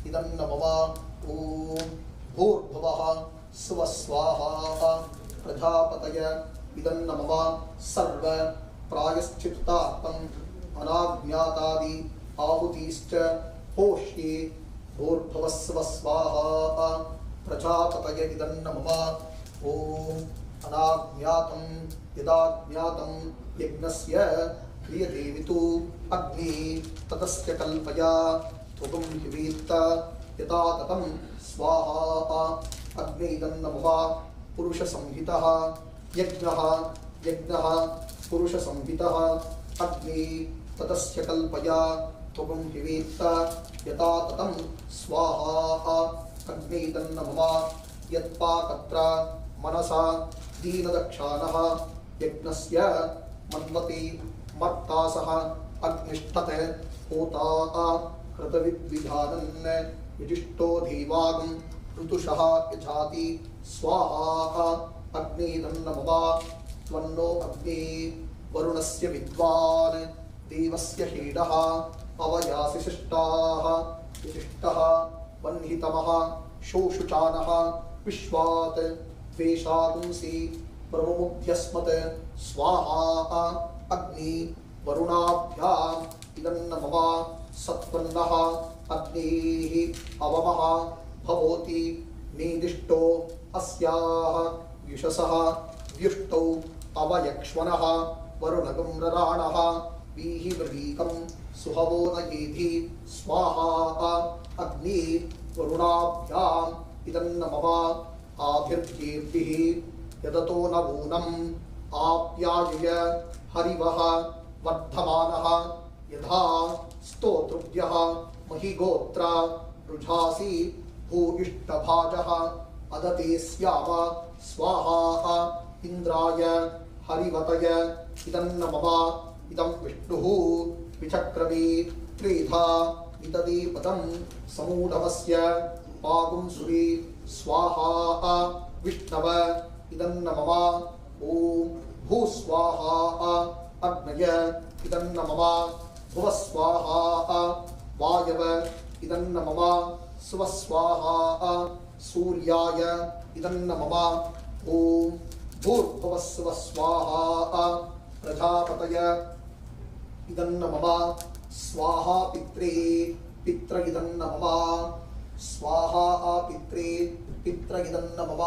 इदन्न मम ॐ भूर्भुवः स्वस्वाहा प्रजापतय इदन्न मम सर्व प्रायश्चित्तार्थम् अनाज्ञातादि आहुतिश्च होष्ये भूर्भुवस्व स्वाहा प्रजापतय इदन्न मम ॐ अनाज्ञातं यदाज्ञातं यज्ञस्य क्रियते वितु अग्नि ततस्य कल्पया त्वं हिवीत्त यदा ततं स्वाहा अग्नि इदन्न मम पुरुषसंहितः यज्ञः पुरुषसंहितः अग्नि ततस्य कल्पया त्वं हिवीत्त यदा ततं स्वाहा अग्नि इदन्न मम यत्पाकत्र मनसा दीनदक्षाणः यज्ञस्य मन्वति मत्तासः अग्निष्ठते होता कृतविद्विधानन् युजिष्ठो धीवागं ऋतुषः यजाति स्वाहा अग्नि इदन्न मम त्वन्नो अग्नि वरुणस्य विद्वान् देवस्य हीडः अवयासि शिष्टाः युजिष्ठः वह्नितमः शोषुचानः विश्वात् द्वेषागुंसि ब्रह्ममुद्यस्मत् स्वाहा अग्नि वरुणाभ्याम् इदन्न मम सत्वन्नः अग्नेः अवमः भवति नेदिष्टो अस्याः युषसः व्युष्टौ अवयक्ष्मणः वरुणगुम्रराणः वीहिवृलीकं सुहवो न येधि स्वाहा अग्नि वरुणाभ्याम् इदन्न मम आभिर्येभिः यदतो नवूनम् आप्यायय हरिवः वर्धमानः यथा स्तोतृभ्यः महिगोत्र रुझासि भूयिष्ठभाजः अदते स्याम स्वाहा इन्द्राय हरिवतय इदन्न मम इदं विष्णुः विचक्रमे त्रेधा इतदे पदं समूढमस्य पागुंसुरे स्वाहा विष्णव इदन्न मम ॐ भूस्वाहा अग्नय इदन्न मम भुवस्वाहा वायव इदन्न मम स्वस्वाहा सूर्याय इदन्न मम ॐ भूर्भुवस्व स्वाहा प्रजापतय इदन्न मम स्वाहा पित्रे पित्र इदन्न मम स्वाहा पित्रे पित्र इदन्न मम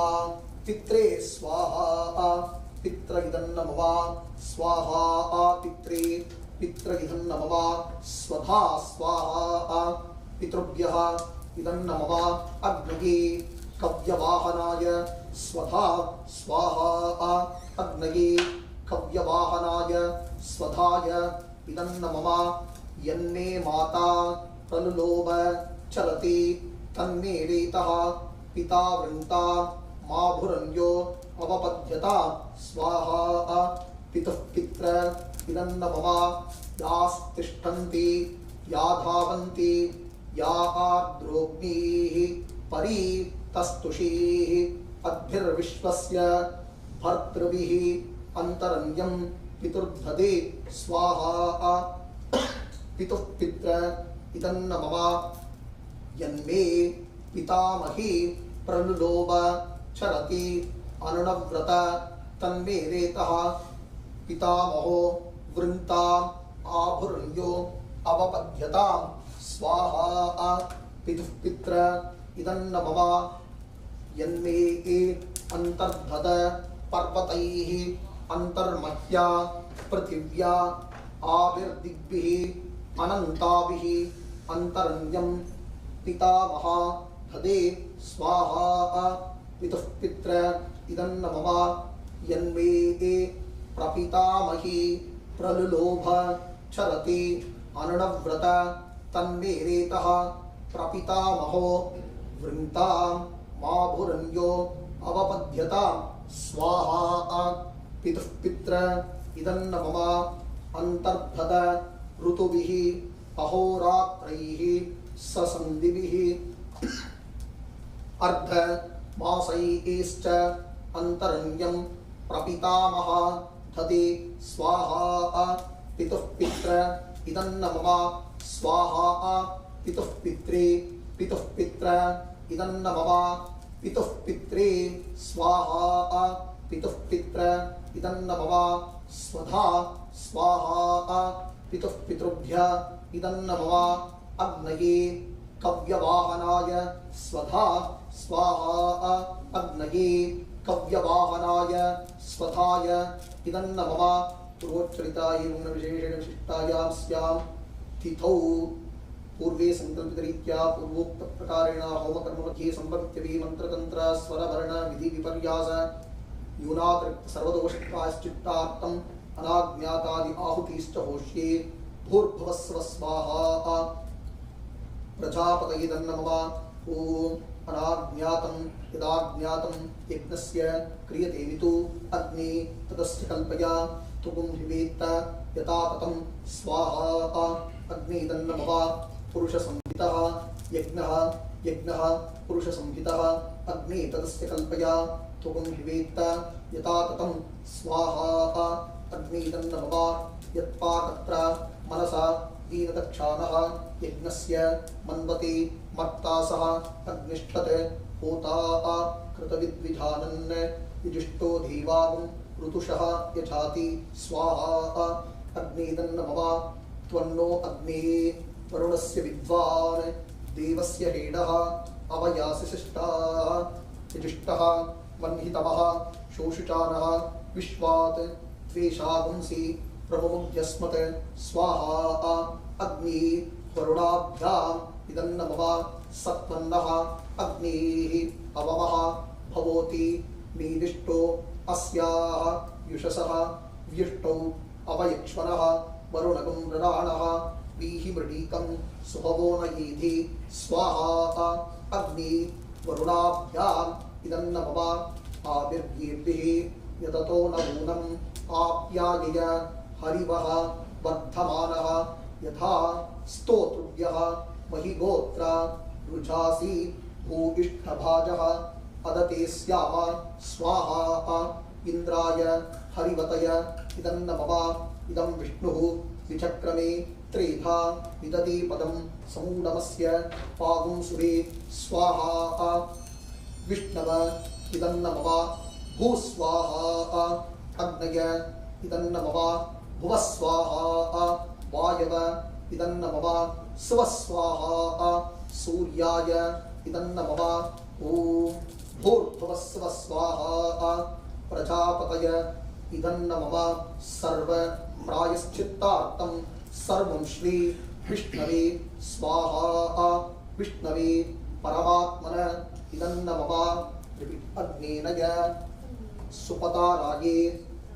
पित्रे स्वाहा पित्र इदन्न मम स्वाहा पित्रे पित्र इदन्न मम स्वधा स्वाहा पितृभ्यः इदन्न मम अग्नये कव्यवाहनाय स्वधा स्वाहा अग्नये कव्यवाहनाय स्वधाय इदन्न मम यन्मे माता प्रलुलोभ चलति तन्मे रेतः पिता वृन्ता माभुरन्यो अवपद्यता स्वाहा पितुः पित्र इदन्न मम यास्तिष्ठन्ति या धावन्ति या आर्द्रोग्नीः परी तस्तुषीः अद्भिर्विश्वस्य भर्तृभिः अन्तरन्यं पितुर्धदे स्वाहा पितुः पित्र इदन्न मम यन्मे पितामही प्रलुलोभ चरति अनुनव्रत तन्मे रेतः पितामहो वृन्ताम् आभुरन्यो अवपद्यतां स्वाहा पितुः पित्र इदन्न मम यन्मे अन्तर्धद पर्वतैः अन्तर्मह्या पृथिव्या आविर्दिग्भिः अनन्ताभिः अन्तरन्यं पितामहा धदे स्वाहा पितुः पित्र इदन्न मम यन्मे प्रपितामही प्रलुलोभ चरति अनुनव्रत तन्मे रेतः प्रपितामहो वृन्ताम् माभुरन्यो अवपद्यतां स्वाहा पितुः पित्र इदन्न मम अन्तर्धद ऋतुभिः अहोरात्रैः ससन्धिभिः अर्धमासैश्च अन्तरन्यं प्रपितामह धते स्वाहा पितुः पित्र इदन्न मम स्वाहा पितुः पित्रे पितुः पित्र इदन्न मम पितुः पित्रे स्वाहा पितुः पित्र इदन्न मम स्वधा स्वाहा पितुः पितृभ्य इदन्न मम अग्नये कव्यवाहनाय स्वधा स्वाहा अग्नये कव्यवाहनाय स्वधाय इदन्न मम पूर्वोच्चरितायै विशेषेण विशिष्टायां स्यां तिथौ पूर्वे संकल्पितरीत्या पूर्वोक्त प्रकारेण होमकर्म मध्ये संभवित्यपि मंत्रतंत्र स्वरवर्ण विधि विपर्यास न्यूनातिरिक्त सर्वदोषप्रायश्चित्तार्थम् अनाज्ञातादि आहुतिश्च होष्ये भूर्भुवस्सुवः स्वाहा प्रजापतये नमः ओम अनाज्ञातं यदाज्ञातं यज्ञस्य क्रियते वितु अग्नि तदस्य कल्पया तुगुं हिवेत्त यथा ततं स्वाहा अग्निदन्नमः पुरुषसंहितः यज्ञः यज्ञः पुरुषसंहितः अग्नि तदस्य कल्पया तुगुं हिवेत्त यथा ततं स्वाहा अग्निदन्नमः यत्पाकत्र मनसा दीनदक्षाणः यज्ञस्य मन्वते मर्तासः अग्निष्ठत् होता कृतविद्विधानन् युजिष्ठो देवागुं ऋतुषः यजाति स्वाहा अग्निदन्नमः त्वन्नो अग्ने वरुणस्य विद्वान् देवस्य हेडः अवयासि शिष्टाः युजिष्ठः वह्नितमः शोषिचानः विश्वात् त्वेषागुंसि प्रमुमुद्यस्मत् स्वाहा अग्नि वरुणाभ्याम् इदन्नमः सत्वन्नः अग्नेः अवमः भवोति नीदिष्टो अस्याः युषसः व्युष्टौ अवयक्ष्मनः वरुणगं मृडाणः वीहि मृडीकं सुभवो न येधि स्वाहा अग्नि वरुणाभ्याम् इदन्नमः आविर्गेभिः यततो न नूनम् आप्यायय हरिवः वर्धमानः यथा स्तोतृभ्यः महिगोत्र रुचासि भूयिष्ठभाजः अदते स्याम स्वाहा इन्द्राय हरिवतय इदन्नमः इदं विष्णुः विचक्रमे त्रेधा विदति पदं समूढमस्य पागुंसुरे स्वाहा विष्णव इदन्नमः भूस्वाहा अग्नय इदन्नमः भुवस्वाहा वायव इदन्नमः सुवस्वाहा सूर्याय इदन्नमः ॐ भूर्भुवस्वस्वाहा प्रजापतय इदन्नमः सर्व प्रायश्चित्तार्थं सर्वं श्री विष्णवे स्वाहा विष्णवे परमात्मन इदन्नमः अग्नेनय सुपताराये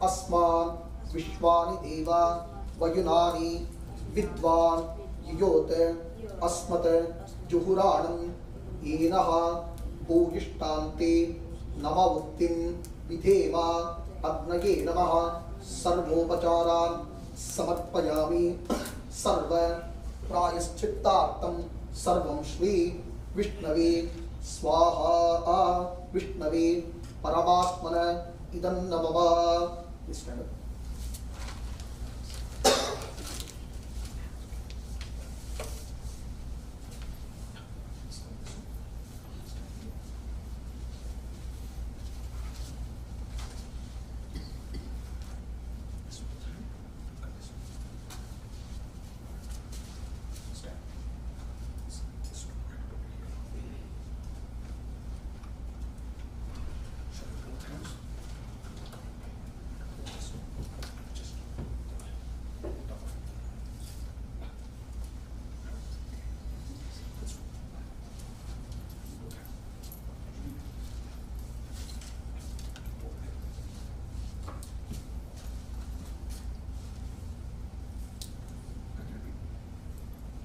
अस्मान् विश्वानि देवा वयुनानि विद्वान् युयोत अस्मत् जुहुराणं येनः भूयिष्ठान्ते नमवुक्तिं विधेम अग्नये नमः सर्वोपचारान् समर्पयामि सर्व प्रायश्चित्तार्थं सर्वं श्री विष्णवे स्वाहा विष्णवे परमात्मन इदन्नमः।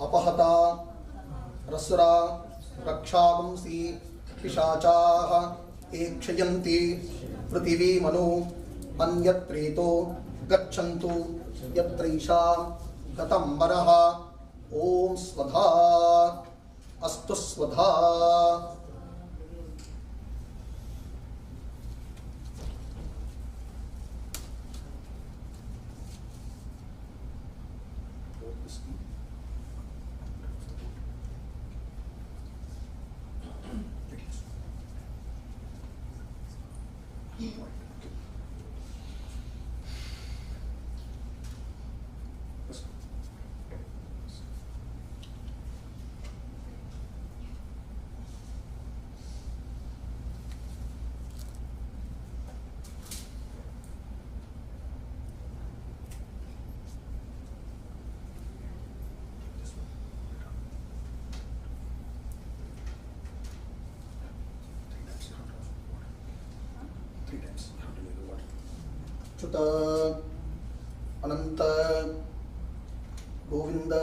अपहता रसुरा रक्षावंसी पिशाचाः एक्षयन्ति पृथिवीमनु अन्यत्रेतो गच्छन्तु यत्रैषां गतं वरः ॐ स्वधा अस्तु स्वधा। अच्युत अनंत Govind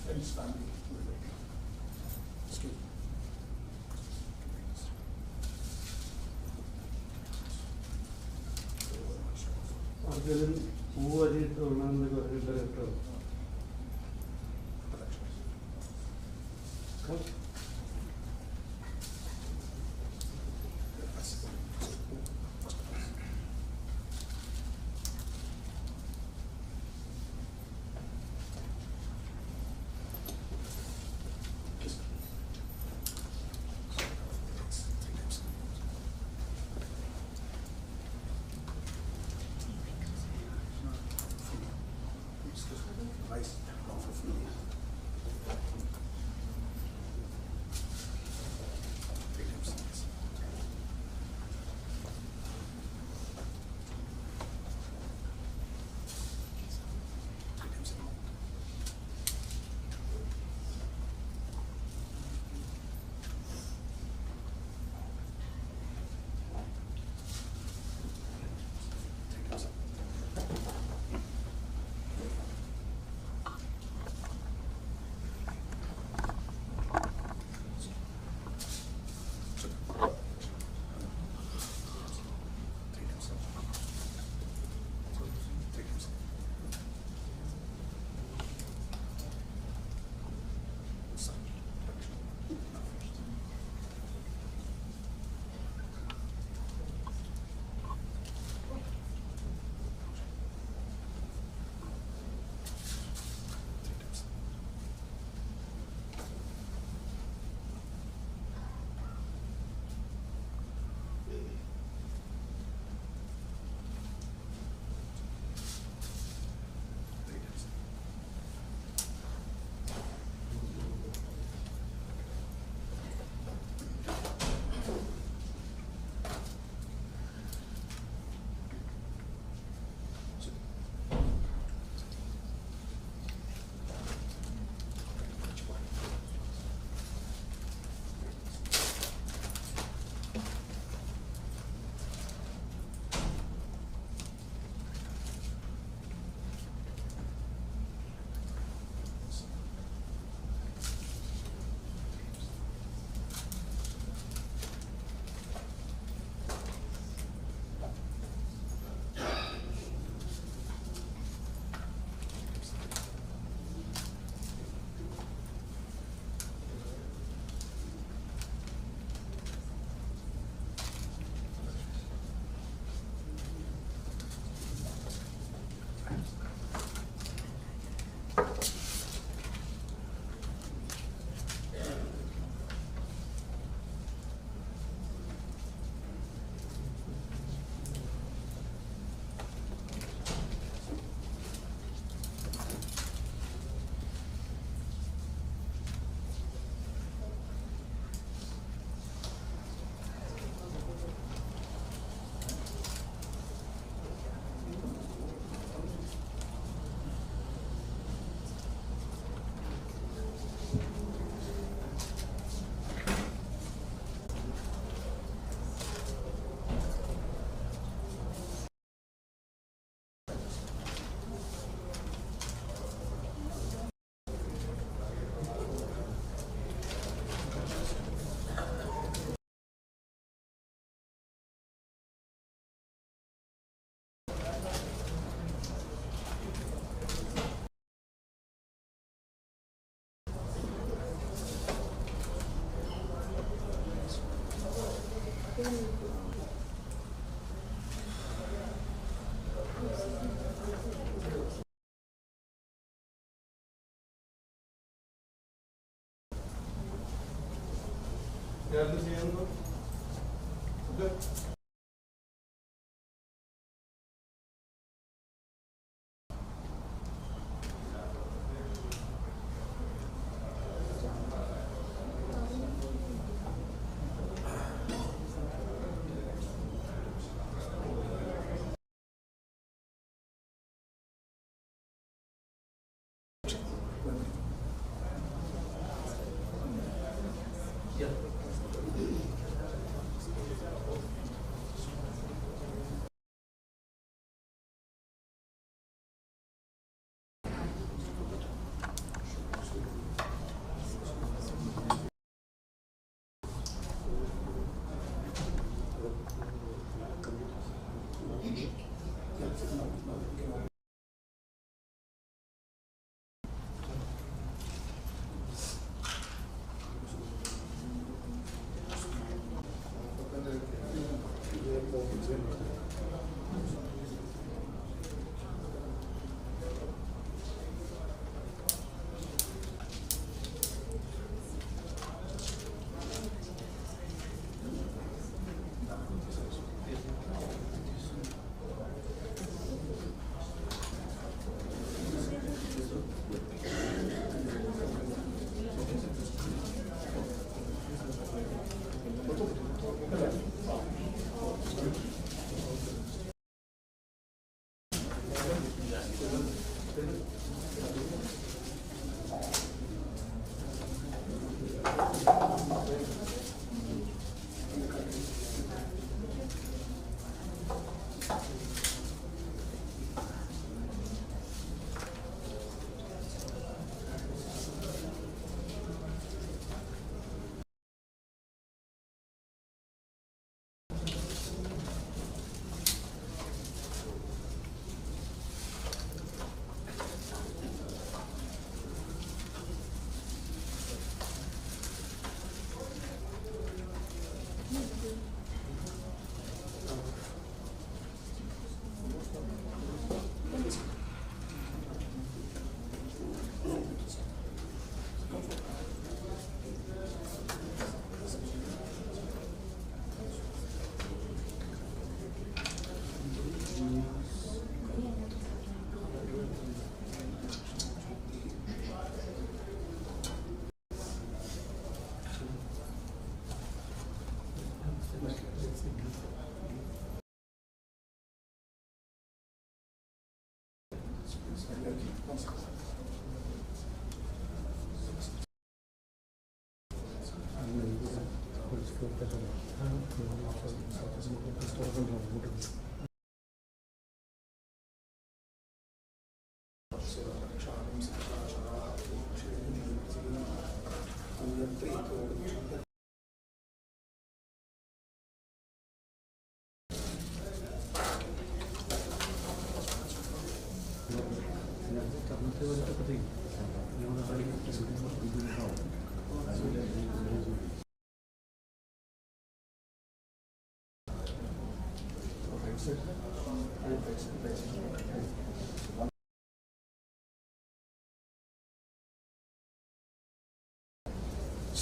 friends, family. Excuse me.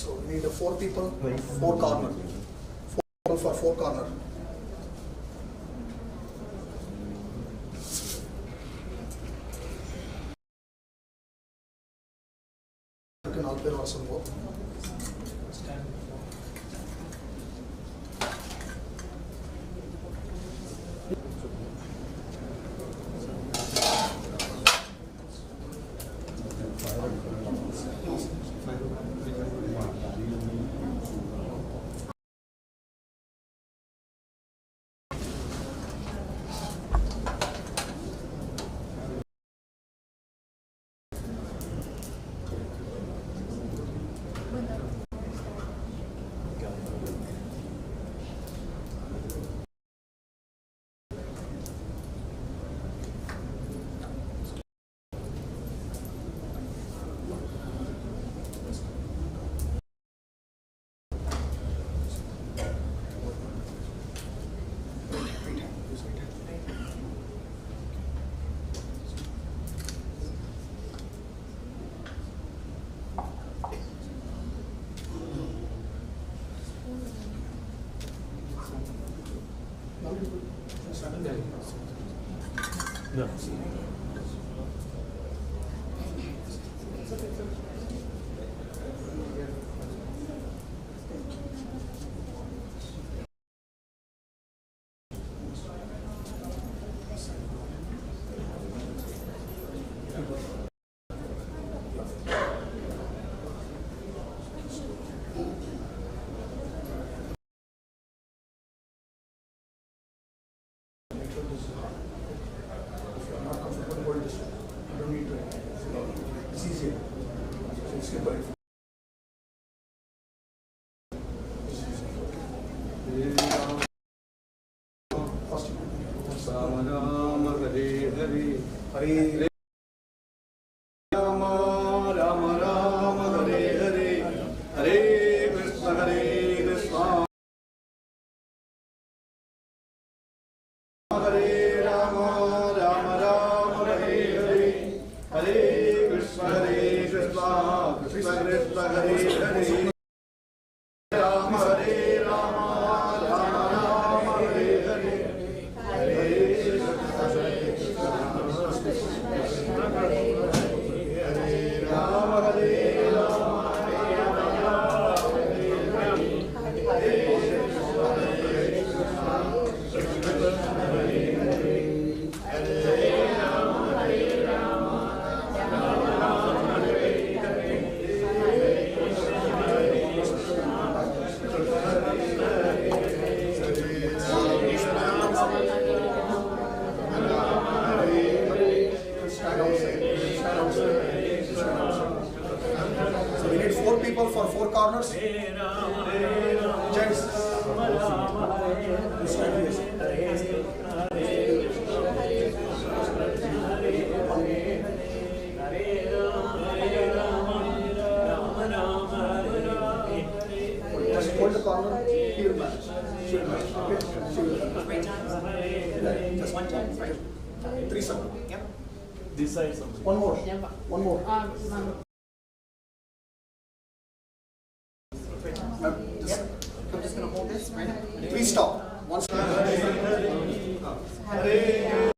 So we need 4 people, 4 corner. 4 people for 4 corner. You can all pair also go. If you are not comfortable, hold this. You don't need to. It's easier. It's simple. First, Ram Ram Hare Hare Hare Ram Ram Ram Hare Hare Hare Krishna Hare Rama Rama Rama Hare Hare Hare Krishna Krishna Krishna Hare Hare Rama Hare Rama Rama Rama Hare Hare So we need 4 people for 4 corners. Gents. Stand here. Just hold the corner. He will manage. She will manage. Okay? She will manage. Yeah, just one time. 3 seconds. Yep. This side. One more. One more. I'm just gonna hold this, right? Please stop. Once. Hare